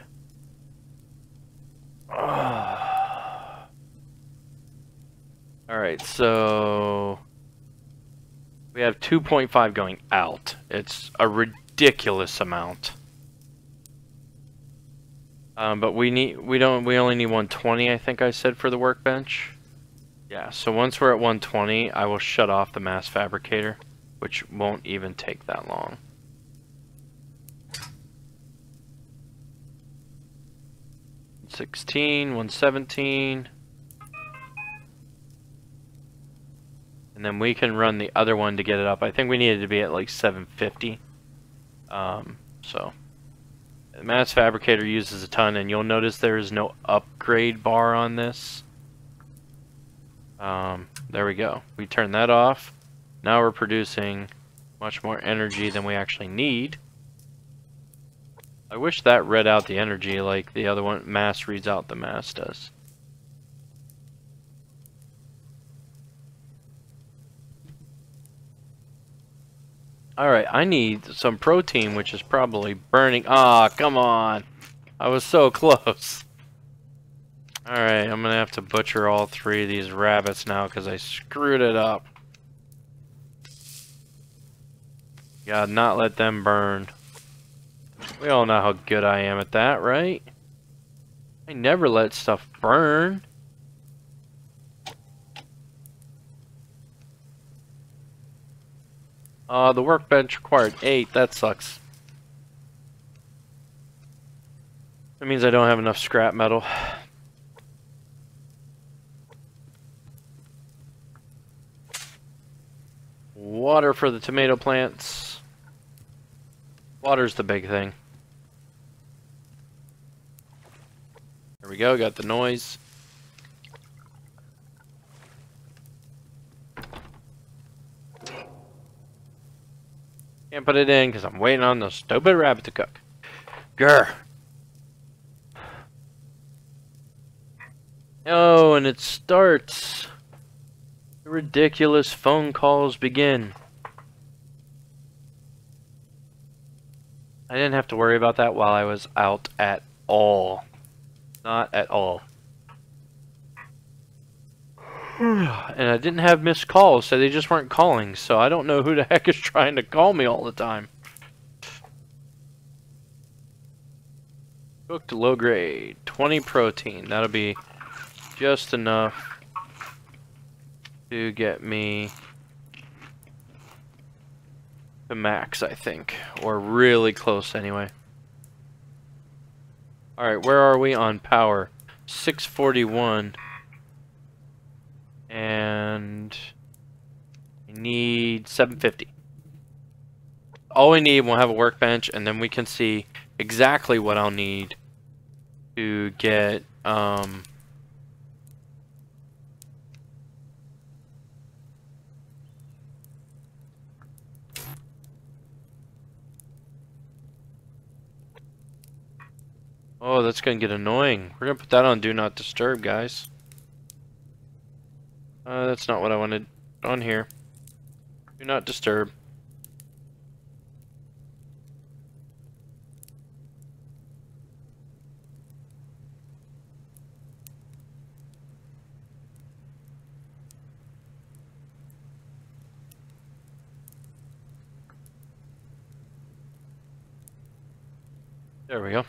Alright, so we have 2.5 going out. It's a ridiculous amount. But we only need 120, I think I said, for the workbench. Yeah, so once we're at 120, I will shut off the mass fabricator, which won't even take that long. $116, 117. And then we can run the other one to get it up. I think we needed to be at like 750. So the mass fabricator uses a ton, and you'll notice there is no upgrade bar on this. There we go. We turn that off. Now we're producing much more energy than we actually need. I wish that read out the energy like the other one, mass reads out the mass does. Alright, I need some protein, which is probably burning. Ah, come on. I was so close. Alright, I'm gonna have to butcher all 3 of these rabbits now because I screwed it up. Gotta not let them burn. We all know how good I am at that, right? I never let stuff burn. The workbench required 8. That sucks. That means I don't have enough scrap metal. Water for the tomato plants. Water's the big thing. There we go, got the noise. Can't put it in because I'm waiting on the stupid rabbit to cook. Grr. Oh, and it starts. The ridiculous phone calls begin. I didn't have to worry about that while I was out at all. Not at all. And I didn't have missed calls, so they just weren't calling, so I don't know who the heck is trying to call me all the time. Cooked low grade, 20 protein. That'll be just enough to get me to max, I think. Or really close anyway. Alright, where are we on power? 641. And I need 750. All we need, we'll have a workbench, and then we can see exactly what I'll need to get oh, that's gonna get annoying. We're gonna put that on Do Not Disturb, guys. That's not what I wanted on here. Do Not Disturb. There we go.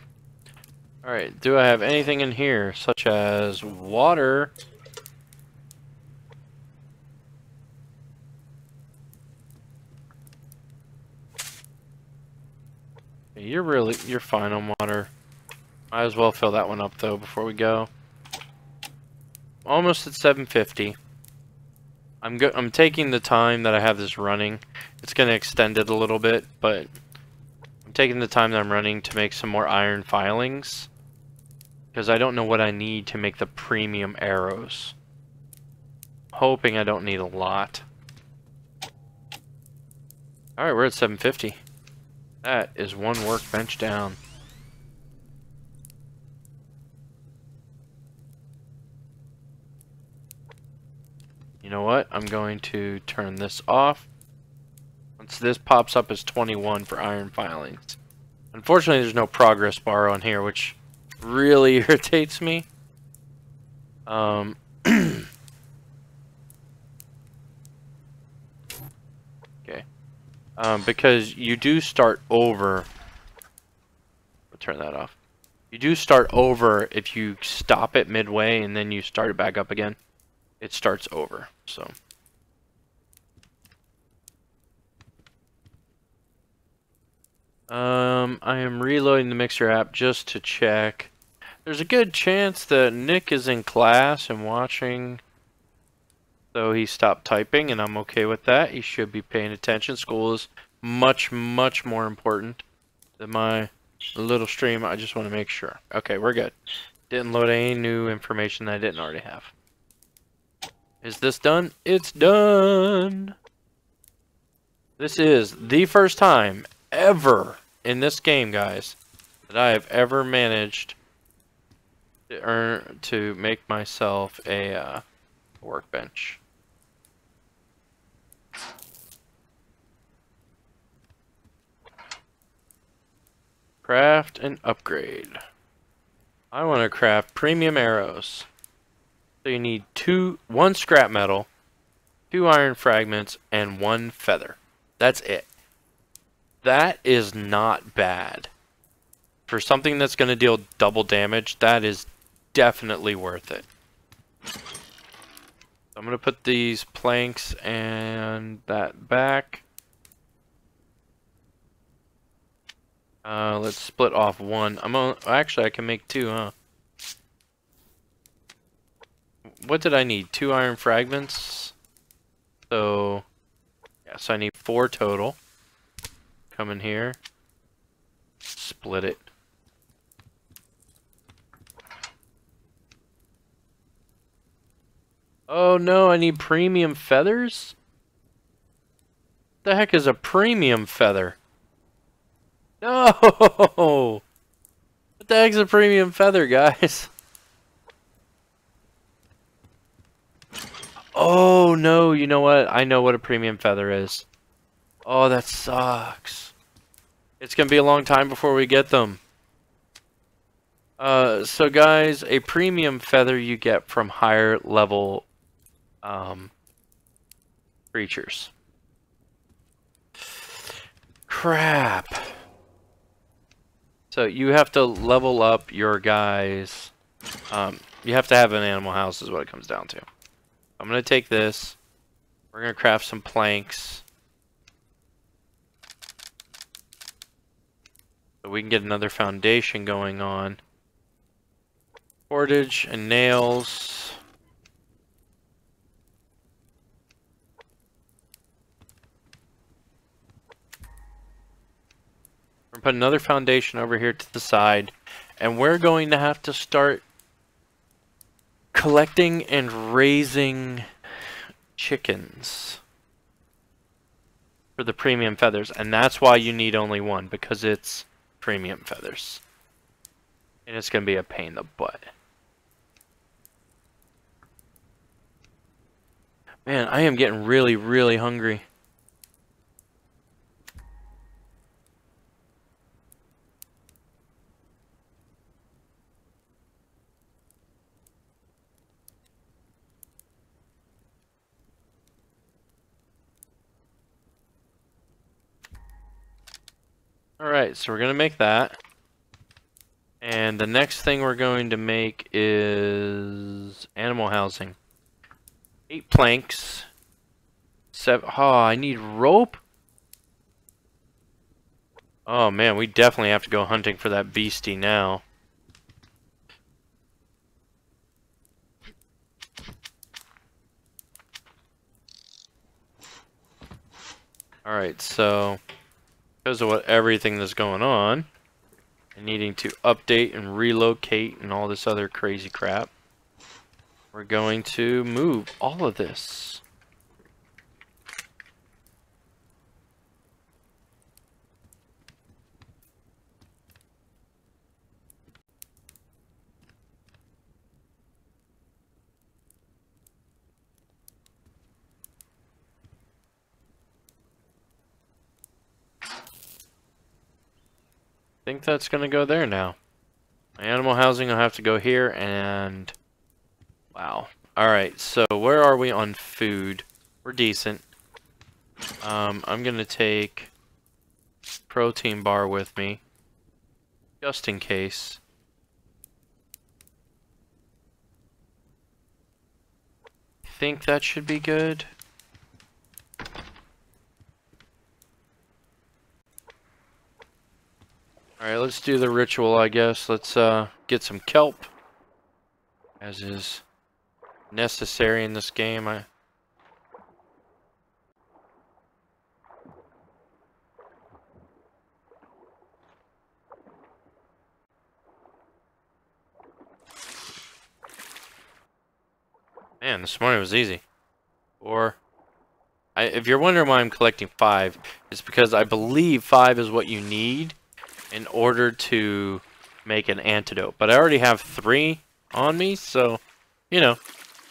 Alright, do I have anything in here, such as water? You're fine on water. Might as well fill that one up though before we go. Almost at 750. I'm taking the time that I have this running. It's gonna extend it a little bit, but I'm taking the time that I'm running to make some more iron filings. Because I don't know what I need to make the premium arrows. Hoping I don't need a lot. Alright, we're at 750. That is one workbench down. You know what? I'm going to turn this off. Once this pops up as 21 for iron filings. Unfortunately, there's no progress bar on here, which really irritates me. Okay. Because you do start over. I'll turn that off. You do start over if you stop it midway and then you start it back up again. It starts over, so. I am reloading the Mixer app just to check. There's a good chance that Nick is in class and watching, so he stopped typing, and I'm okay with that. He should be paying attention. School is much, much more important than my little stream. I just want to make sure. Okay, we're good. Didn't load any new information that I didn't already have. Is this done? It's done! This is the first time ever in this game, guys, that I have ever managed to make myself a workbench. Craft and upgrade. I want to craft premium arrows. So you need 1 scrap metal, 2 iron fragments, and 1 feather. That's it. That is not bad. For something that's going to deal double damage, that is definitely worth it. I'm going to put these planks and that back. Let's split off 1. Actually, I can make 2, huh? What did I need? 2 iron fragments. So, yes, I need 4 total. Come in here. Split it. Oh no, I need premium feathers? What the heck is a premium feather? No! What the heck's a premium feather, guys? Oh no, you know what? I know what a premium feather is. Oh, that sucks. It's gonna be a long time before we get them. So guys, a premium feather you get from higher level creatures. Crap. So you have to level up your guys. You have to have an animal house is what it comes down to. I'm going to take this. We're going to craft some planks. So we can get another foundation going on. Cordage and nails. We're going to put another foundation over here to the side. And we're going to have to start collecting and raising chickens for the premium feathers. And that's why you need only 1, because it's premium feathers. And it's going to be a pain in the butt. Man, I am getting really, really hungry. Alright, so we're going to make that. And the next thing we're going to make is animal housing. 8 planks. 7. Oh, I need rope? Oh man, we definitely have to go hunting for that beastie now. Alright, so because of everything that's going on, and needing to update and relocate and all this other crazy crap, we're going to move all of this. I think that's going to go there now. My animal housing will have to go here and... Wow. Alright, so where are we on food? We're decent. I'm going to take protein bar with me, just in case. I think that should be good. Alright, let's do the ritual, I guess. Let's get some kelp, as is necessary in this game. Man, this morning was easy. If you're wondering why I'm collecting 5, it's because I believe 5 is what you need in order to make an antidote. But I already have 3 on me, so, you know,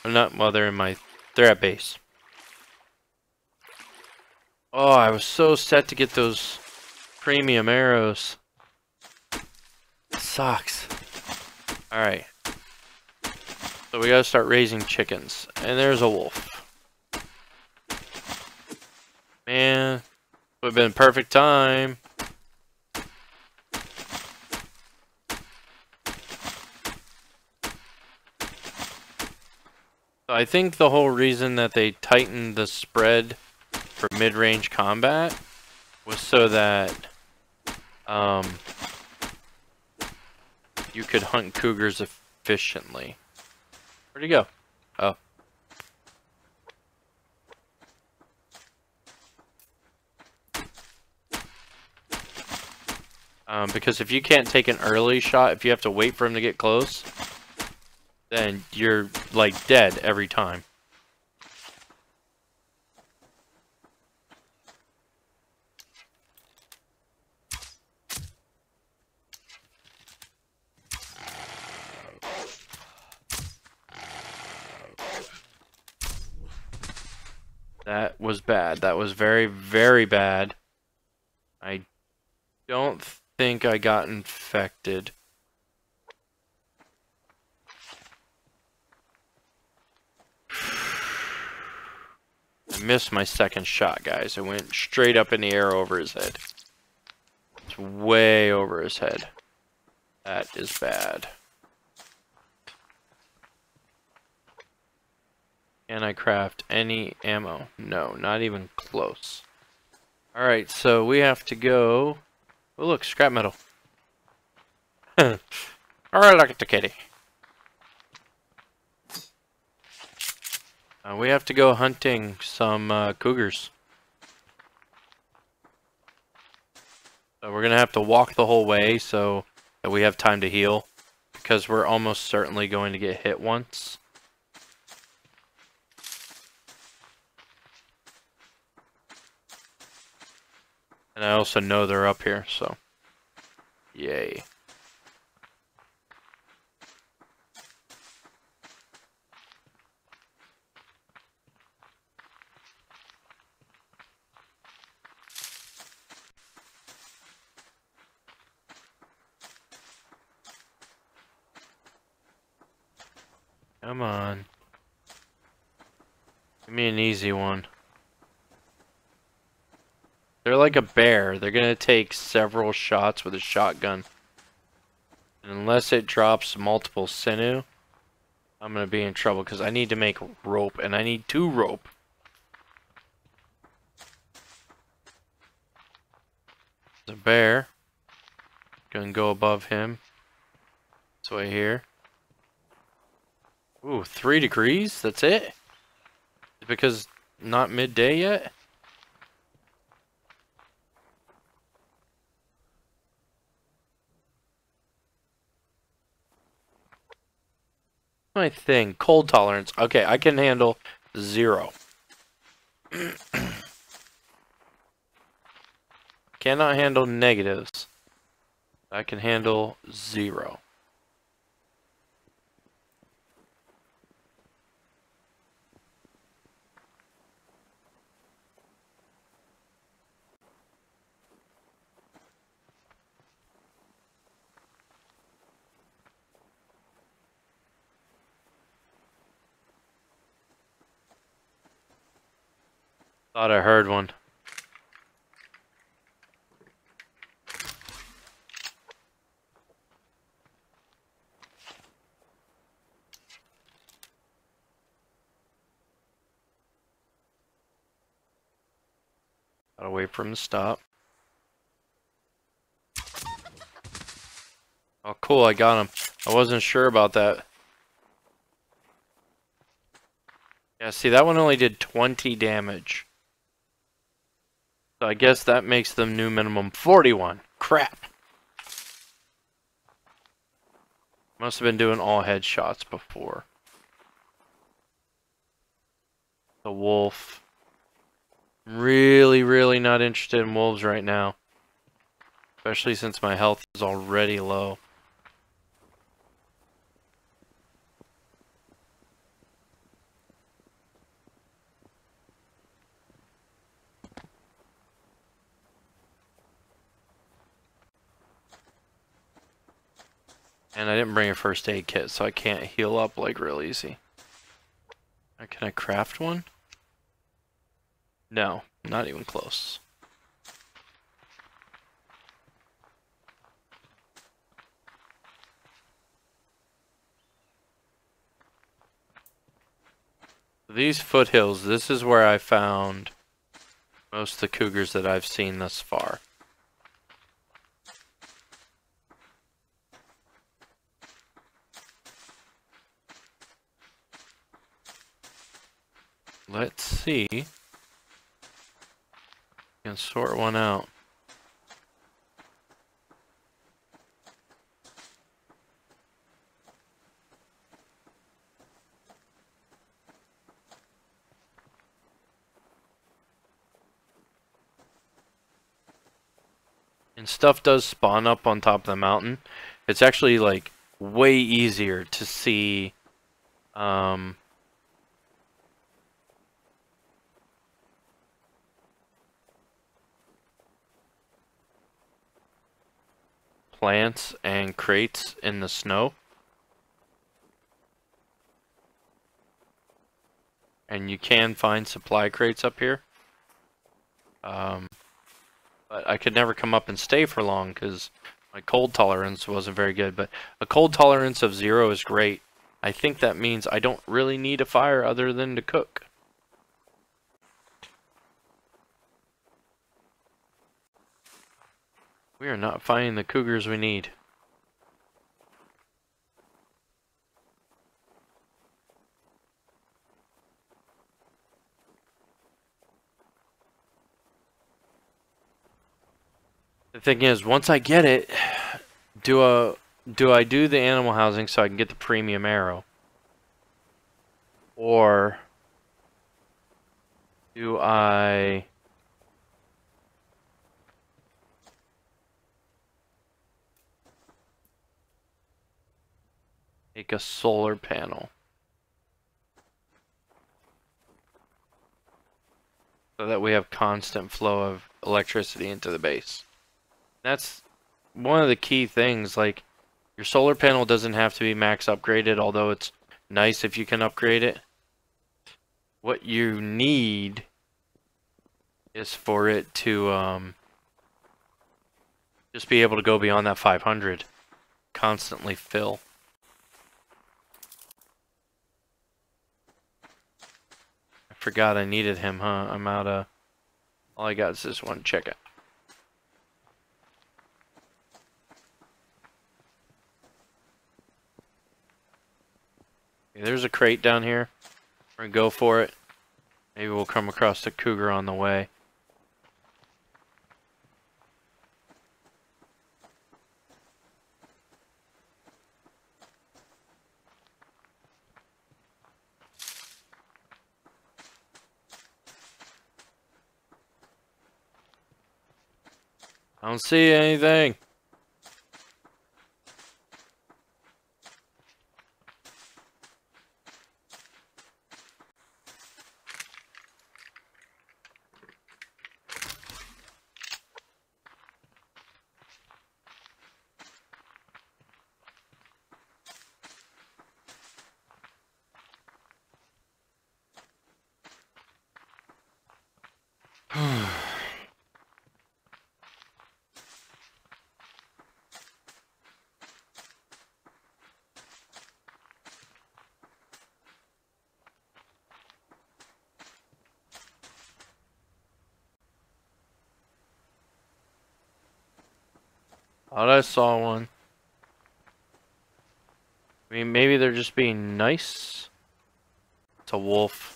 I'm not, well, they're at base. Oh, I was so set to get those premium arrows. sucks. Alright. So we gotta start raising chickens. And there's a wolf. Man, would have been perfect time. So I think the whole reason that they tightened the spread for mid-range combat was so that you could hunt cougars efficiently. Where'd he go? Oh. Because if you can't take an early shot, if you have to wait for him to get close, then you're like dead every time. That was bad. That was very, very bad. I don't think I got infected. I missed my second shot, guys. I went straight up in the air over his head. It's way over his head. That is bad. Can I craft any ammo? No, not even close. Alright, so we have to go... Oh, look, scrap metal. Alright, look at the kitty. We have to go hunting some cougars. So we're going to have to walk the whole way so that we have time to heal. Because we're almost certainly going to get hit once. And I also know they're up here, so yay. Come on. Give me an easy one. They're like a bear. They're gonna take several shots with a shotgun. And unless it drops multiple sinew, I'm gonna be in trouble because I need to make rope and I need 2 rope. There's a bear. Gonna go above him. This way here. Ooh, 3 degrees? That's it? Because not midday yet? My thing, cold tolerance. Okay, I can handle 0. Cannot handle negatives. I can handle 0. Thought I heard one. Gotta wait for him to stop. Oh, cool, I got him. I wasn't sure about that. Yeah, see, that one only did 20 damage. So I guess that makes them new minimum 41. Crap. Must have been doing all headshots before. The wolf. Really, really not interested in wolves right now. Especially since my health is already low. And I didn't bring a first aid kit, so I can't heal up like real easy. Can I craft one? No, not even close. These foothills, this is where I found most of the cougars that I've seen thus far. Let's see. Can sort one out. And stuff does spawn up on top of the mountain. It's actually like way easier to see plants and crates in the snow. And you can find supply crates up here. But I could never come up and stay for long because my cold tolerance wasn't very good. But a cold tolerance of 0 is great. I think that means I don't really need a fire other than to cook. We are not finding the cougars we need. The thing is, once I get it, do I do the animal housing so I can get the premium arrow? Or do I make a solar panel? So that we have constant flow of electricity into the base. That's one of the key things. Like, your solar panel doesn't have to be max upgraded, although it's nice if you can upgrade it. What you need is for it to just be able to go beyond that 500. Constantly fill. I forgot I needed him, huh? I'm out of... All I got is this one. Check it. There's a crate down here. We're gonna go for it. Maybe we'll come across the cougar on the way. I don't see anything. Thought I saw one. I mean, maybe they're just being nice. It's a wolf.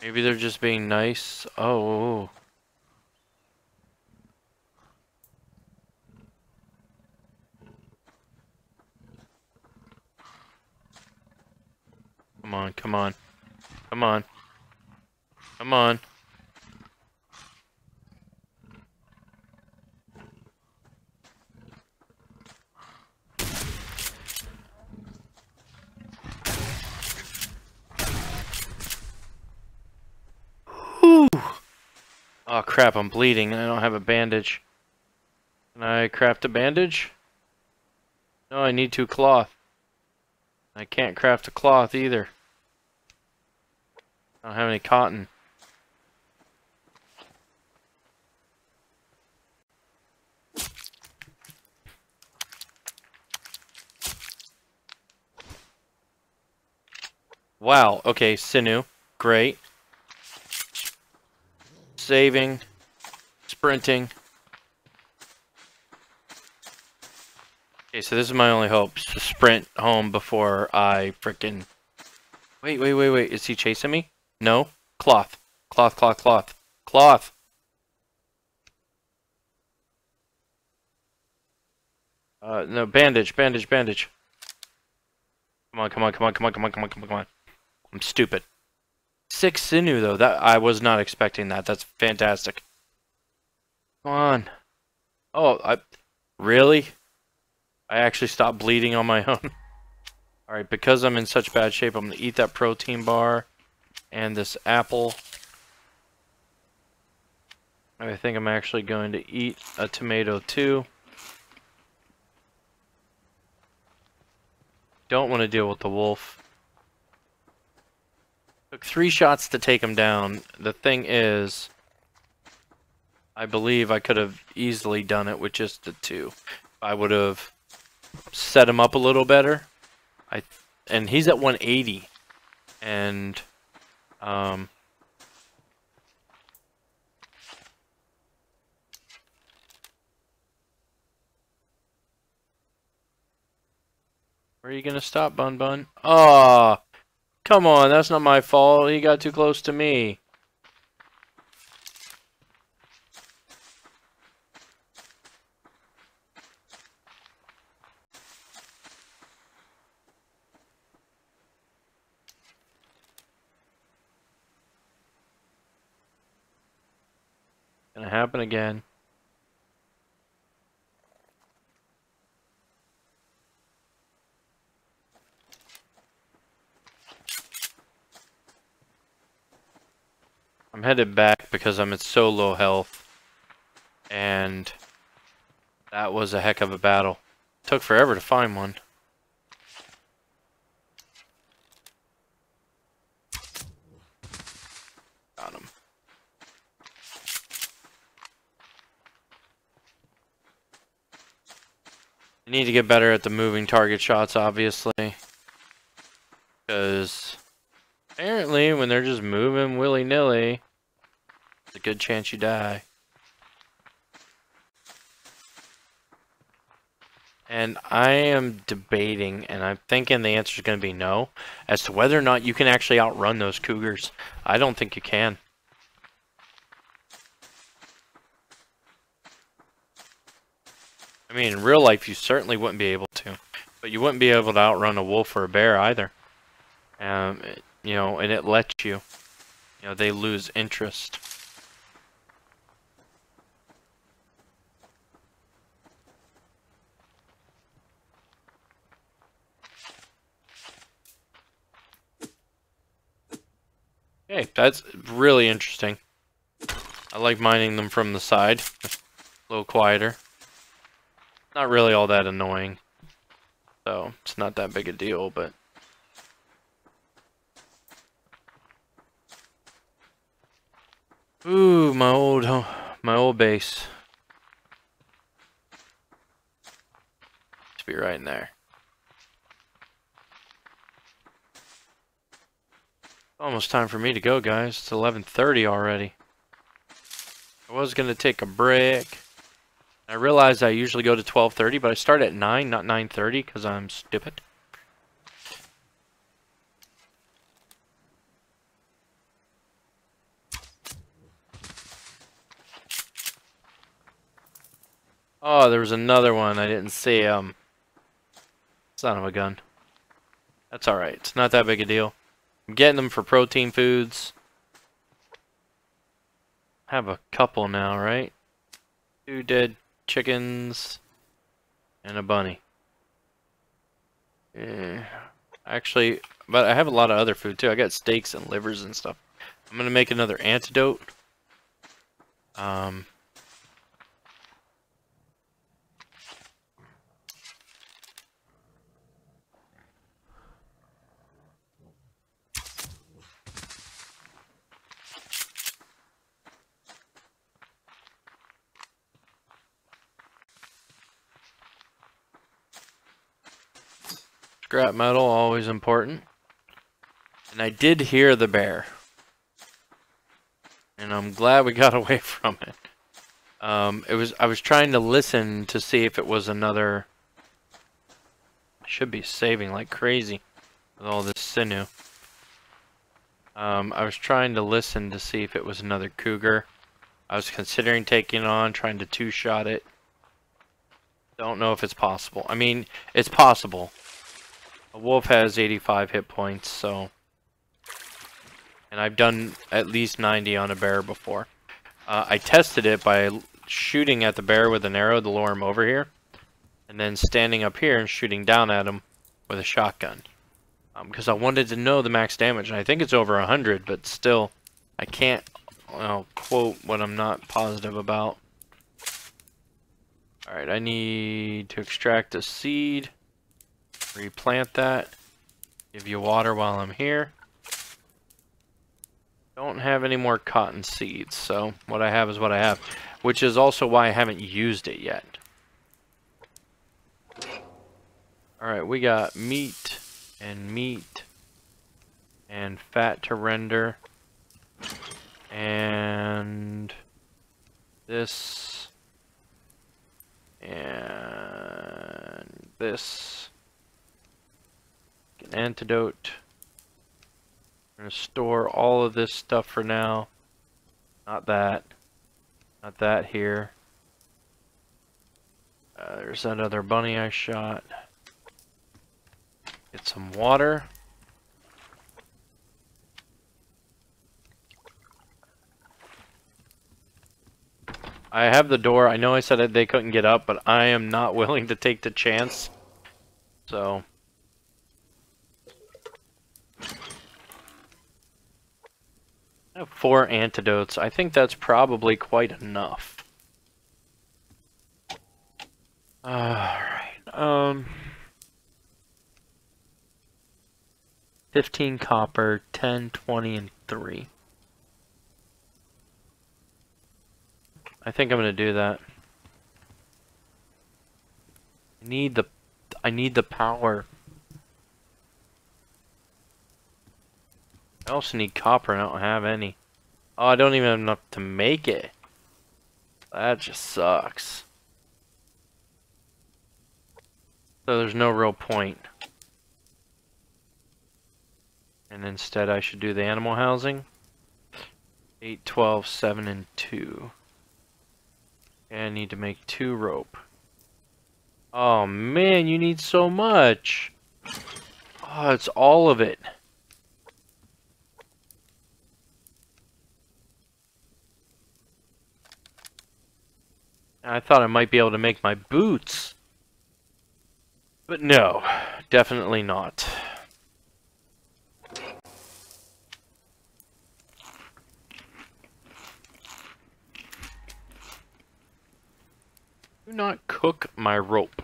Maybe they're just being nice. Oh. Come on, come on. Come on. Come on. Oh crap, I'm bleeding. I don't have a bandage. Can I craft a bandage? No, I need 2 cloth. I can't craft a cloth either. I don't have any cotton. Wow, okay, sinew. Great. Saving. Sprinting. Okay, so this is my only hope. To sprint home before I frickin'... Wait. Is he chasing me? No? Cloth. Cloth. Cloth! No, bandage. Come on. I'm stupid. 6 sinew, though. That I was not expecting that. That's fantastic. Come on. Oh, really? I actually stopped bleeding on my own. Alright, because I'm in such bad shape, I'm going to eat that protein bar and this apple. I think I'm actually going to eat a tomato too. Don't want to deal with the wolf. Took 3 shots to take him down. The thing is, I believe I could have easily done it with just the 2. I would have set him up a little better. And he's at 180. And where are you gonna stop, Bun? Oh, come on, that's not my fault. He got too close to me. Gonna happen again. I'm headed back because I'm at so low health. And that was a heck of a battle. Took forever to find one. Got him. I need to get better at the moving target shots, obviously. Because apparently when they're just moving willy-nilly, there's a good chance you die. And I am debating, and I'm thinking the answer is going to be no, as to whether or not you can actually outrun those cougars. I don't think you can. I mean, in real life, you certainly wouldn't be able to. But you wouldn't be able to outrun a wolf or a bear either. You know, and it lets you. You know, they lose interest. Okay, that's really interesting. I like mining them from the side. A little quieter. Not really all that annoying. So, it's not that big a deal, but... Ooh, my old base. Should be right in there. Almost time for me to go, guys. It's 11:30 already. I was gonna take a break. I realized I usually go to 12:30, but I start at 9, not 9:30, because I'm stupid. Oh, there was another one. I didn't see him. Son of a gun. That's alright. It's not that big a deal. I'm getting them for protein foods. I have a couple now, right? 2 dead chickens and a bunny. Actually, but I have a lot of other food too. I got steaks and livers and stuff. I'm gonna make another antidote. Um, Scrap metal, always important. And I did hear the bear. And I'm glad we got away from it. I was trying to listen to see if it was another. I should be saving like crazy with all this sinew. I was trying to listen to see if it was another cougar. I was considering taking it on, trying to two-shot it. Don't know if it's possible. I mean, it's possible. A wolf has 85 hit points, so... And I've done at least 90 on a bear before. I tested it by shooting at the bear with an arrow to lure him over here. And then standing up here and shooting down at him with a shotgun. Because I wanted to know the max damage. And I think it's over 100, but still, I can't quote what I'm not positive about. Alright, I need to extract a seed, replant that, give you water while I'm here. Don't have any more cotton seeds, so what I have is what I have, which is also why I haven't used it yet. Alright, we got meat and fat to render, and this. And this. An antidote. I'm going to store all of this stuff for now. Not that. Not that here. There's that other bunny I shot. Get some water. I have the door. I know I said that they couldn't get up, but I am not willing to take the chance. So. I have 4 antidotes. I think that's probably quite enough. Alright. 15 copper, 10, 20, and 3. I think I'm gonna do that. I need the power. I also need copper and I don't have any. Oh, I don't even have enough to make it. That just sucks. So there's no real point. And instead I should do the animal housing. 8, 12, 7, and 2. And I need to make 2 rope. Oh man, you need so much. Oh, it's all of it. I thought I might be able to make my boots. But no, definitely not. Do not cook my rope.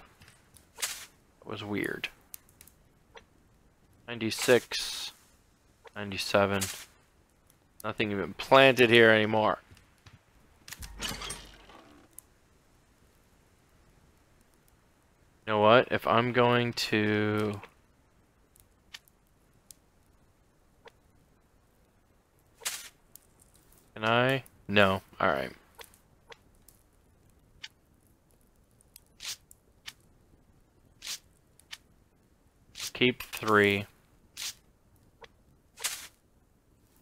That was weird. 96, 97. Nothing even planted here anymore. You know what? If I'm going to... Can I? No. Alright. Keep 3.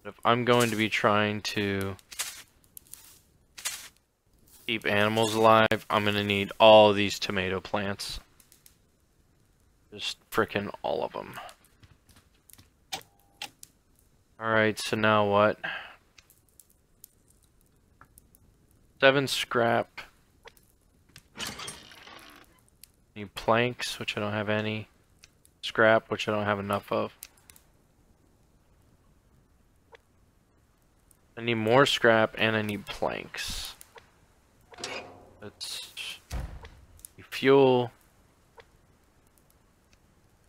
If I'm going to be trying to keep animals alive, I'm going to need all of these tomato plants. Just frickin' all of them. Alright, so now what? 7 scrap. Need planks, which I don't have any. Scrap, which I don't have enough of. I need more scrap and I need planks. Let's fuel.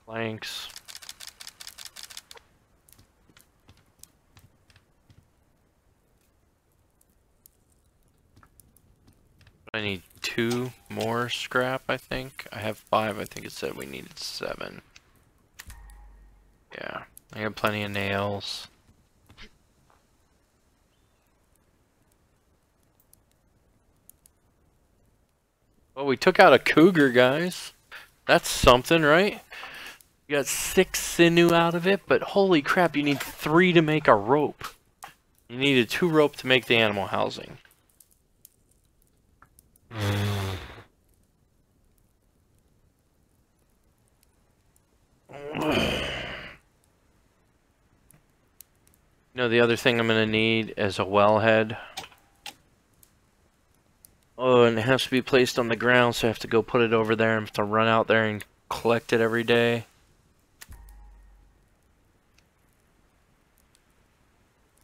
Planks. I need 2 more scrap, I think. I have 5. I think it said we needed 7. Yeah, I have plenty of nails. Well, we took out a cougar, guys. That's something, right? You got 6 sinew out of it, but holy crap, you need 3 to make a rope. You needed 2 rope to make the animal housing. You know, the other thing I'm going to need is a wellhead. Oh, and it has to be placed on the ground, so I have to go put it over there and have to run out there and collect it every day.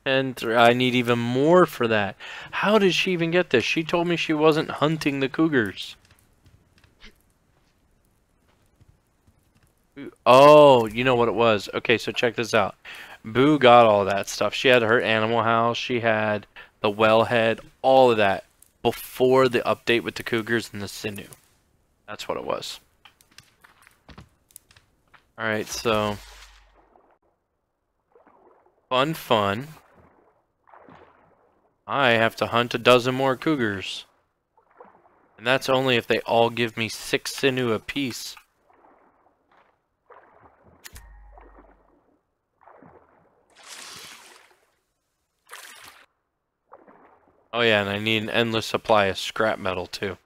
And I need even more for that. How did she even get this? She told me she wasn't hunting the cougars. Oh, you know what it was. Okay, so check this out. Boo got all that stuff. She had her animal house. She had the wellhead. All of that before the update with the cougars and the sinew. That's what it was. Alright, so... Fun. I have to hunt a dozen more cougars. And that's only if they all give me 6 sinew apiece. Oh yeah, and I need an endless supply of scrap metal too.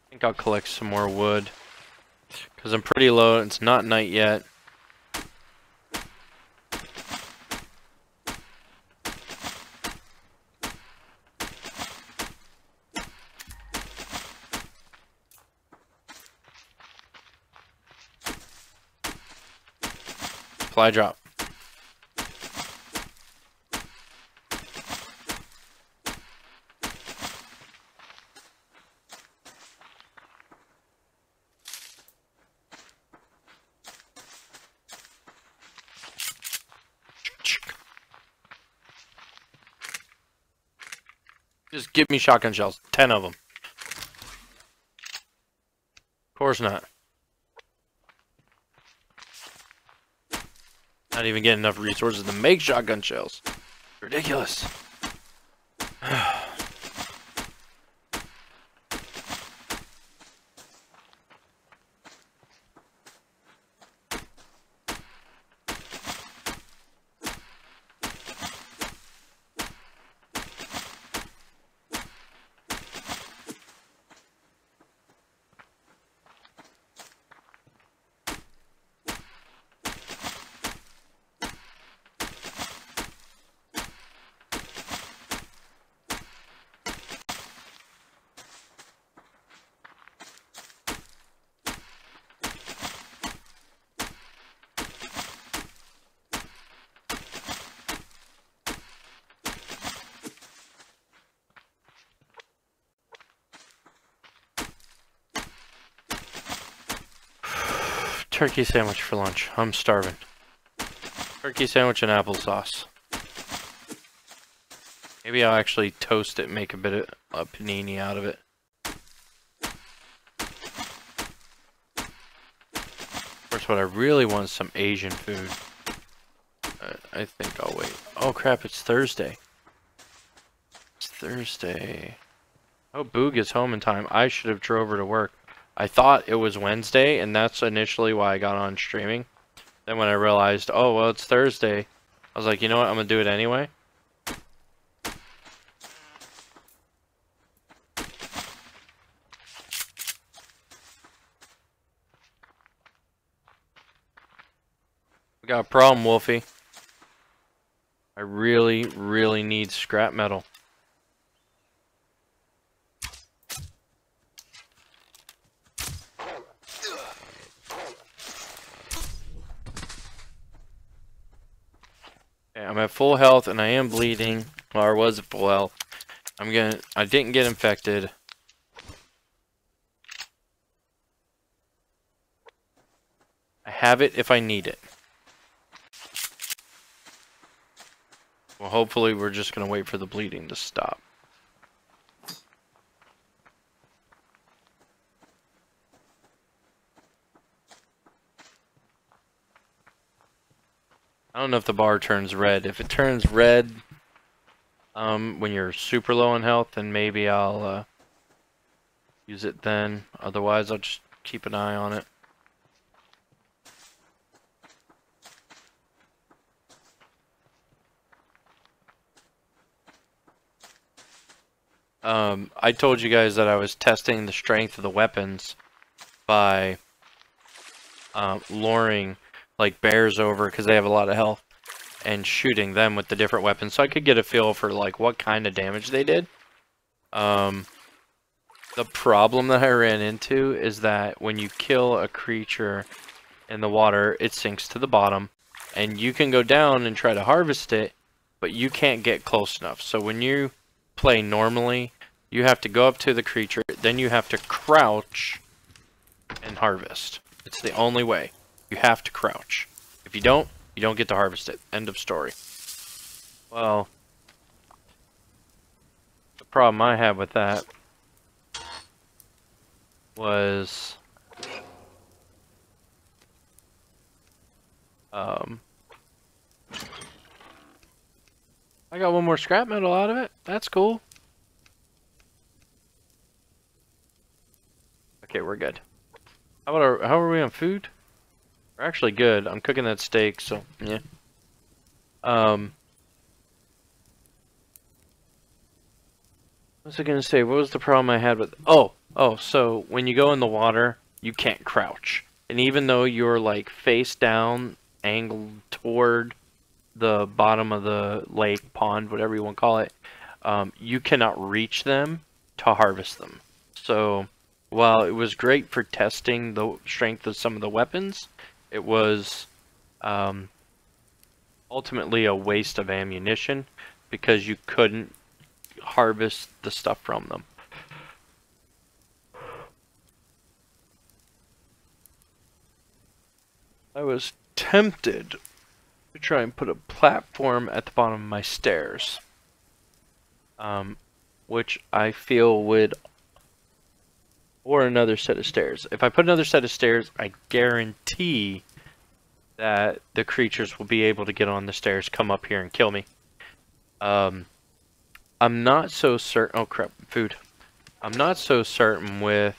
I think I'll collect some more wood. Because I'm pretty low, it's not night yet. Supply drop. Just give me shotgun shells. 10 of them. Of course not. Not even getting enough resources to make shotgun shells. Ridiculous. Turkey sandwich for lunch. I'm starving. Turkey sandwich and applesauce. Maybe I'll actually toast it and make a bit of a panini out of it. Of course, what I really want is some Asian food. I think I'll wait. Oh crap, it's Thursday. It's Thursday. Oh, Boo gets home in time. I should have drove her to work. I thought it was Wednesday, and that's initially why I got on streaming. Then when I realized, oh, well, it's Thursday, I was like, you know what, I'm going to do it anyway. We got a problem, Wolfie. I really need scrap metal. Okay, I'm at full health and I am bleeding. Or I was at full health. I didn't get infected. I have it if I need it. Well, hopefully we're just gonna wait for the bleeding to stop. I don't know if the bar turns red. If it turns red, when you're super low on health, then maybe I'll use it then. Otherwise, I'll just keep an eye on it. I told you guys that I was testing the strength of the weapons by luring like bears over because they have a lot of health and shooting them with the different weapons so I could get a feel for like what kind of damage they did. The problem that I ran into is that when you kill a creature in the water, it sinks to the bottom and you can go down and try to harvest it, but you can't get close enough. So when you play normally, you have to go up to the creature, then you have to crouch and harvest. It's the only way. You have to crouch. If you don't get to harvest it. End of story. Well, the problem I had with that was I got one more scrap metal out of it. That's cool. Okay, we're good. How are we on food? We're actually good. I'm cooking that steak, so yeah. What was I gonna say? What was the problem I had with? Oh, so when you go in the water, you can't crouch, and even though you're like face down, angled toward the bottom of the lake, pond, whatever you want to call it, you cannot reach them to harvest them. So while it was great for testing the strength of some of the weapons, it was ultimately a waste of ammunition because you couldn't harvest the stuff from them. I was tempted to try and put a platform at the bottom of my stairs, which I feel would, or another set of stairs. If I put another set of stairs, I guarantee that the creatures will be able to get on the stairs, come up here and kill me. I'm not so certain. Oh crap, food. I'm not so certain with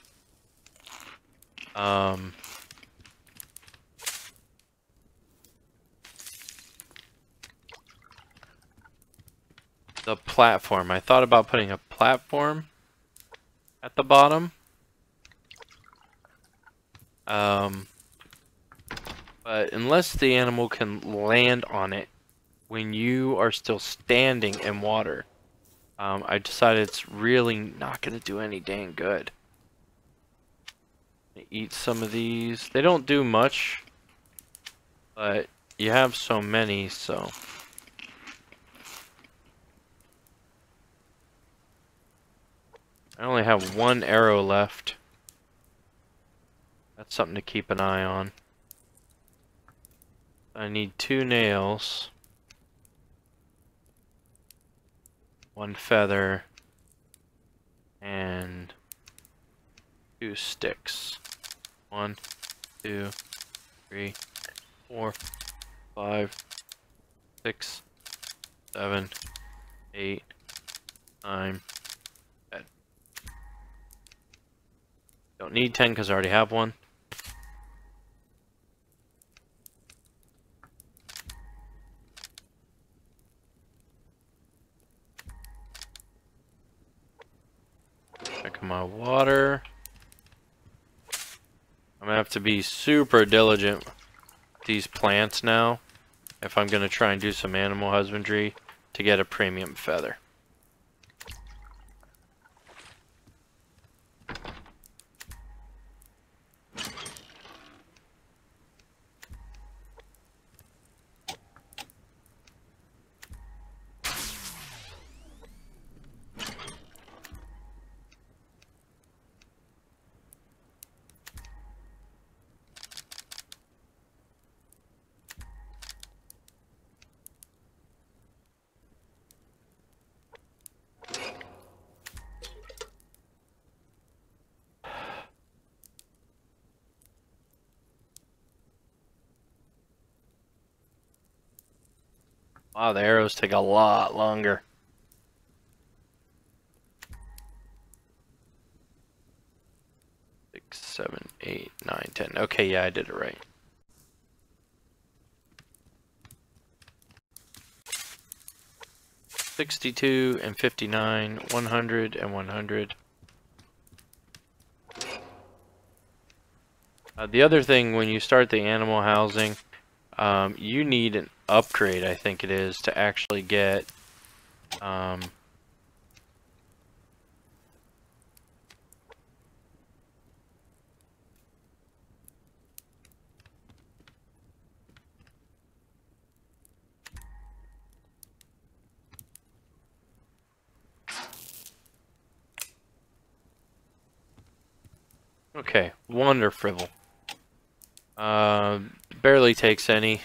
the platform. I thought about putting a platform at the bottom. But unless the animal can land on it when you are still standing in water, I decided it's really not going to do any dang good. Eat some of these. They don't do much, but you have so many, so. I only have one arrow left. That's something to keep an eye on. I need 2 nails, 1 feather, and 2 sticks. 1, 2, 3, 4, 5, 6, 7, 8, 9, 10. Don't need 10 because I already have one. Check my water. I'm gonna have to be super diligent with these plants now if I'm gonna try and do some animal husbandry to get a premium feather. Wow, the arrows take a lot longer. 6, 7, 8, 9, 10. Okay, yeah, I did it right. $62 and $59, $100 and $100. The other thing, when you start the animal housing, you need an upgrade, I think it is, to actually get okay, wonderful. Barely takes any,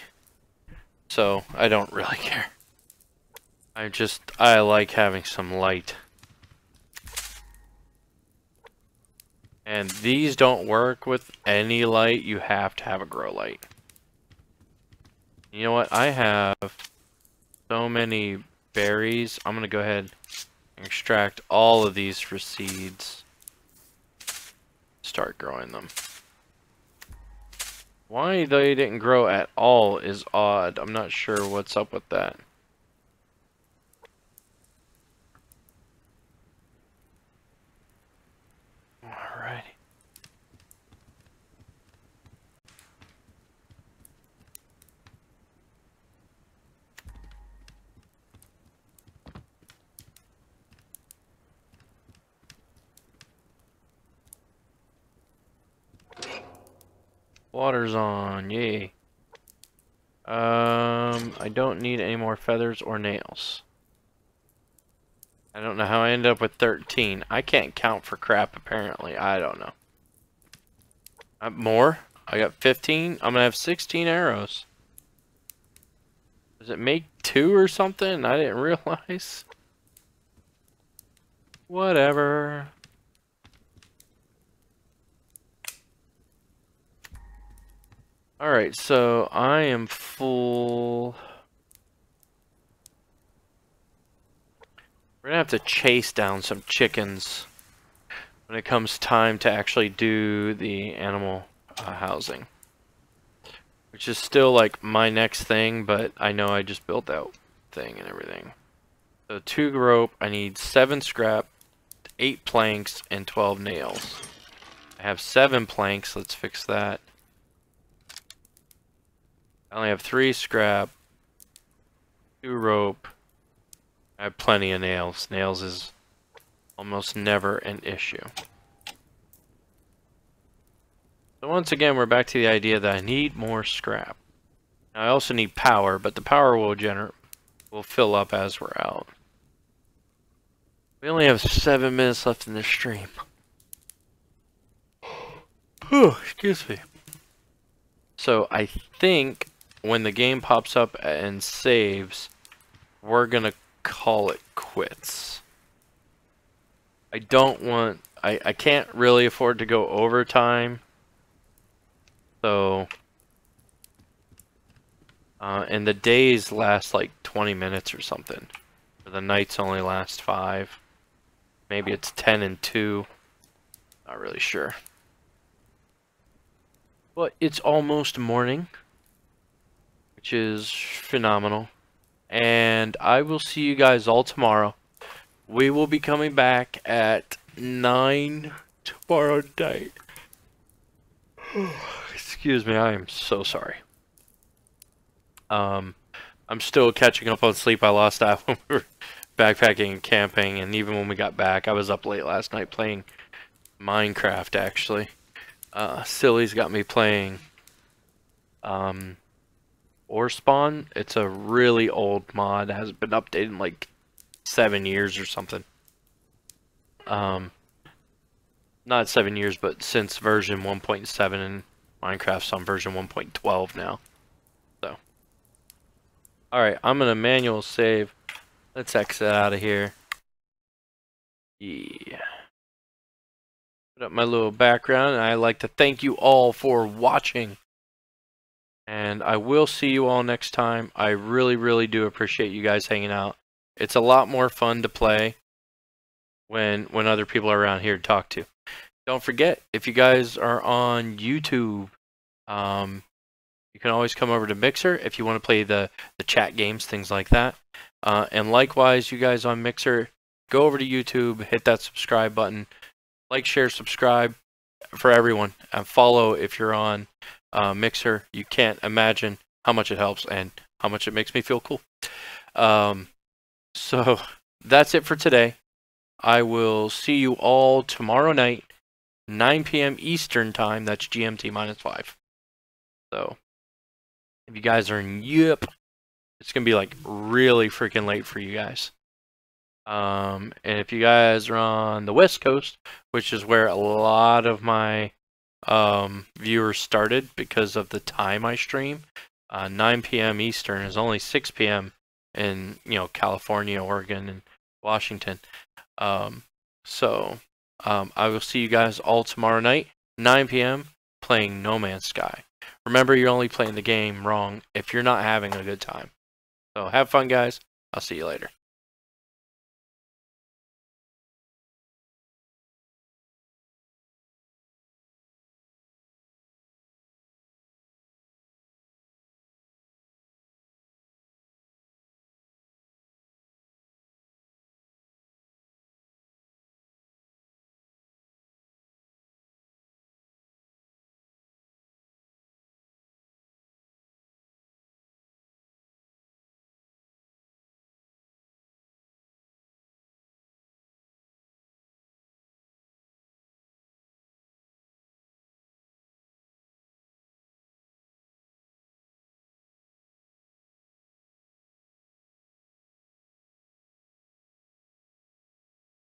so I don't really care. I like having some light. And these don't work with any light. You have to have a grow light. You know what? I have so many berries. I'm going to go ahead and extract all of these for seeds. Start growing them. Why they didn't grow at all is odd. I'm not sure what's up with that. Alrighty. Water's on, yay. I don't need any more feathers or nails. I don't know how I ended up with 13. I can't count for crap, apparently. I don't know. More? I got 15. I'm gonna have 16 arrows. Does it make 2 or something? I didn't realize. Whatever. Alright, so I am full. We're gonna have to chase down some chickens when it comes time to actually do the animal housing. Which is still like my next thing, but I know I just built that thing and everything. So 2 rope, I need 7 scrap, 8 planks, and 12 nails. I have 7 planks, let's fix that. I only have 3 scrap, 2 rope. I have plenty of nails. Nails is almost never an issue. So once again, we're back to the idea that I need more scrap. Now, I also need power, but the power will fill up as we're out. We only have 7 minutes left in this stream. Excuse me. So I think when the game pops up and saves, we're gonna call it quits. I don't want... I can't really afford to go overtime. So... and the days last like 20 minutes or something. The nights only last 5. Maybe it's 10 and 2. Not really sure. But it's almost morning, which is phenomenal. And I will see you guys all tomorrow. We will be coming back at 9 tomorrow night. Excuse me, I am so sorry. I'm still catching up on sleep. I lost that when we were backpacking and camping, and even when we got back, I was up late last night playing Minecraft, actually. Silly's got me playing Ore Spawn. It's a really old mod. It hasn't been updated in like 7 years or something. Not 7 years, but since version 1.7, and Minecraft's on version 1.12 now. So, alright, I'm gonna manual save. Let's exit out of here. Yeah. Put up my little background, and I'd like to thank you all for watching. And I will see you all next time. I really, really do appreciate you guys hanging out. It's a lot more fun to play when other people are around here to talk to. Don't forget, if you guys are on YouTube, you can always come over to Mixer if you want to play the chat games, things like that. And likewise, you guys on Mixer, go over to YouTube, hit that subscribe button, like, share, subscribe for everyone, and follow if you're on Mixer. You can't imagine how much it helps and how much it makes me feel cool. So that's it for today. I will see you all tomorrow night, 9 p.m. Eastern time. That's GMT -5. So if you guys are in Europe, it's going to be like really freaking late for you guys. And if you guys are on the West Coast, which is where a lot of my viewers started because of the time I stream, 9 p.m. Eastern is only 6 p.m. in, California, Oregon, and Washington. So I will see you guys all tomorrow night, 9 p.m. playing No Man's Sky. Remember, you're only playing the game wrong if you're not having a good time. So have fun, guys. I'll see you later.